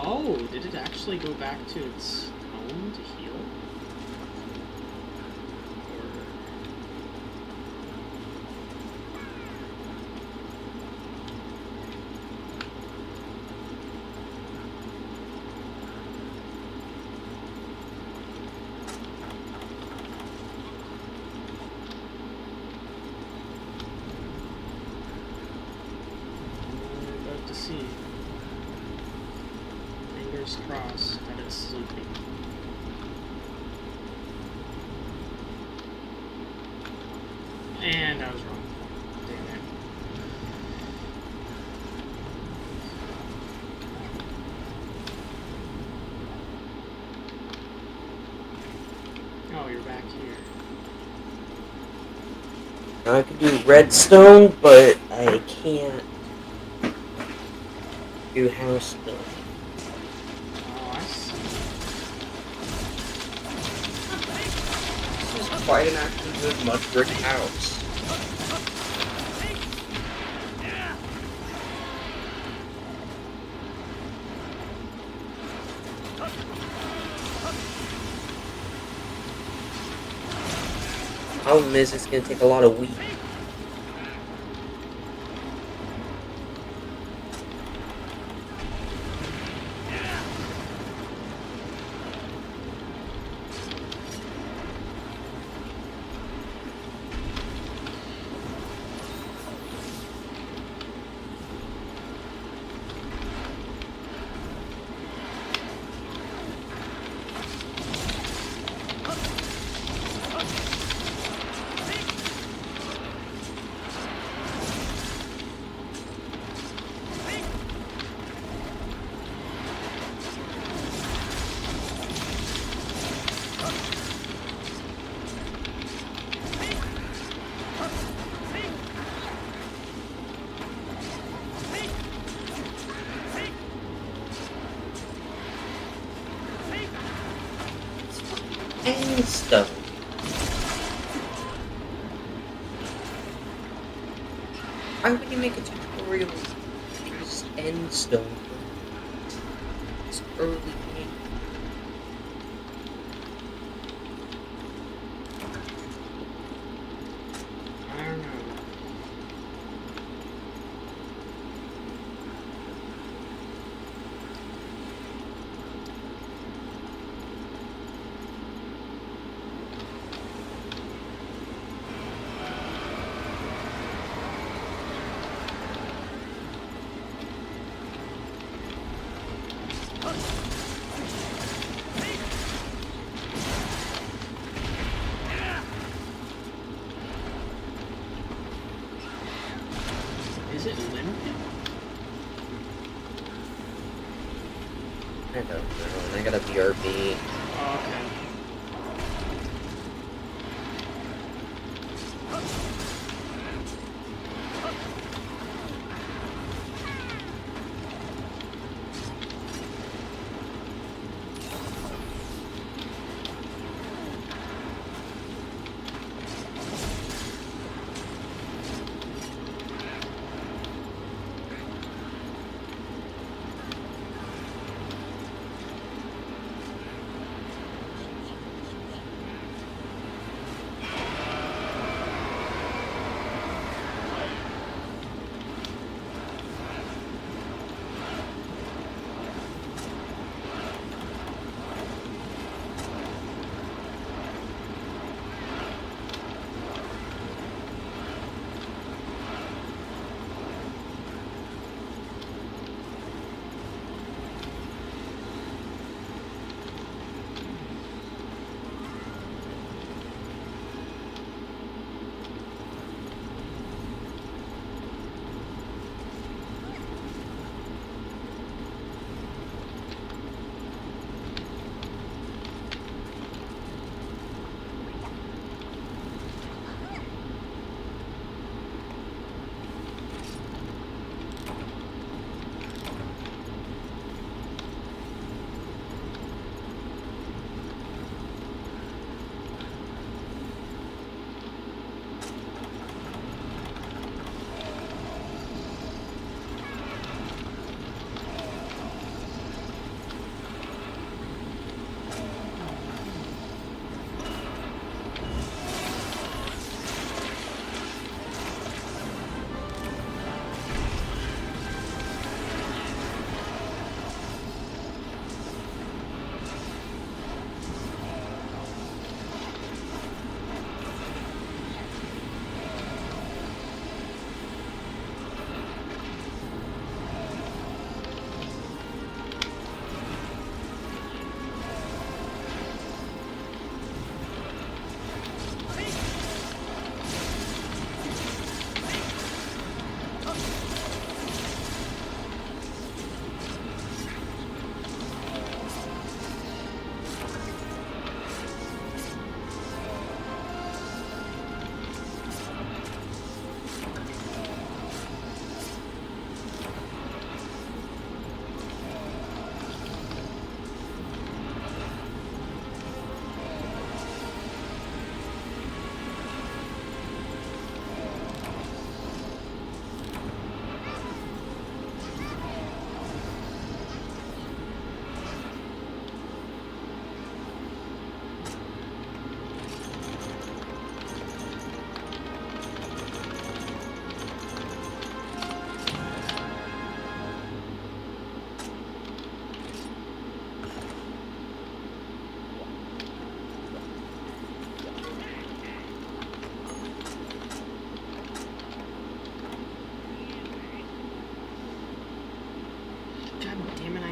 Oh, did it actually go back to its home to heal? We're about to see. Fingers crossed that it's sleeping. And I was wrong. Damn it. Oh, you're back here. Now I can do redstone, but I can't do house stuff. Oh, I see. This is quite an actually good mud brick house. Problem is, it's gonna take a lot of wheat. stone. Why would you make a tutorial if you just end stone for this early game? I don't know. Is it limited? I don't know. I got a BRB. Oh, okay.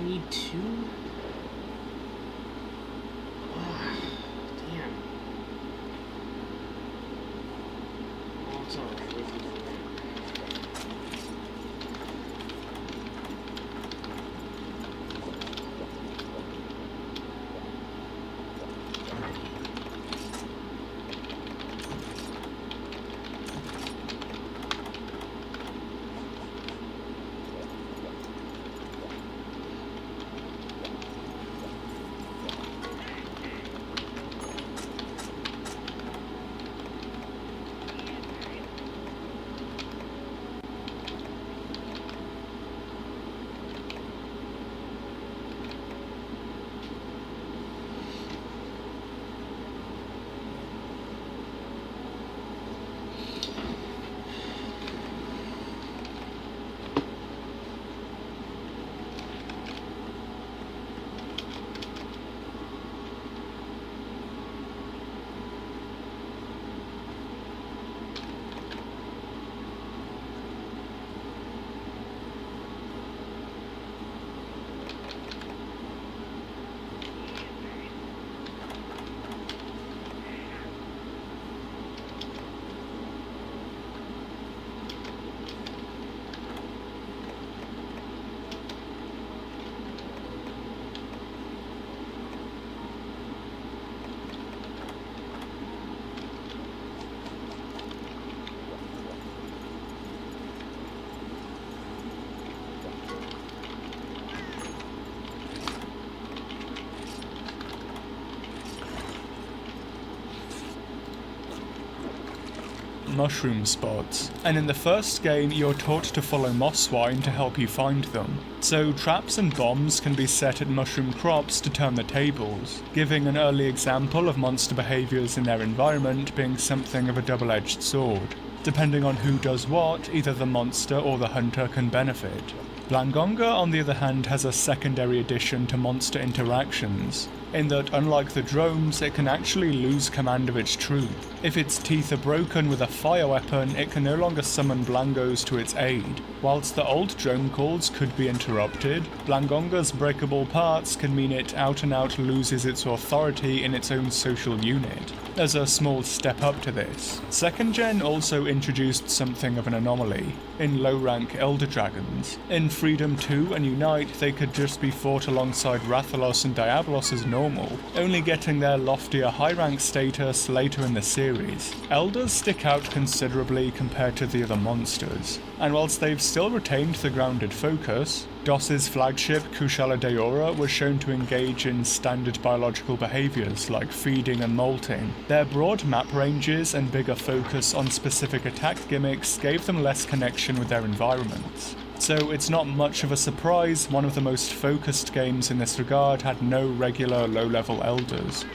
need two? Oh, damn. Oh, it's alright. We can do it. mushroom spots, and in the first game you're taught to follow mosswine to help you find them. So traps and bombs can be set at mushroom crops to turn the tables, giving an early example of monster behaviours in their environment being something of a double-edged sword. Depending on who does what, either the monster or the hunter can benefit. Blangonga, on the other hand, has a secondary addition to monster interactions, in that unlike the drones, it can actually lose command of its troop. If its teeth are broken with a fire weapon, it can no longer summon Blangos to its aid. Whilst the old drone calls could be interrupted, Blangonga's breakable parts can mean it out and out loses its authority in its own social unit. As a small step up to this, 2nd Gen also introduced something of an anomaly in low-rank Elder Dragons. In Freedom 2 and Unite, they could just be fought alongside Rathalos and Diablos as normal, only getting their loftier high-rank status later in the series. Elders stick out considerably compared to the other monsters, and whilst they've still retained the grounded focus, DOS's flagship Kushala Daora was shown to engage in standard biological behaviours like feeding and molting. Their broad map ranges and bigger focus on specific attack gimmicks gave them less connection with their environments. So it's not much of a surprise one of the most focused games in this regard had no regular low-level elders.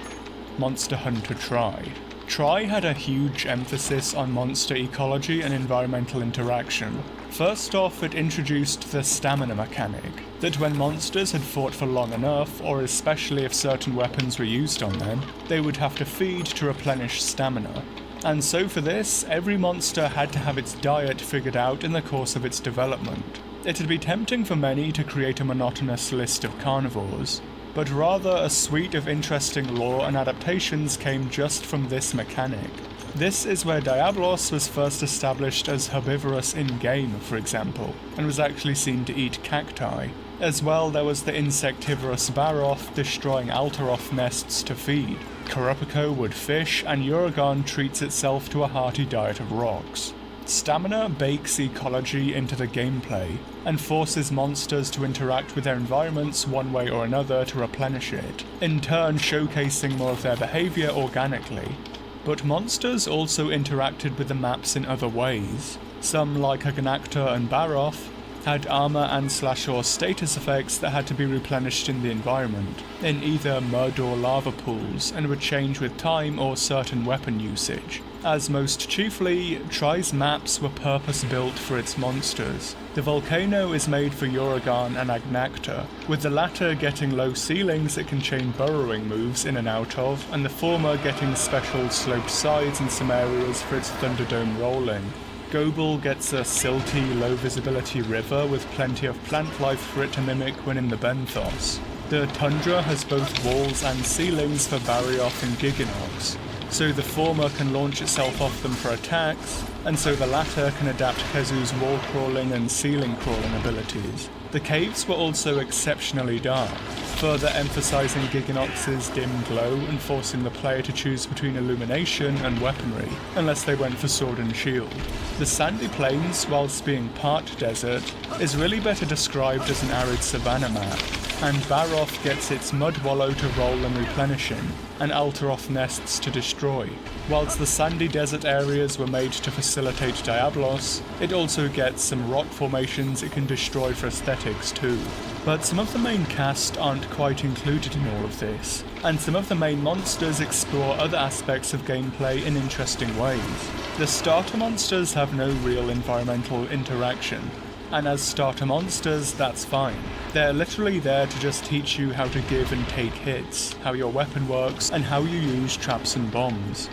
Monster Hunter Tri. Tri had a huge emphasis on monster ecology and environmental interaction. First off, it introduced the stamina mechanic, that when monsters had fought for long enough, or especially if certain weapons were used on them, they would have to feed to replenish stamina. And so for this, every monster had to have its diet figured out in the course of its development. It'd be tempting for many to create a monotonous list of carnivores, but rather a suite of interesting lore and adaptations came just from this mechanic. This is where Diablos was first established as herbivorous in-game, for example, and was actually seen to eat cacti. As well, there was the insectivorous Baroth destroying Altaroth nests to feed. Kurapiko would fish, and Uragaan treats itself to a hearty diet of rocks. Stamina bakes ecology into the gameplay, and forces monsters to interact with their environments one way or another to replenish it, in turn showcasing more of their behaviour organically. But monsters also interacted with the maps in other ways. Some, like Agnactor and Baroth, had armor and /or status effects that had to be replenished in the environment, in either mud or lava pools, and would change with time or certain weapon usage. As most chiefly, Tri's maps were purpose-built for its monsters. The volcano is made for Uragaan and Agnactor, with the latter getting low ceilings it can chain burrowing moves in and out of, and the former getting special sloped sides in some areas for its Thunderdome rolling. Gobel gets a silty, low-visibility river with plenty of plant life for it to mimic when in the Benthos. The tundra has both walls and ceilings for Barioth and Giginox, so the former can launch itself off them for attacks, and so the latter can adapt Kezu's wall crawling and ceiling crawling abilities. The caves were also exceptionally dark, further emphasizing Giginox's dim glow and forcing the player to choose between illumination and weaponry, unless they went for sword and shield. The sandy plains, whilst being part desert, is really better described as an arid savanna map, and Baroth gets its mud wallow to roll and replenish in, and Altaroth nests to destroy. Whilst the sandy desert areas were made to facilitate Diablos, it also gets some rock formations it can destroy for aesthetics too. But some of the main cast aren't quite included in all of this, and some of the main monsters explore other aspects of gameplay in interesting ways. The starter monsters have no real environmental interaction, and as starter monsters, that's fine. They're literally there to just teach you how to give and take hits, how your weapon works, and how you use traps and bombs.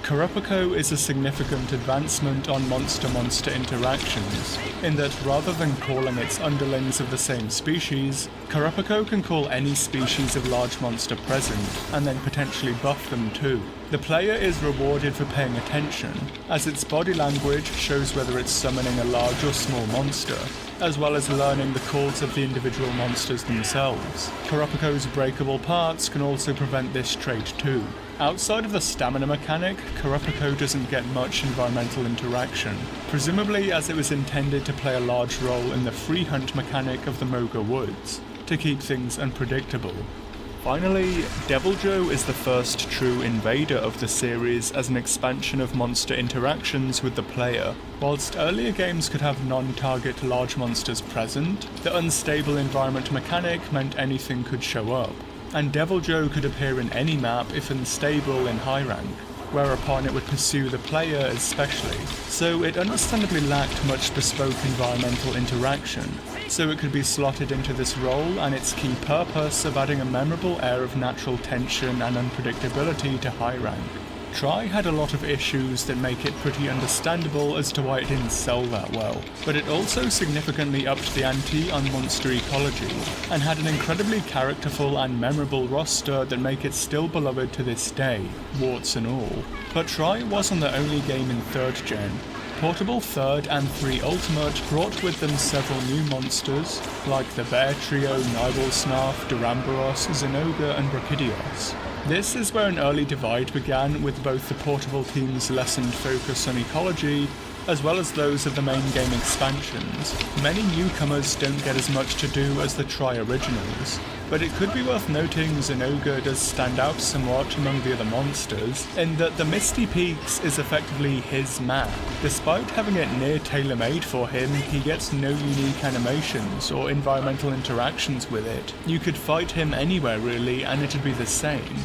Kurapiko is a significant advancement on monster-monster interactions, in that rather than calling its underlings of the same species, Kurapiko can call any species of large monster present, and then potentially buff them too. The player is rewarded for paying attention, as its body language shows whether it's summoning a large or small monster, as well as learning the calls of the individual monsters themselves. Kurapiko's breakable parts can also prevent this trait too. Outside of the stamina mechanic, Kurapiko doesn't get much environmental interaction, presumably as it was intended to play a large role in the free hunt mechanic of the Moga Woods, to keep things unpredictable. Finally, Deviljho is the first true invader of the series as an expansion of monster interactions with the player. Whilst earlier games could have non-target large monsters present, the unstable environment mechanic meant anything could show up, and Deviljho could appear in any map if unstable in high rank, whereupon it would pursue the player especially, so it understandably lacked much bespoke environmental interaction, so it could be slotted into this role and its key purpose of adding a memorable air of natural tension and unpredictability to high rank. Tri had a lot of issues that make it pretty understandable as to why it didn't sell that well, but it also significantly upped the ante on monster ecology, and had an incredibly characterful and memorable roster that make it still beloved to this day, warts and all. But Tri wasn't the only game in 3rd gen. Portable 3rd and 3 Ultimate brought with them several new monsters, like the Bear Trio, Nibelsnarf, Duramboros, Zinogre and Brachydios. This is where an early divide began with both the portable team's lessened focus on ecology, as well as those of the main game expansions. Many newcomers don't get as much to do as the Tri originals, but it could be worth noting Zinogre does stand out somewhat among the other monsters, in that the Misty Peaks is effectively his map. Despite having it near tailor-made for him, he gets no unique animations or environmental interactions with it. You could fight him anywhere really and it'd be the same.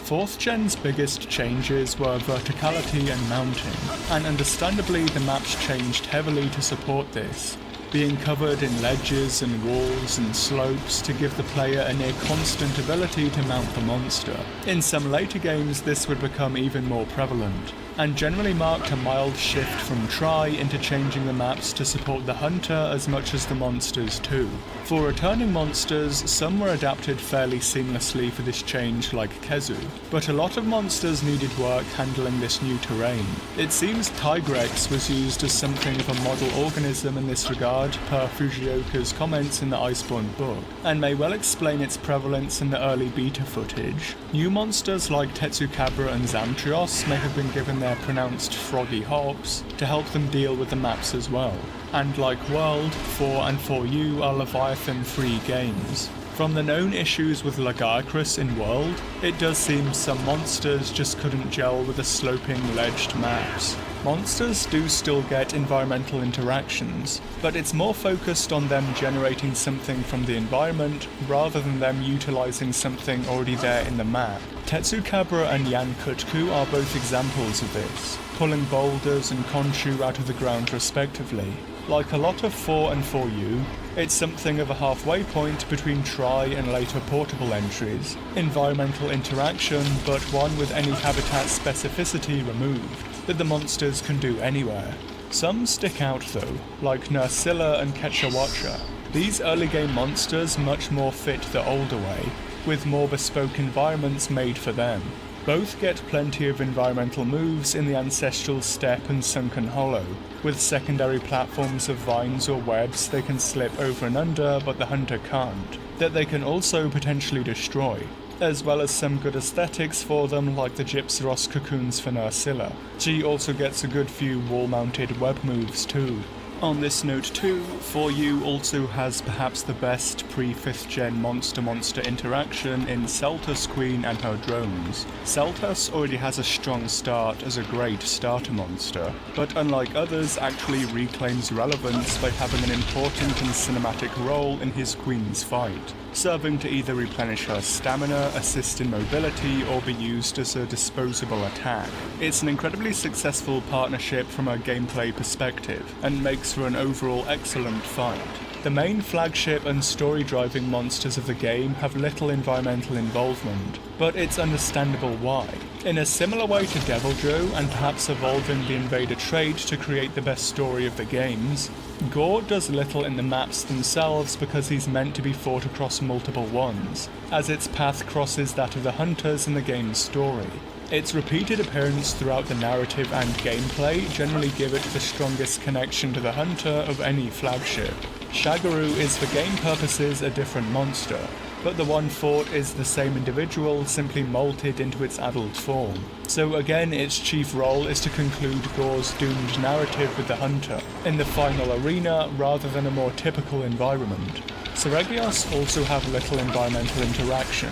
4th gen's biggest changes were verticality and mounting, and understandably the maps changed heavily to support this, being covered in ledges and walls and slopes to give the player a near constant ability to mount the monster. In some later games this would become even more prevalent, and generally marked a mild shift from Tri into changing the maps to support the hunter as much as the monsters too. For returning monsters, some were adapted fairly seamlessly for this change like Kezu, but a lot of monsters needed work handling this new terrain. It seems Tigrex was used as something of a model organism in this regard per Fujioka's comments in the Iceborne book, and may well explain its prevalence in the early beta footage. New monsters like Tetsukabra and Zamtrios may have been given their pronounced froggy hops to help them deal with the maps as well. And like World, 4 and 4U are Leviathan-free games. From the known issues with Lagiacrus in World, it does seem some monsters just couldn't gel with the sloping, ledged maps. Monsters do still get environmental interactions, but it's more focused on them generating something from the environment rather than them utilizing something already there in the map. Tetsukabra and Yankutku are both examples of this, pulling boulders and Khonshu out of the ground respectively. Like a lot of 4 and 4U, it's something of a halfway point between Tri and later portable entries. Environmental interaction, but one with any habitat specificity removed, that the monsters can do anywhere. Some stick out though, like Nursilla and Quetzalcoatl. These early game monsters much more fit the older way, with more bespoke environments made for them. Both get plenty of environmental moves in the Ancestral Steppe and Sunken Hollow, with secondary platforms of vines or webs they can slip over and under but the hunter can't, that they can also potentially destroy, as well as some good aesthetics for them like the Gypsyros cocoons for Nursilla. She also gets a good few wall-mounted web moves too. On this note too, 4U also has perhaps the best pre-5th gen monster-monster interaction in Seltas Queen and her drones. Seltas already has a strong start as a great starter monster, but unlike others actually reclaims relevance by having an important and cinematic role in his queen's fight, serving to either replenish her stamina, assist in mobility, or be used as a disposable attack. It's an incredibly successful partnership from a gameplay perspective, and makes for an overall excellent fight. The main flagship and story-driving monsters of the game have little environmental involvement, but it's understandable why. In a similar way to Deviljho, and perhaps evolving the Invader trait to create the best story of the games, Gorr does little in the maps themselves because he's meant to be fought across multiple ones, as its path crosses that of the hunters in the game's story. Its repeated appearance throughout the narrative and gameplay generally give it the strongest connection to the hunter of any flagship. Shagaru is for game purposes a different monster, but the one fought is the same individual simply molted into its adult form. So again, its chief role is to conclude Gorr's doomed narrative with the hunter, in the final arena rather than a more typical environment. Seregios also have little environmental interaction,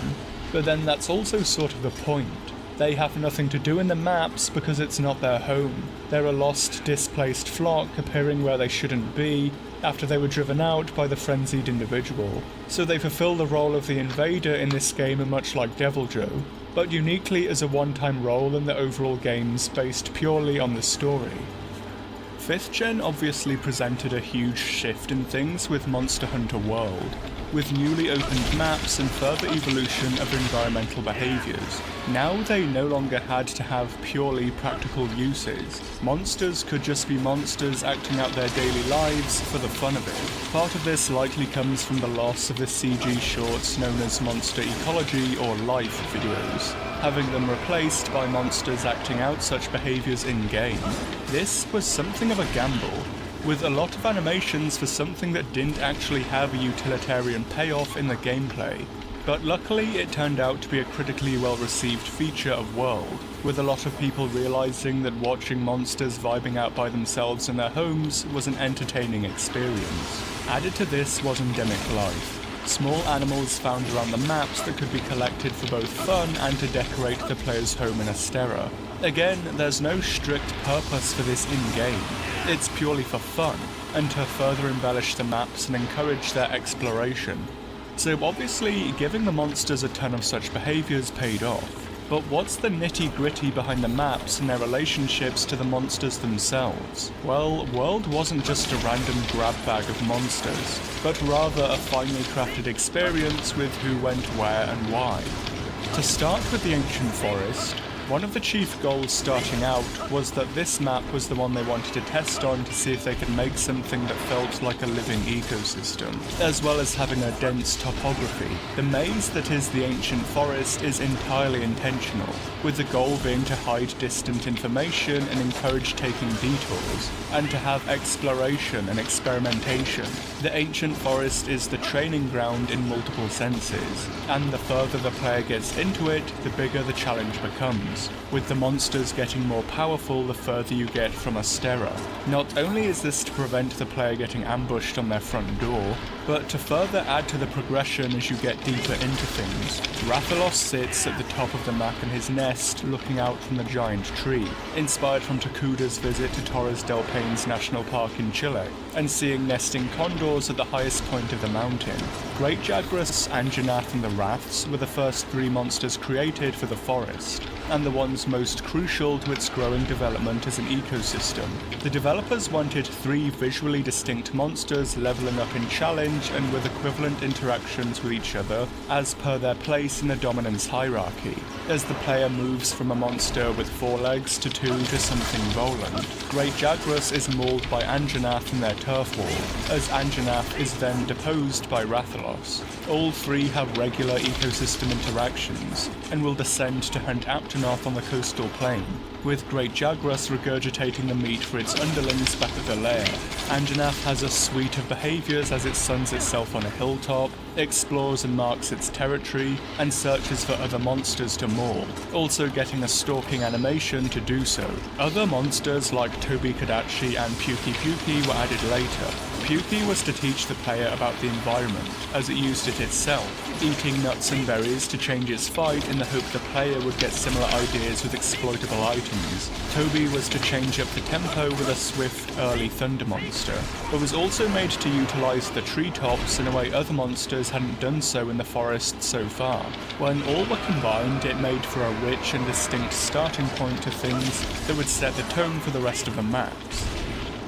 But then that's also sort of the point. They have nothing to do in the maps because it's not their home. They're a lost, displaced flock appearing where they shouldn't be after they were driven out by the frenzied individual. So they fulfill the role of the invader in this game much like Deviljho, but uniquely as a one-time role in the overall games based purely on the story. 5th Gen obviously presented a huge shift in things with Monster Hunter World, with newly opened maps and further evolution of environmental behaviours. Now they no longer had to have purely practical uses. Monsters could just be monsters acting out their daily lives for the fun of it. Part of this likely comes from the loss of the CG shorts known as Monster Ecology or Life videos, having them replaced by monsters acting out such behaviours in-game. This was something of a gamble, with a lot of animations for something that didn't actually have a utilitarian payoff in the gameplay. But luckily it turned out to be a critically well-received feature of World, with a lot of people realising that watching monsters vibing out by themselves in their homes was an entertaining experience. Added to this was endemic life. Small animals found around the maps that could be collected for both fun and to decorate the player's home in Astera. Again, there's no strict purpose for this in-game. It's purely for fun, and to further embellish the maps and encourage their exploration. So obviously, giving the monsters a ton of such behaviours paid off. But what's the nitty-gritty behind the maps and their relationships to the monsters themselves? Well, World wasn't just a random grab bag of monsters, but rather a finely crafted experience with who went where and why. To start with the Ancient Forest, one of the chief goals starting out was that this map was the one they wanted to test on to see if they could make something that felt like a living ecosystem, as well as having a dense topography. The maze that is the Ancient Forest is entirely intentional, with the goal being to hide distant information and encourage taking detours, and to have exploration and experimentation. The Ancient Forest is the training ground in multiple senses, and the further the player gets into it, the bigger the challenge becomes, with the monsters getting more powerful the further you get from Astera. Not only is this to prevent the player getting ambushed on their front door, but to further add to the progression as you get deeper into things. Rathalos sits at the top of the map in his nest looking out from the giant tree, inspired from Takuda's visit to Torres del Paine's National Park in Chile, and seeing nesting condors at the highest point of the mountain. Great Jagras, Anjanath and the Wraths were the first 3 monsters created for the forest, and the ones most crucial to its growing development as an ecosystem. The developers wanted 3 visually distinct monsters leveling up in challenge and with equivalent interactions with each other as per their place in the dominance hierarchy, as the player moves from a monster with 4 legs to 2 to something volant. Great Jagras is mauled by Anjanath in their turf war, as Anjanath is then deposed by Rathalos. All 3 have regular ecosystem interactions, and will descend to hunt Aptonoth on the coastal plain, with Great Jagras regurgitating the meat for its underlings back at the lair. Anjanath has a suite of behaviours as it suns itself on a hilltop, explores and marks its territory, and searches for other monsters to maul, also getting a stalking animation to do so. Other monsters like Tobi Kadachi and Puki Puki were added later. Puki was to teach the player about the environment, as it used it itself, eating nuts and berries to change its fight in the hope the player would get similar ideas with exploitable items. Tobi was to change up the tempo with a swift, early thunder monster, but was also made to utilise the treetops in a way other monsters hadn't done so in the forest so far. When all were combined, it made for a rich and distinct starting point to things that would set the tone for the rest of the maps.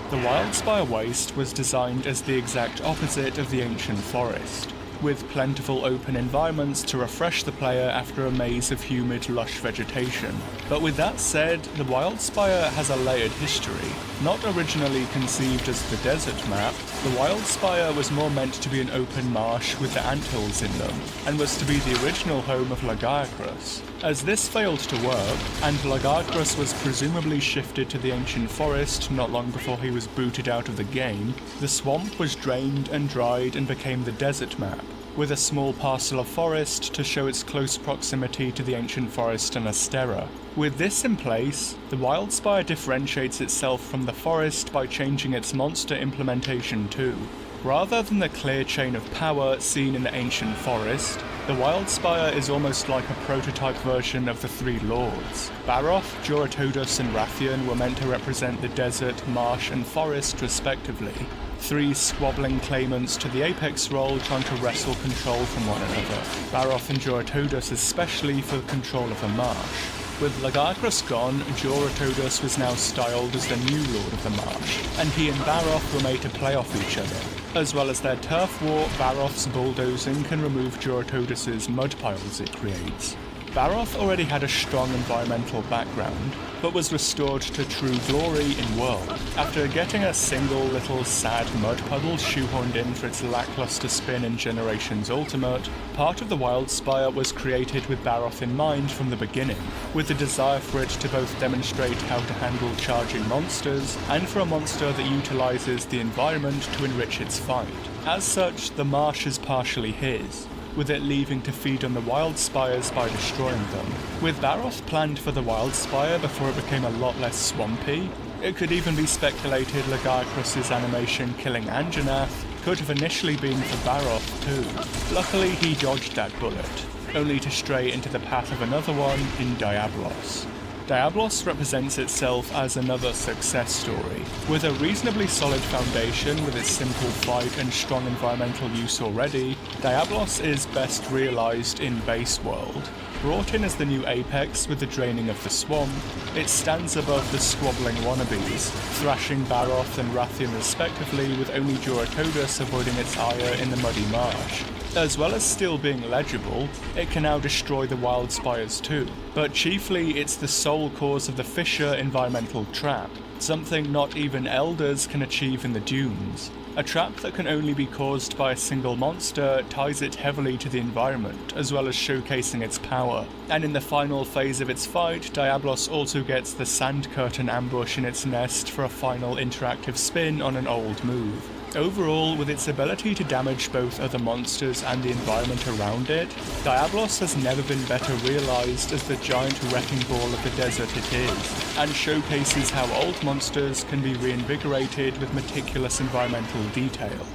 The Wildspire Waste was designed as the exact opposite of the Ancient Forest, with plentiful open environments to refresh the player after a maze of humid, lush vegetation. But with that said, the Wildspire has a layered history. Not originally conceived as the desert map, the Wildspire was more meant to be an open marsh with the anthills in them, and was to be the original home of Lagiacrus. As this failed to work, and Lagiacrus was presumably shifted to the Ancient Forest not long before he was booted out of the game, the swamp was drained and dried and became the desert map, with a small parcel of forest to show its close proximity to the Ancient Forest and Astera. With this in place, the Wildspire differentiates itself from the forest by changing its monster implementation too. Rather than the clear chain of power seen in the ancient forest, the Wildspire is almost like a prototype version of the Three Lords. Baroth, Duratodus and Rathian were meant to represent the desert, marsh and forest respectively, three squabbling claimants to the Apex role trying to wrestle control from one another, Baroth and Duratodus especially for control of the marsh. With Lagargrus gone, Duratodus was now styled as the new Lord of the Marsh, and he and Baroth were made to play off each other. As well as their turf war, Baroth's bulldozing can remove Duratodus's mud piles it creates. Baroth already had a strong environmental background, but was restored to true glory in World. After getting a single little sad mud puddle shoehorned in for its lackluster spin in Generations Ultimate, part of the Wildspire was created with Baroth in mind from the beginning, with the desire for it to both demonstrate how to handle charging monsters, and for a monster that utilises the environment to enrich its fight. As such, the marsh is partially his, with it leaving to feed on the Wildspires by destroying them. With Baroth planned for the Wildspire before it became a lot less swampy, it could even be speculated Lagargrus' animation killing Anjanath could have initially been for Baroth too. Luckily he dodged that bullet, only to stray into the path of another one in Diablos. Diablos represents itself as another success story. With a reasonably solid foundation with its simple fight and strong environmental use already, Diablos is best realised in Base World. Brought in as the new Apex with the draining of the swamp, it stands above the squabbling wannabes, thrashing Baroth and Rathian respectively with only Duratodus avoiding its ire in the muddy marsh. As well as still being legible, it can now destroy the Wildspires too, but chiefly it's the sole cause of the Fissure environmental trap, something not even Elders can achieve in the Dunes. A trap that can only be caused by a single monster ties it heavily to the environment, as well as showcasing its power. And in the final phase of its fight, Diablos also gets the Sand Curtain ambush in its nest for a final interactive spin on an old move. Overall, with its ability to damage both other monsters and the environment around it, Diablos has never been better realised as the giant wrecking ball of the desert it is, and showcases how old monsters can be reinvigorated with meticulous environmental detail.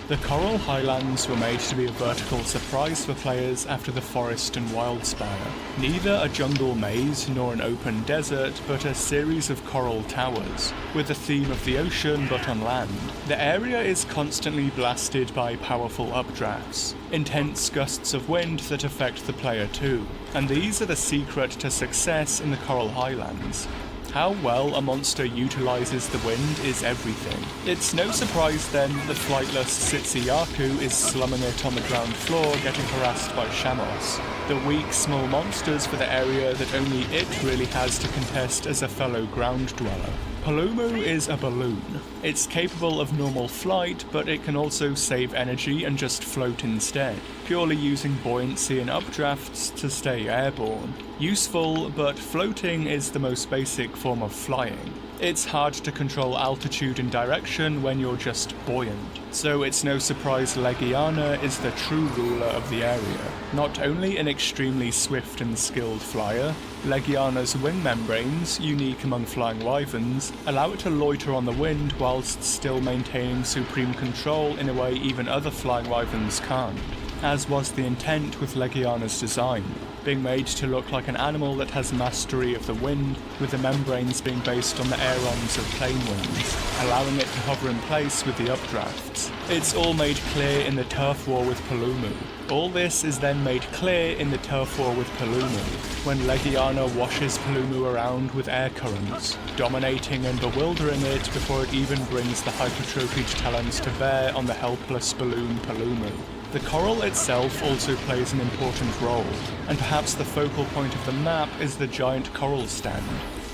The Coral Highlands were made to be a vertical surprise for players after the Forest and Wildspire. Neither a jungle maze nor an open desert, but a series of coral towers, with the theme of the ocean but on land. The area is constantly blasted by powerful updrafts, intense gusts of wind that affect the player too, and these are the secret to success in the Coral Highlands. How well a monster utilises the wind is everything. It's no surprise then that flightless Sitsuyaku is slumming it on the ground floor getting harassed by Shamos, the weak small monsters for the area that only it really has to contest as a fellow ground dweller. Palumu is a balloon. It's capable of normal flight, but it can also save energy and just float instead, purely using buoyancy and updrafts to stay airborne. Useful, but floating is the most basic form of flying. It's hard to control altitude and direction when you're just buoyant, so it's no surprise Legiana is the true ruler of the area. Not only an extremely swift and skilled flyer, Legiana's wing membranes, unique among flying wyverns, allow it to loiter on the wind whilst still maintaining supreme control in a way even other flying wyverns can't, as was the intent with Legiana's design, being made to look like an animal that has mastery of the wind, with the membranes being based on the aerons of plane wings, allowing it to hover in place with the updrafts. It's all made clear in the turf war with Palumu. All this is then made clear in the turf war with Palumu, when Legiana washes Palumu around with air currents, dominating and bewildering it before it even brings the hypertrophied talons to bear on the helpless balloon Palumu. The coral itself also plays an important role, and perhaps the focal point of the map is the giant coral stand.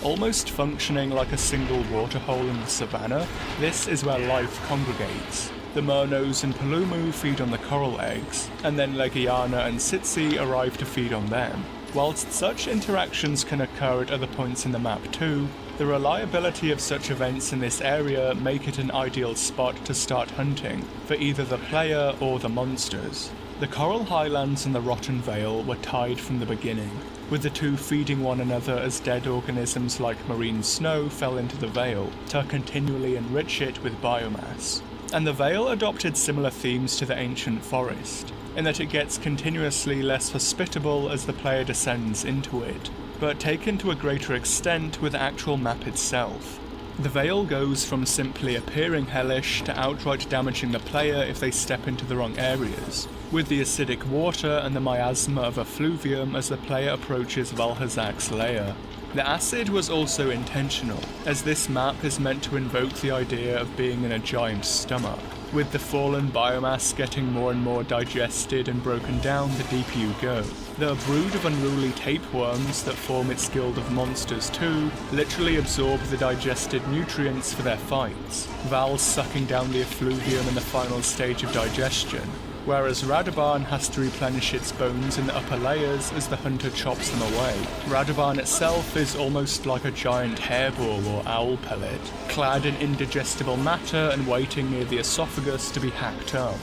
Almost functioning like a single waterhole in the savannah, this is where life congregates. The Murnos and Palumu feed on the coral eggs, and then Legiana and Sitsi arrive to feed on them. Whilst such interactions can occur at other points in the map too, the reliability of such events in this area make it an ideal spot to start hunting for either the player or the monsters. The Coral Highlands and the Rotten Vale were tied from the beginning, with the two feeding one another as dead organisms like marine snow fell into the Vale to continually enrich it with biomass. And the Vale adopted similar themes to the ancient forest, in that it gets continuously less hospitable as the player descends into it, but taken to a greater extent with the actual map itself. The Vale goes from simply appearing hellish to outright damaging the player if they step into the wrong areas, with the acidic water and the miasma of effluvium as the player approaches Valhazak's lair. The acid was also intentional, as this map is meant to invoke the idea of being in a giant stomach, with the fallen biomass getting more and more digested and broken down the deeper you go. The brood of unruly tapeworms that form its guild of monsters too literally absorb the digested nutrients for their fights, Val sucking down the effluvium in the final stage of digestion, whereas Radovan has to replenish its bones in the upper layers as the hunter chops them away. Radovan itself is almost like a giant hairball or owl pellet, clad in indigestible matter and waiting near the esophagus to be hacked up.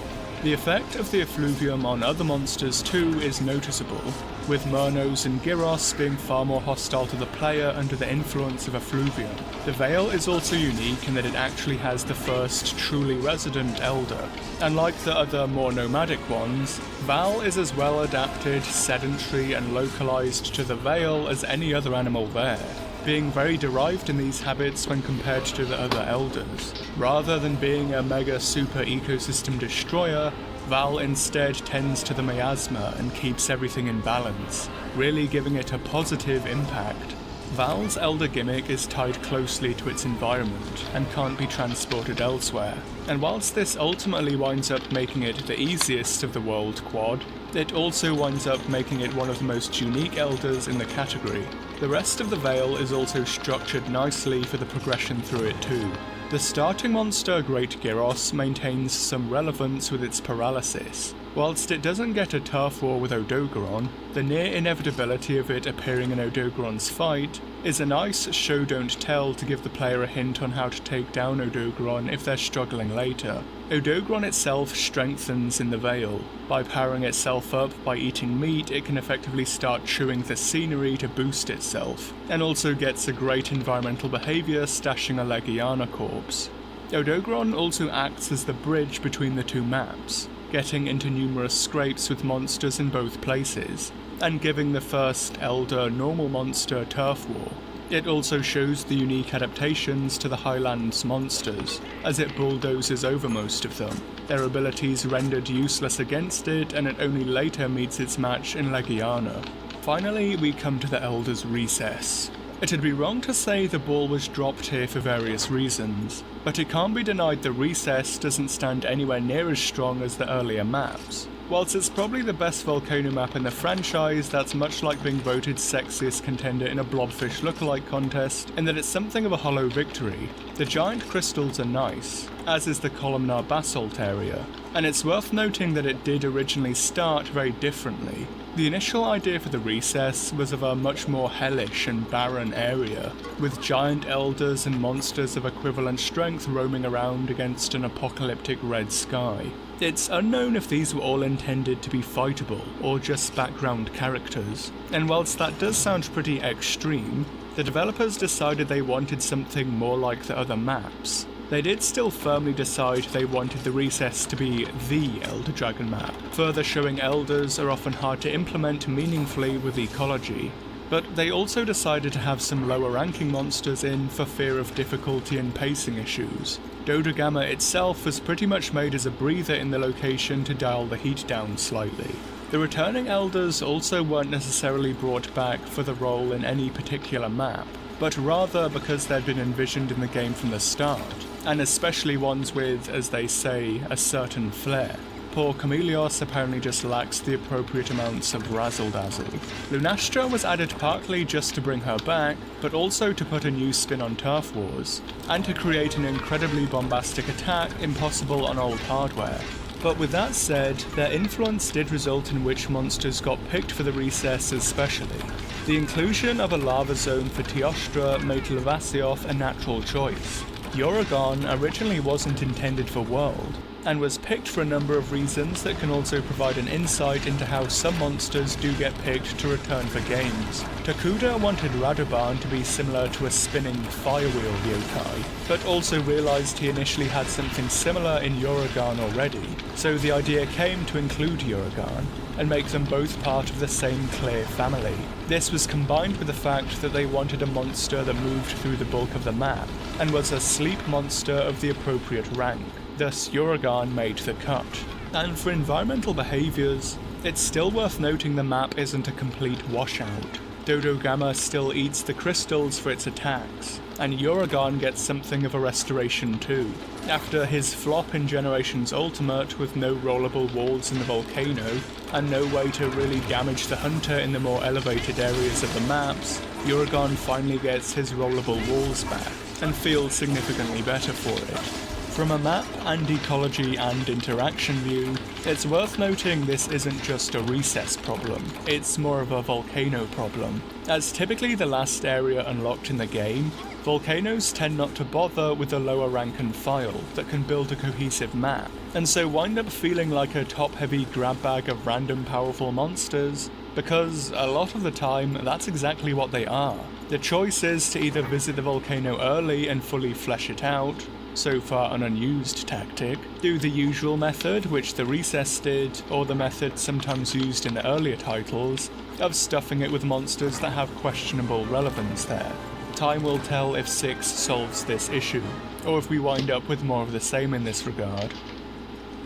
The effect of the effluvium on other monsters too is noticeable, with Murnos and Gyros being far more hostile to the player under the influence of effluvium. The Vale is also unique in that it actually has the first truly resident elder, and like the other more nomadic ones, Val is as well adapted, sedentary and localized to the Vale as any other animal there, being very derived in these habits when compared to the other elders. Rather than being a mega super ecosystem destroyer, Val instead tends to the miasma and keeps everything in balance, really giving it a positive impact. Val's elder gimmick is tied closely to its environment and can't be transported elsewhere, and whilst this ultimately winds up making it the easiest of the world quad, it also winds up making it one of the most unique elders in the category. The rest of the Vale is also structured nicely for the progression through it too. The starting monster Great Gyros maintains some relevance with its paralysis. Whilst it doesn't get a turf war with Odogaron, the near inevitability of it appearing in Odogaron's fight is a nice show don't tell to give the player a hint on how to take down Odogaron if they're struggling later. Odogaron itself strengthens in the Vale. By powering itself up by eating meat, it can effectively start chewing the scenery to boost itself, and also gets a great environmental behaviour stashing a Legiana corpse. Odogaron also acts as the bridge between the two maps, getting into numerous scrapes with monsters in both places, and giving the first Elder normal monster turf war. It also shows the unique adaptations to the Highlands monsters, as it bulldozes over most of them, their abilities rendered useless against it, and it only later meets its match in Legiana. Finally, we come to the Elder's Recess. It'd be wrong to say the ball was dropped here for various reasons, but it can't be denied the Recess doesn't stand anywhere near as strong as the earlier maps. Whilst it's probably the best volcano map in the franchise, that's much like being voted sexiest contender in a Blobfish lookalike contest, in that it's something of a hollow victory. The giant crystals are nice, as is the columnar basalt area, and it's worth noting that it did originally start very differently. The initial idea for the Recess was of a much more hellish and barren area, with giant elders and monsters of equivalent strength roaming around against an apocalyptic red sky. It's unknown if these were all intended to be fightable, or just background characters, and whilst that does sound pretty extreme, the developers decided they wanted something more like the other maps. They did still firmly decide they wanted the Recess to be the Elder Dragon map, further showing elders are often hard to implement meaningfully with ecology. But they also decided to have some lower ranking monsters in for fear of difficulty and pacing issues. Dodogama itself was pretty much made as a breather in the location to dial the heat down slightly. The returning elders also weren't necessarily brought back for the role in any particular map, but rather because they'd been envisioned in the game from the start, and especially ones with, as they say, a certain flair. Poor Chameleos apparently just lacks the appropriate amounts of razzle-dazzle. Lunastra was added partly just to bring her back, but also to put a new spin on Turf Wars, and to create an incredibly bombastic attack impossible on old hardware. But with that said, their influence did result in which monsters got picked for the recess especially. The inclusion of a lava zone for Teostra made Lavasioth a natural choice. Uragaan originally wasn't intended for World, and was picked for a number of reasons that can also provide an insight into how some monsters do get picked to return for games. Takuda wanted Radoban to be similar to a spinning firewheel yokai, but also realised he initially had something similar in Uragaan already, so the idea came to include Uragaan, and make them both part of the same clear family. This was combined with the fact that they wanted a monster that moved through the bulk of the map, and was a sleep monster of the appropriate rank. Thus Uragaan made the cut. And for environmental behaviours, it's still worth noting the map isn't a complete washout. Dodogama still eats the crystals for its attacks, and Uragaan gets something of a restoration too. After his flop in Generations Ultimate with no rollable walls in the volcano, and no way to really damage the hunter in the more elevated areas of the maps, Uragaan finally gets his rollable walls back, and feels significantly better for it. From a map and ecology and interaction view, it's worth noting this isn't just a recess problem, it's more of a volcano problem. As typically the last area unlocked in the game, volcanoes tend not to bother with the lower rank and file that can build a cohesive map, and so wind up feeling like a top-heavy grab bag of random powerful monsters, because a lot of the time that's exactly what they are. The choice is to either visit the volcano early and fully flesh it out, so far an unused tactic, do the usual method which the recess did, or the method sometimes used in the earlier titles, of stuffing it with monsters that have questionable relevance there. Time will tell if 6 solves this issue, or if we wind up with more of the same in this regard.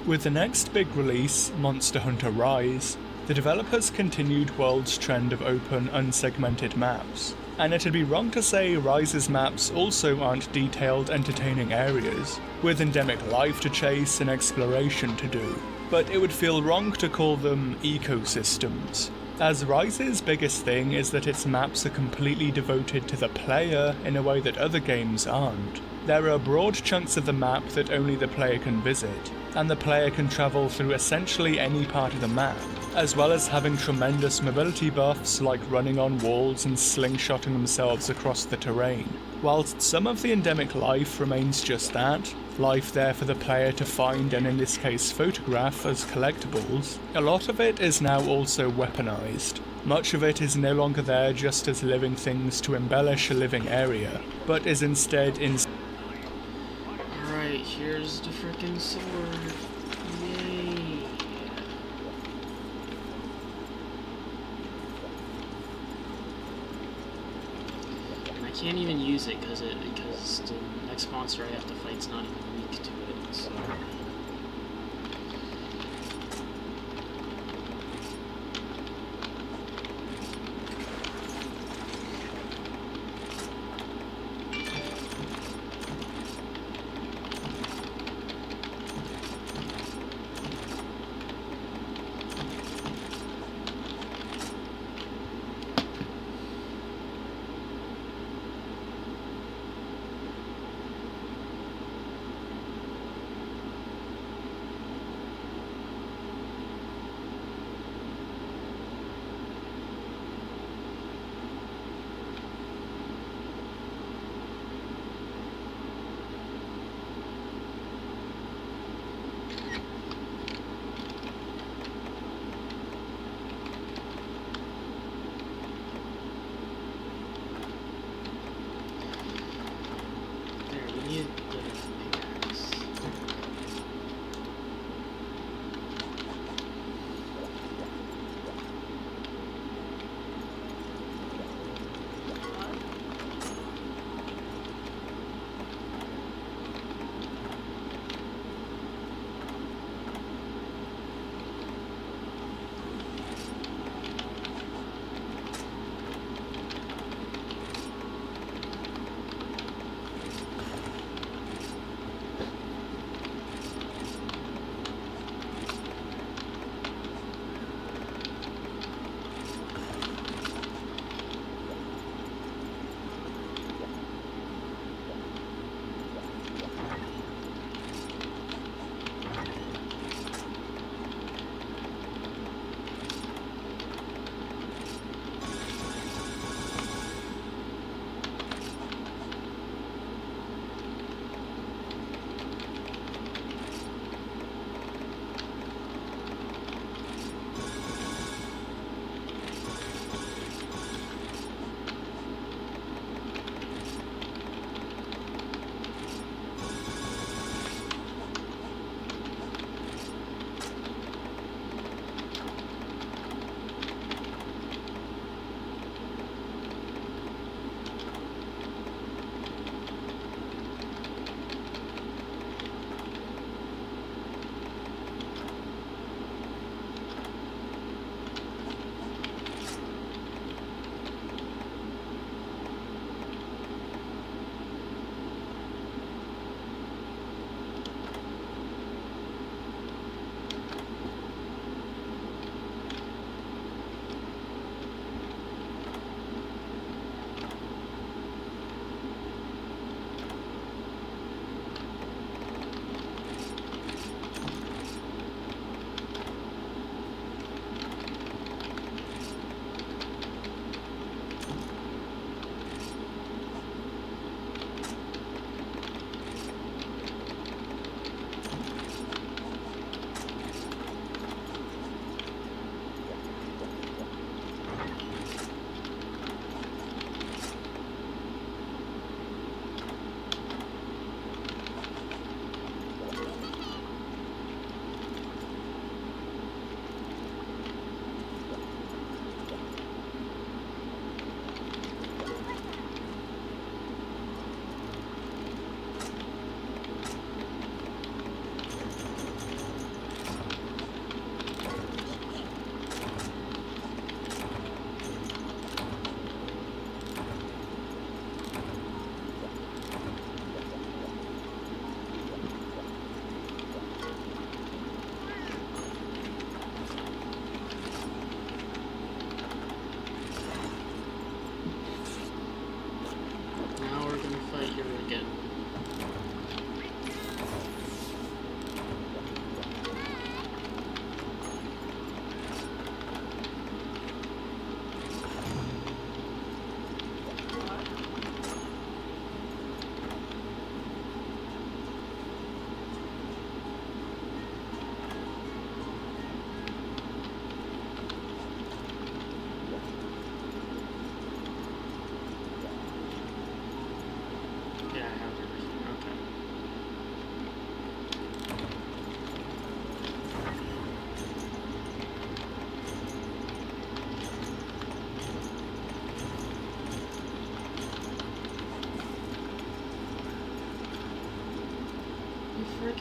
With the next big release, Monster Hunter Rise, the developers continued World's trend of open, unsegmented maps. And it'd be wrong to say Rise's maps also aren't detailed, entertaining areas, with endemic life to chase and exploration to do, but it would feel wrong to call them ecosystems, as Rise's biggest thing is that its maps are completely devoted to the player in a way that other games aren't. There are broad chunks of the map that only the player can visit, and the player can travel through essentially any part of the map, as well as having tremendous mobility buffs like running on walls and slingshotting themselves across the terrain. Whilst some of the endemic life remains just that, life there for the player to find and in this case photograph as collectibles, a lot of it is now also weaponized. Much of it is no longer there just as living things to embellish a living area, but is instead Alright, here's the frickin' sword. Yay. And I can't even use it because the next monster I have to fight's not even weak to it, so...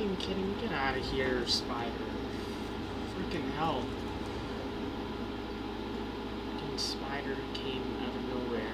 fucking kidding me? Get out of here, spider. Freaking hell. Fucking spider came out of nowhere.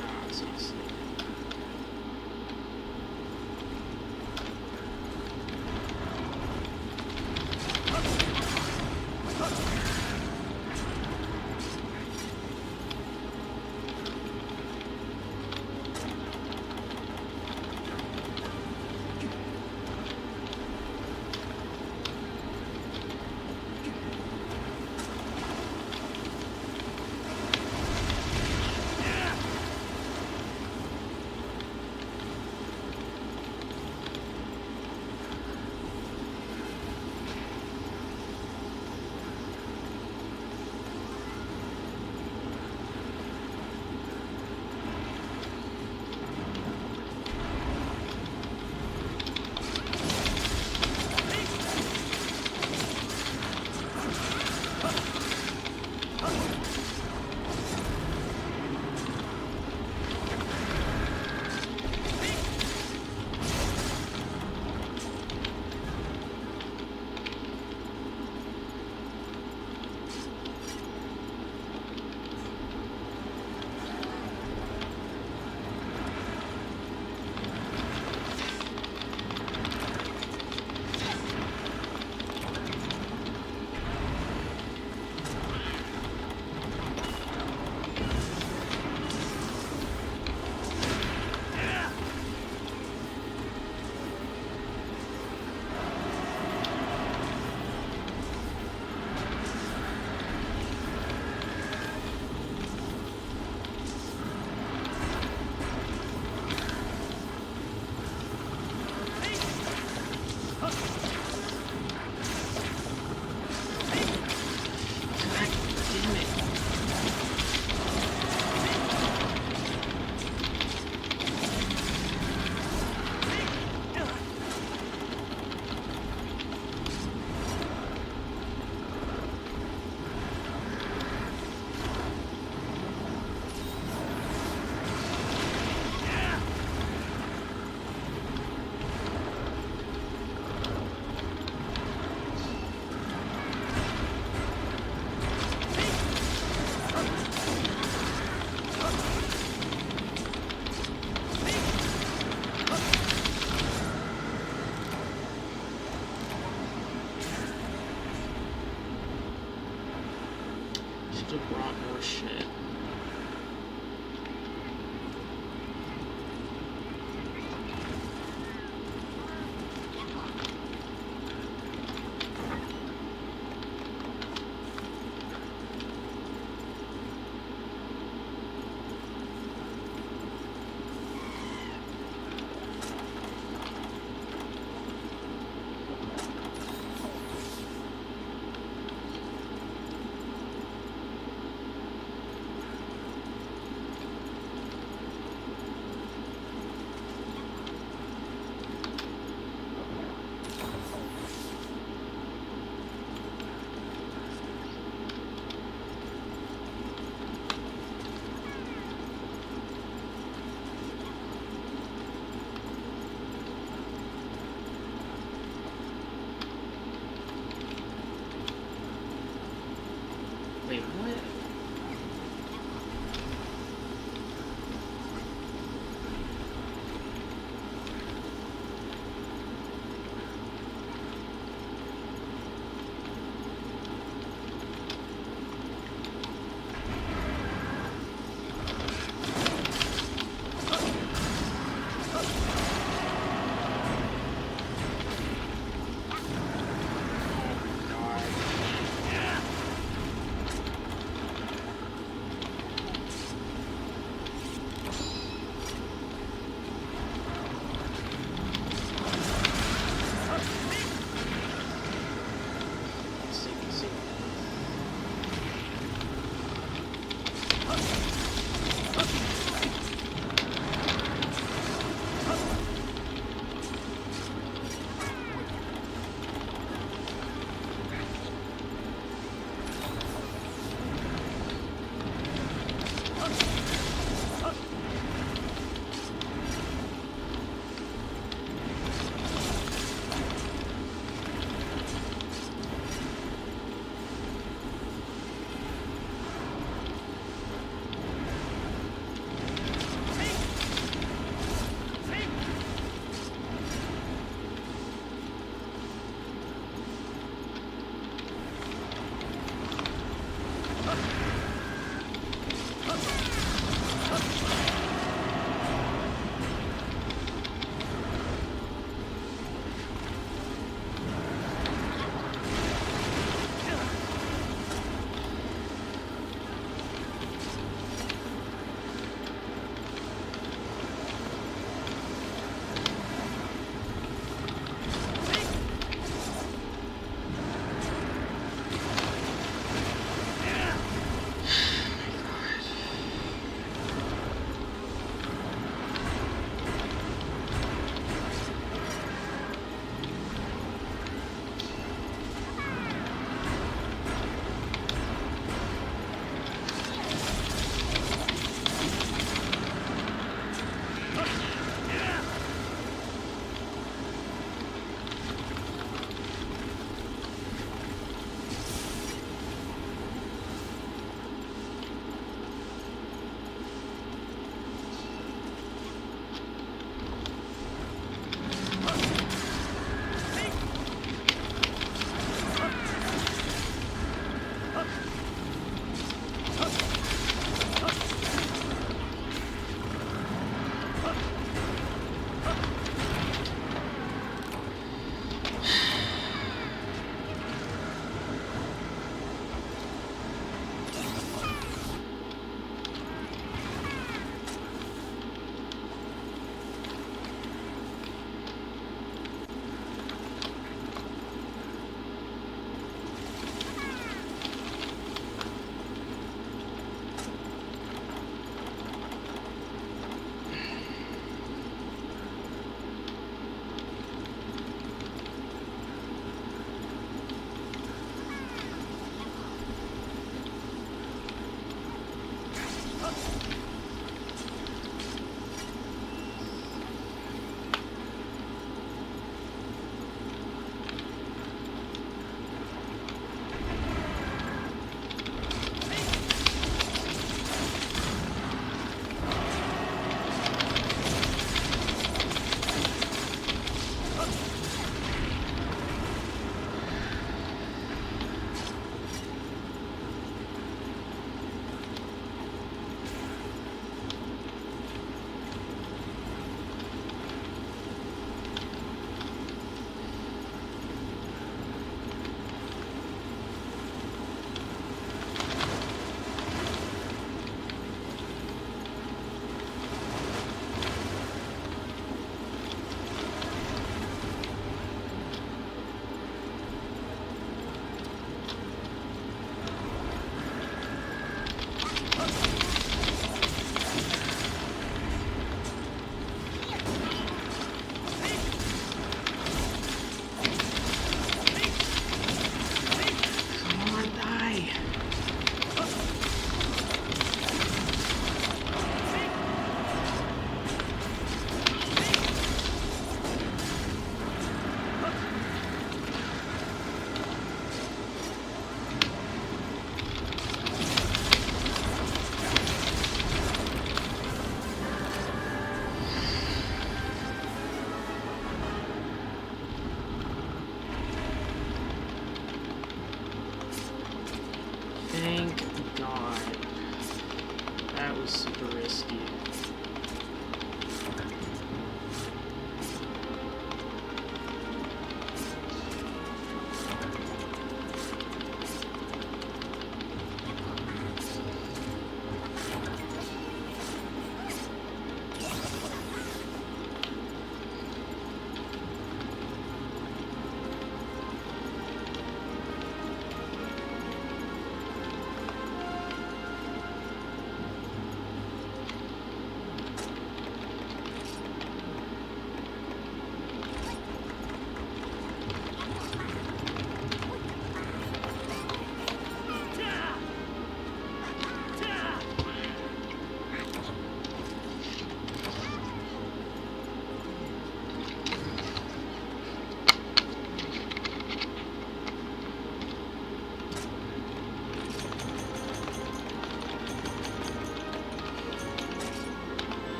Ah, it's not sleep. God damn it. Should have brought more shit.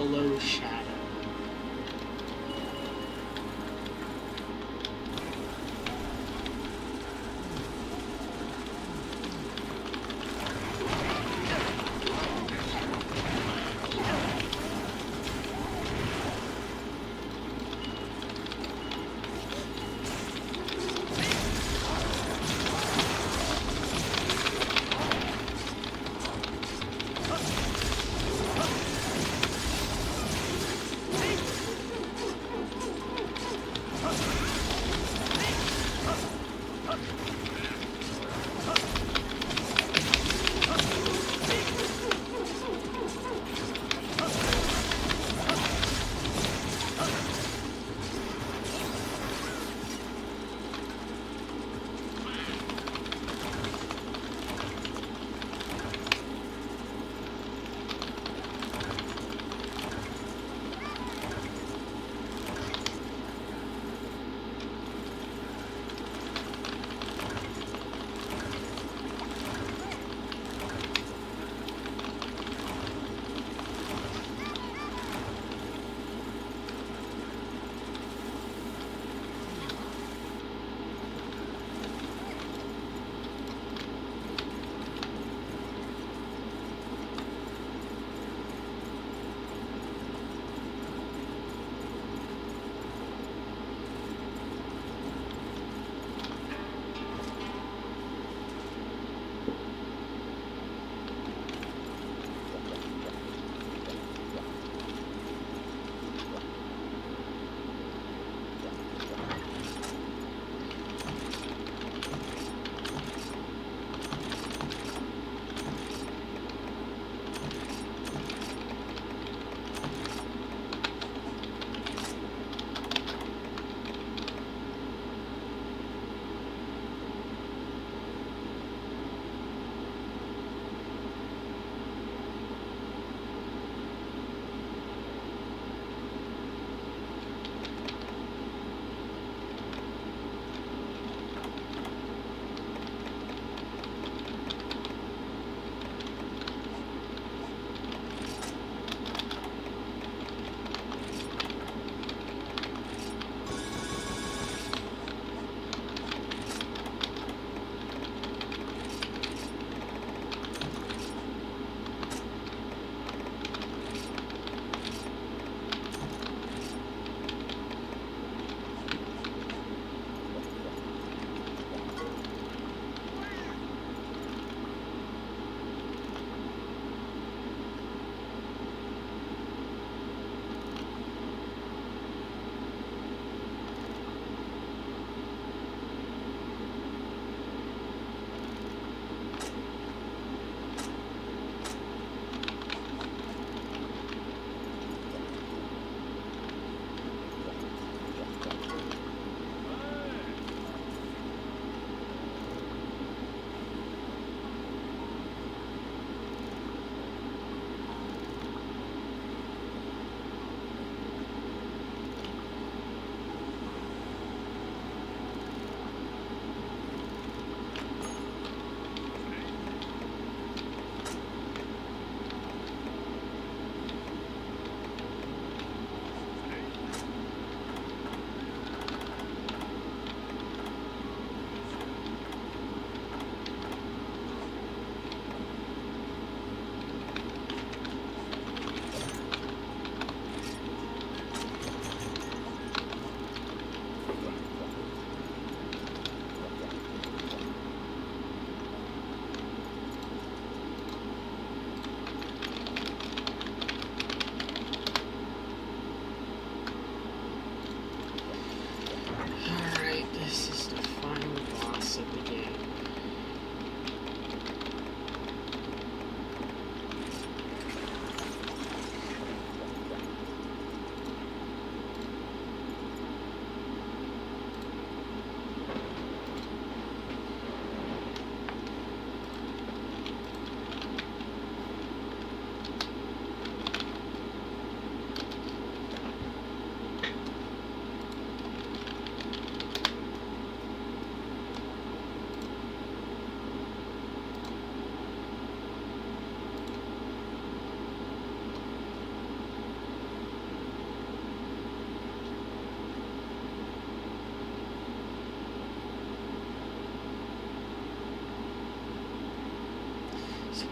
Hollow Shadow.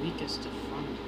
weakest to thunder.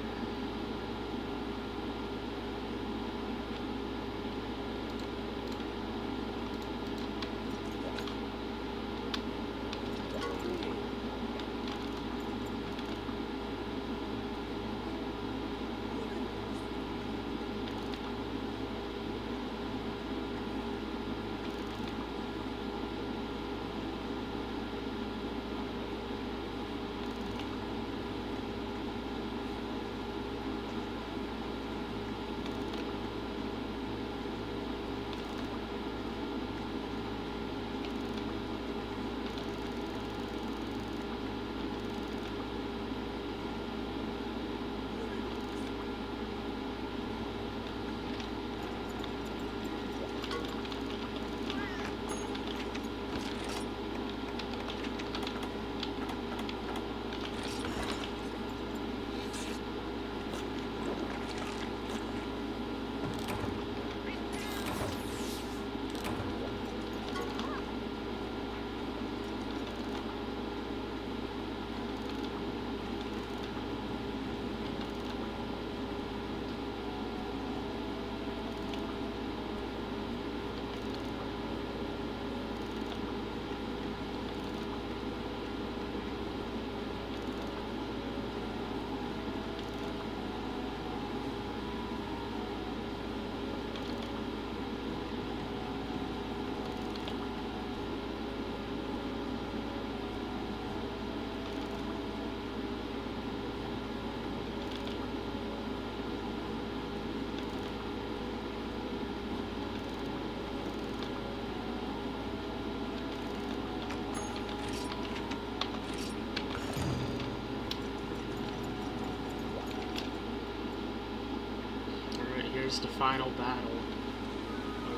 Alright, here's the final battle.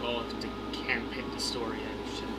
Well, the campaign, the story, I should.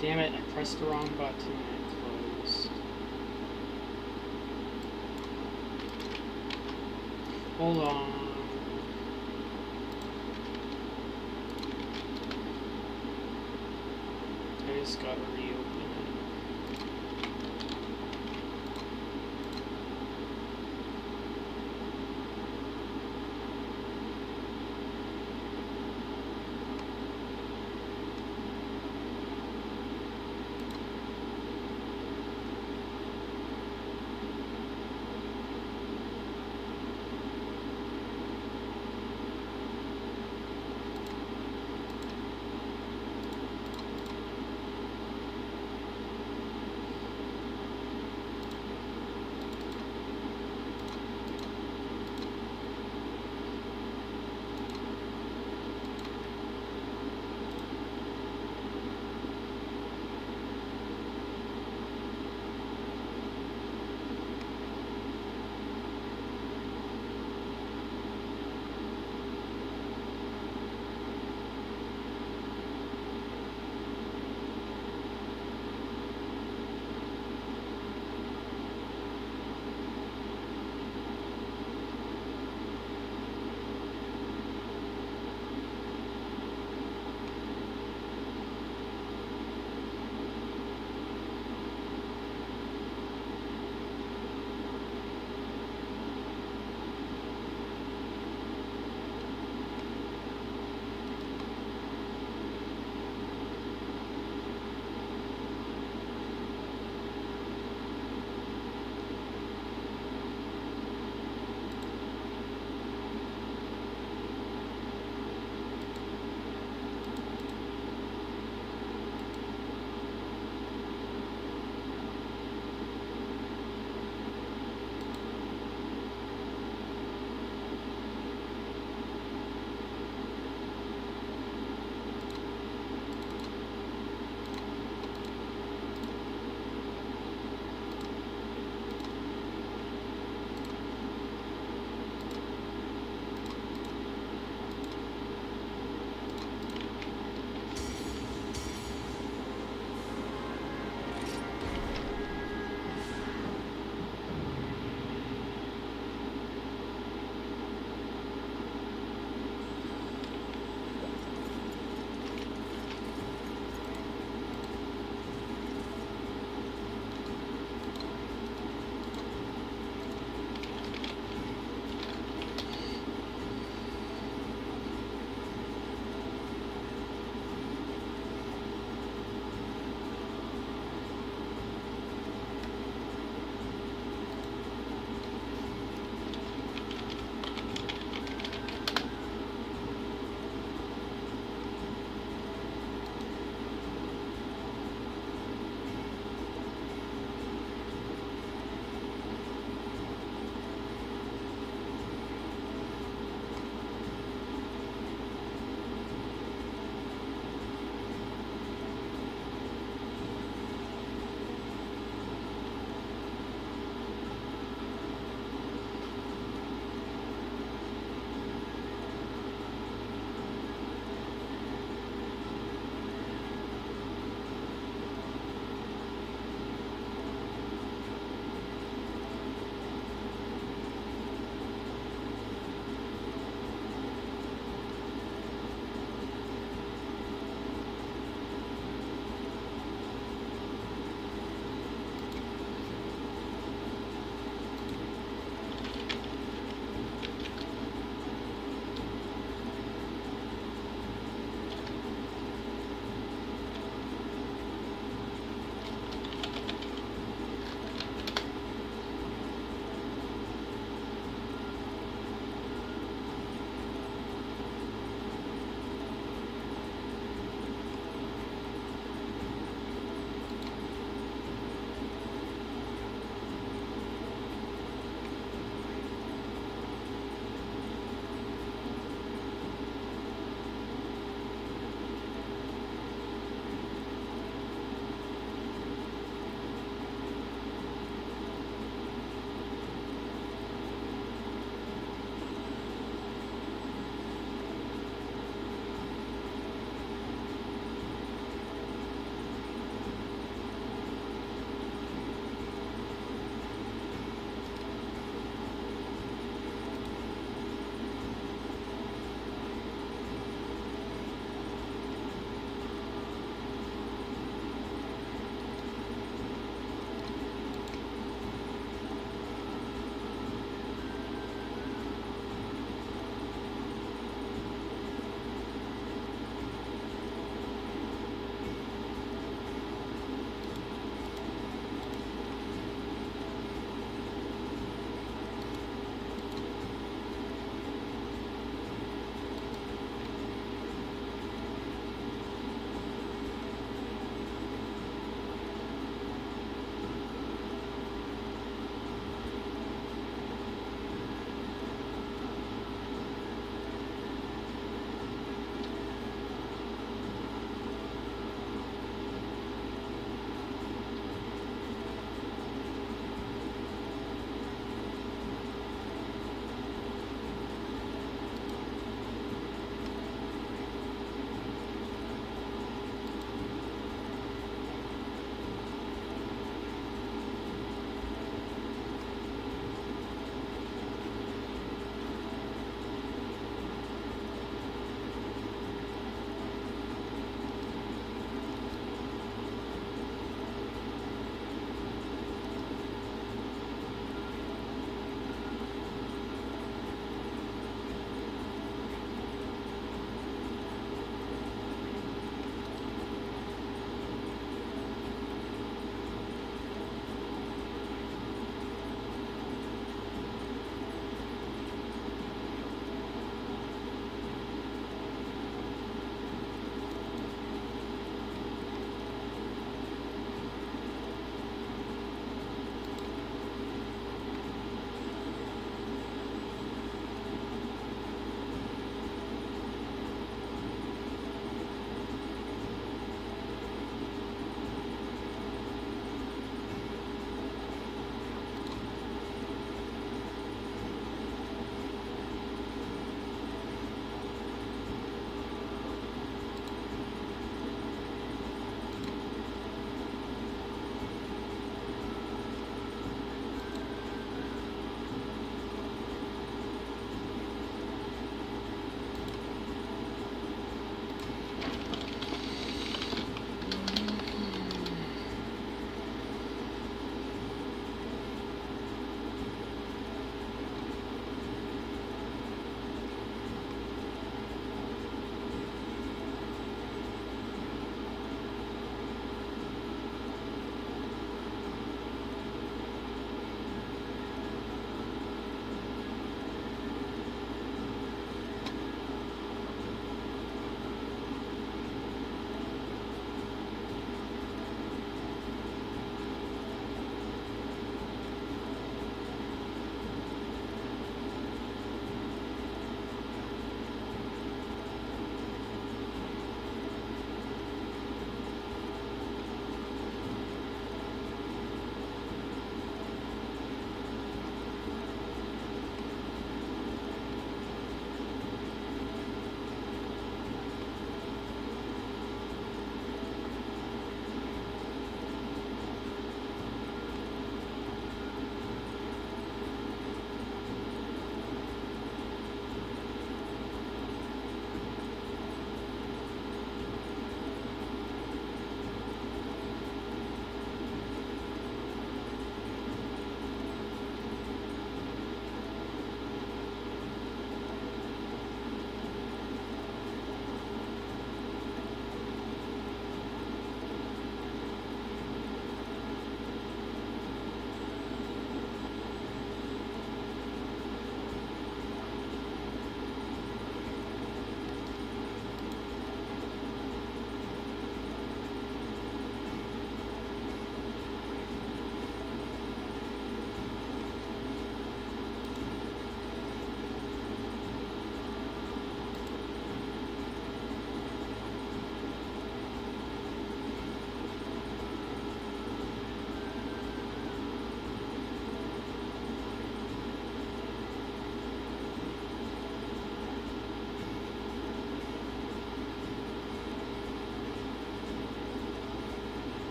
Damn it, I pressed the wrong button and it closed. Hold on. I just gotta reopen it.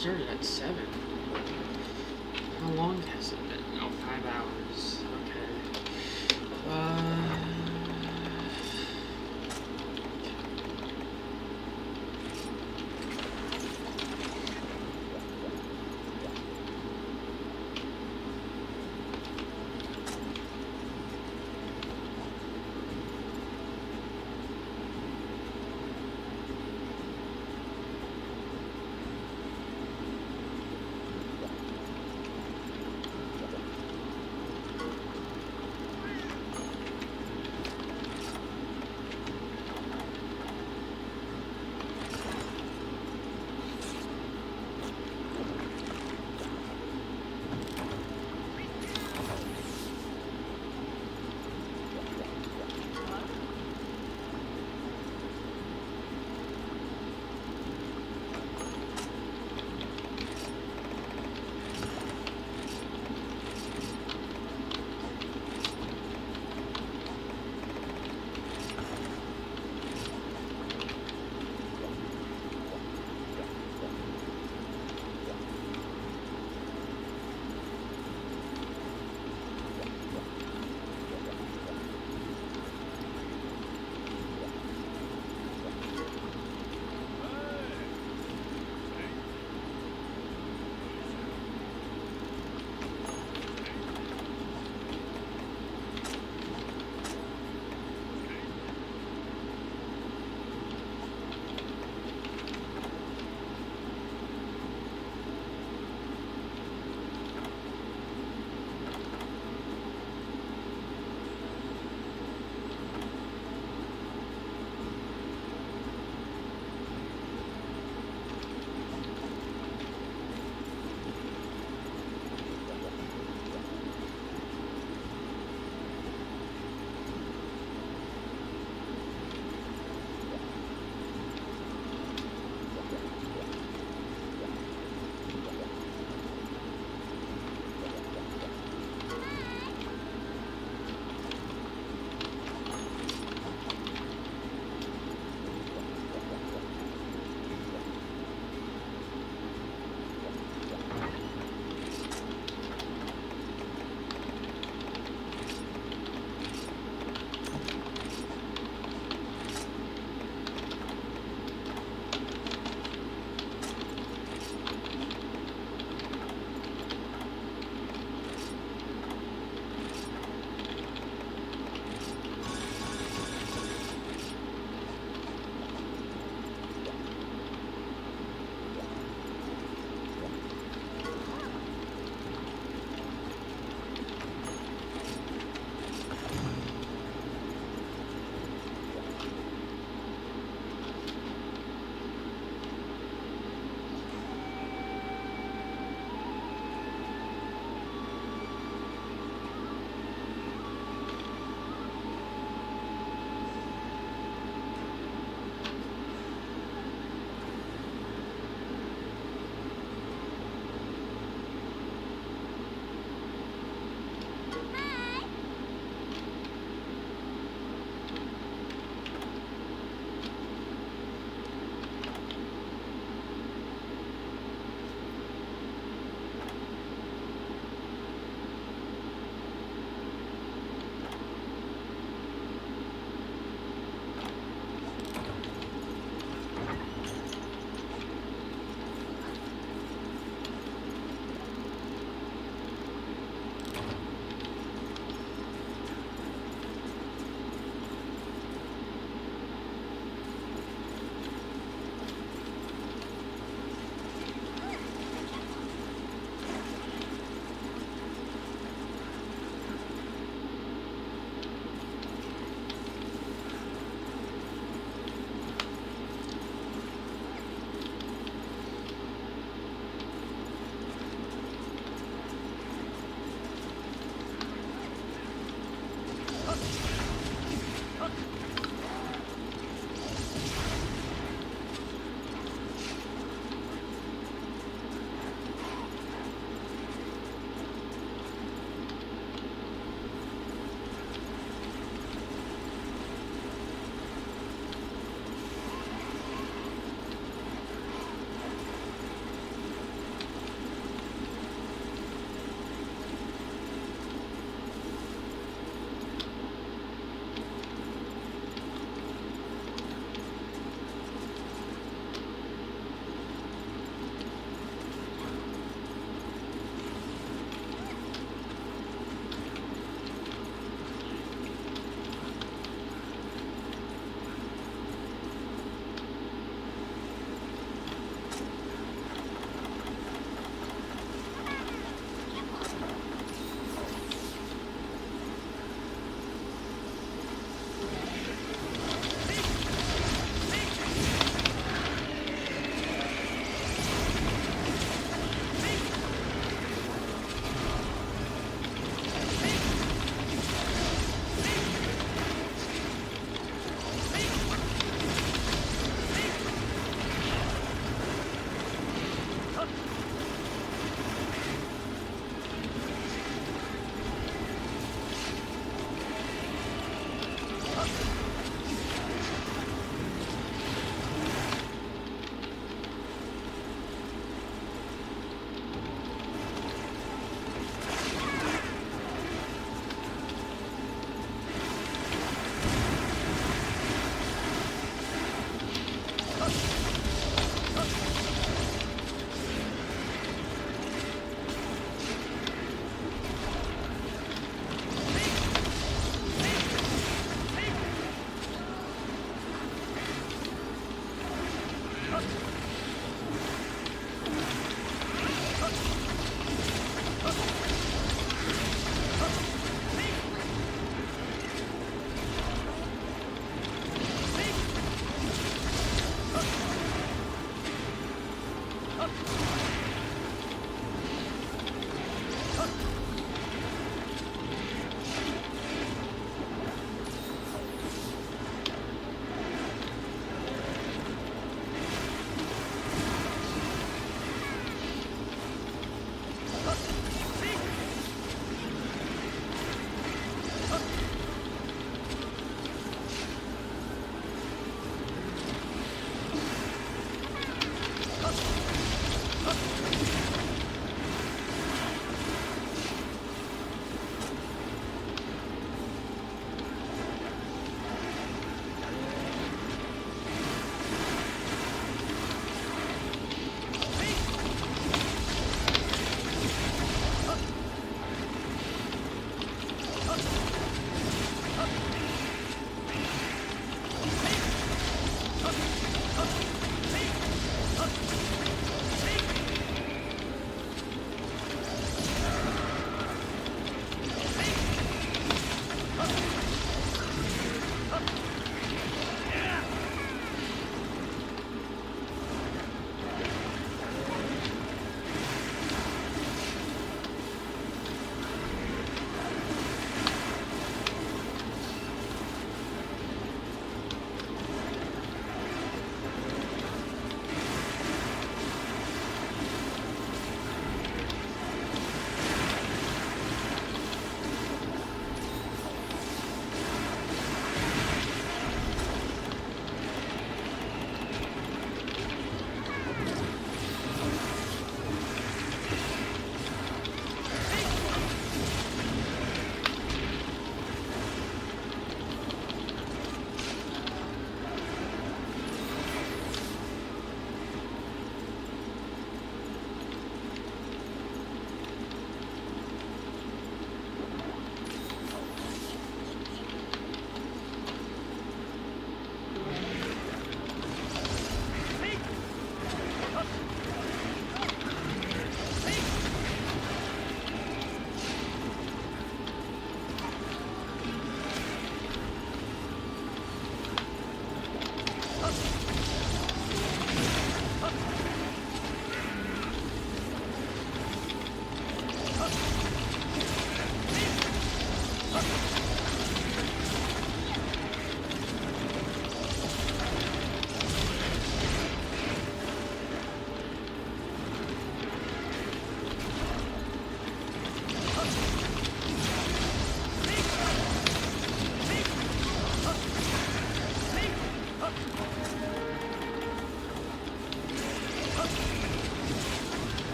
started at 7. How long has it been? Oh, 5 hours. Okay.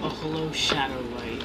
Oh, hello, Shadow Light.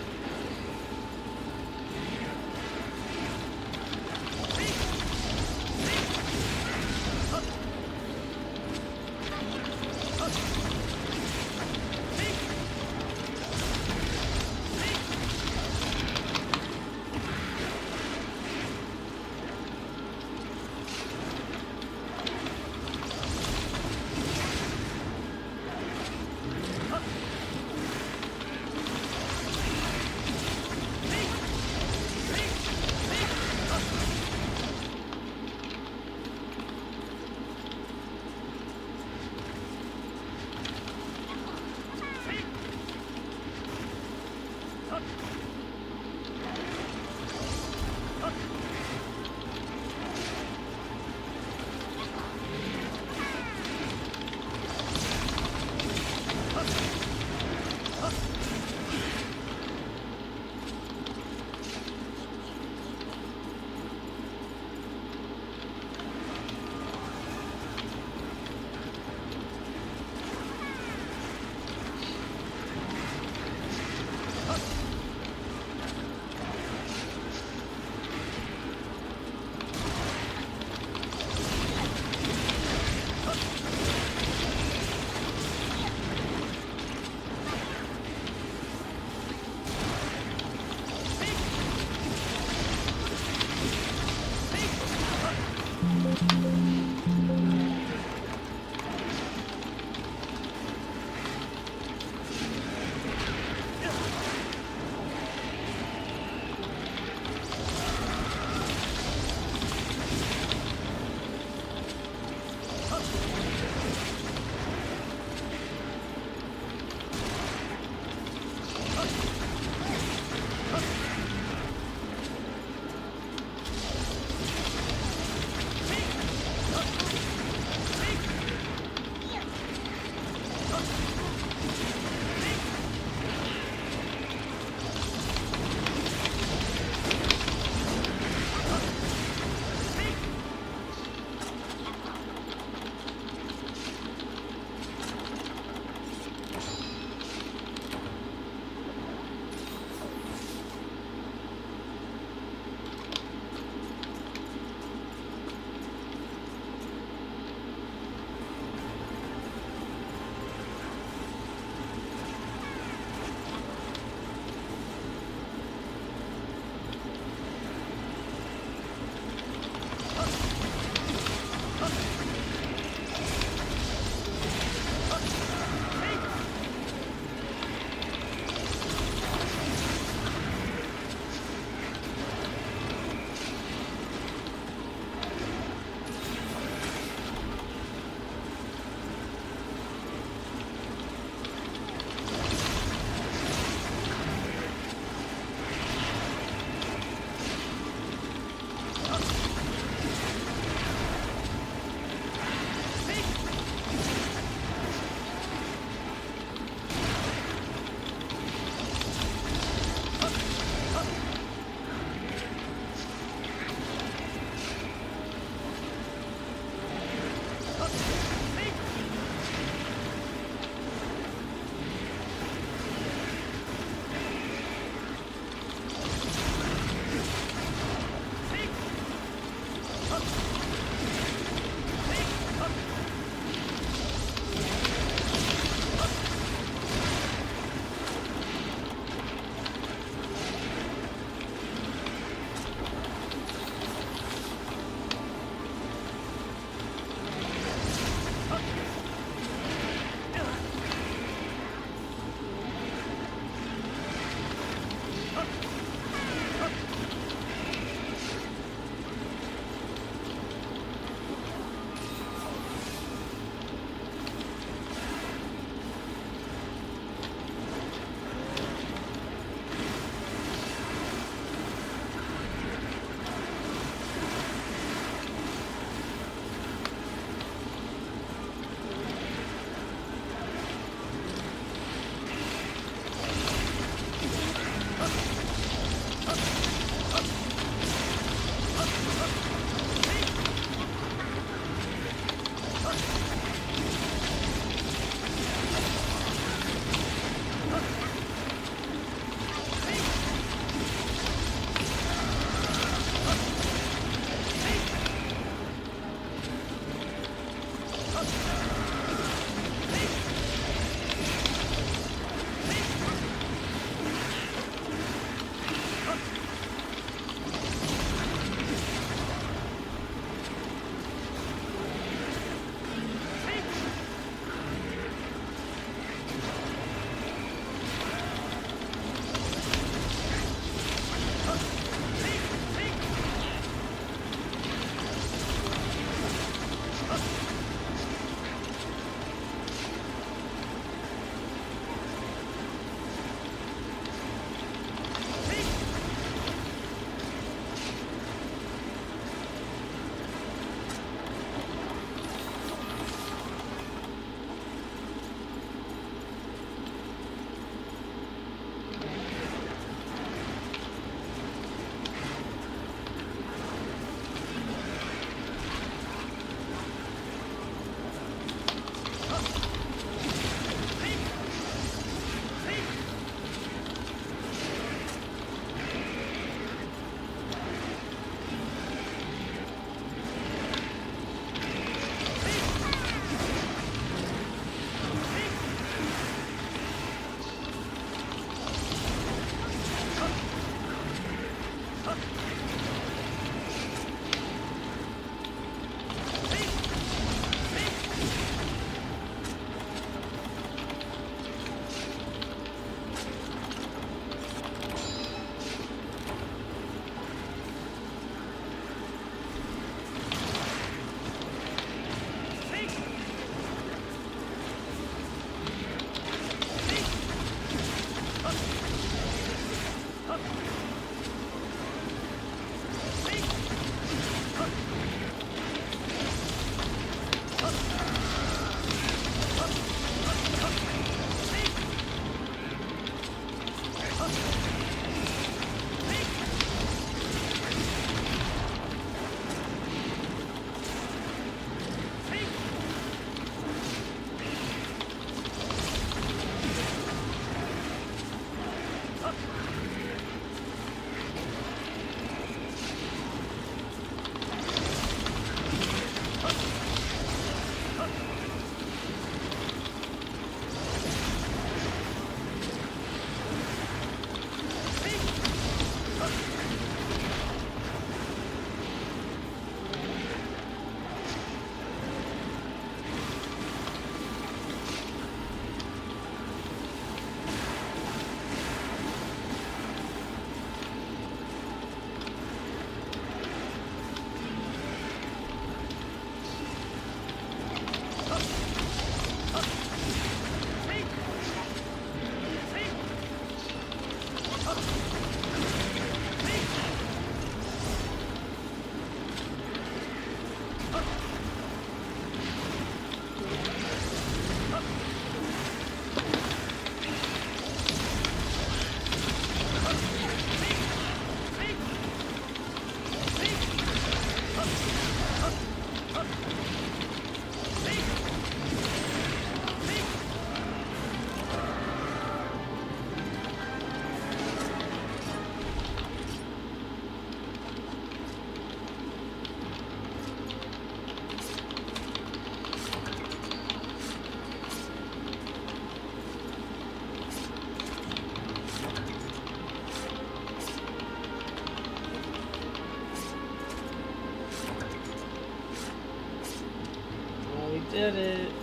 did it.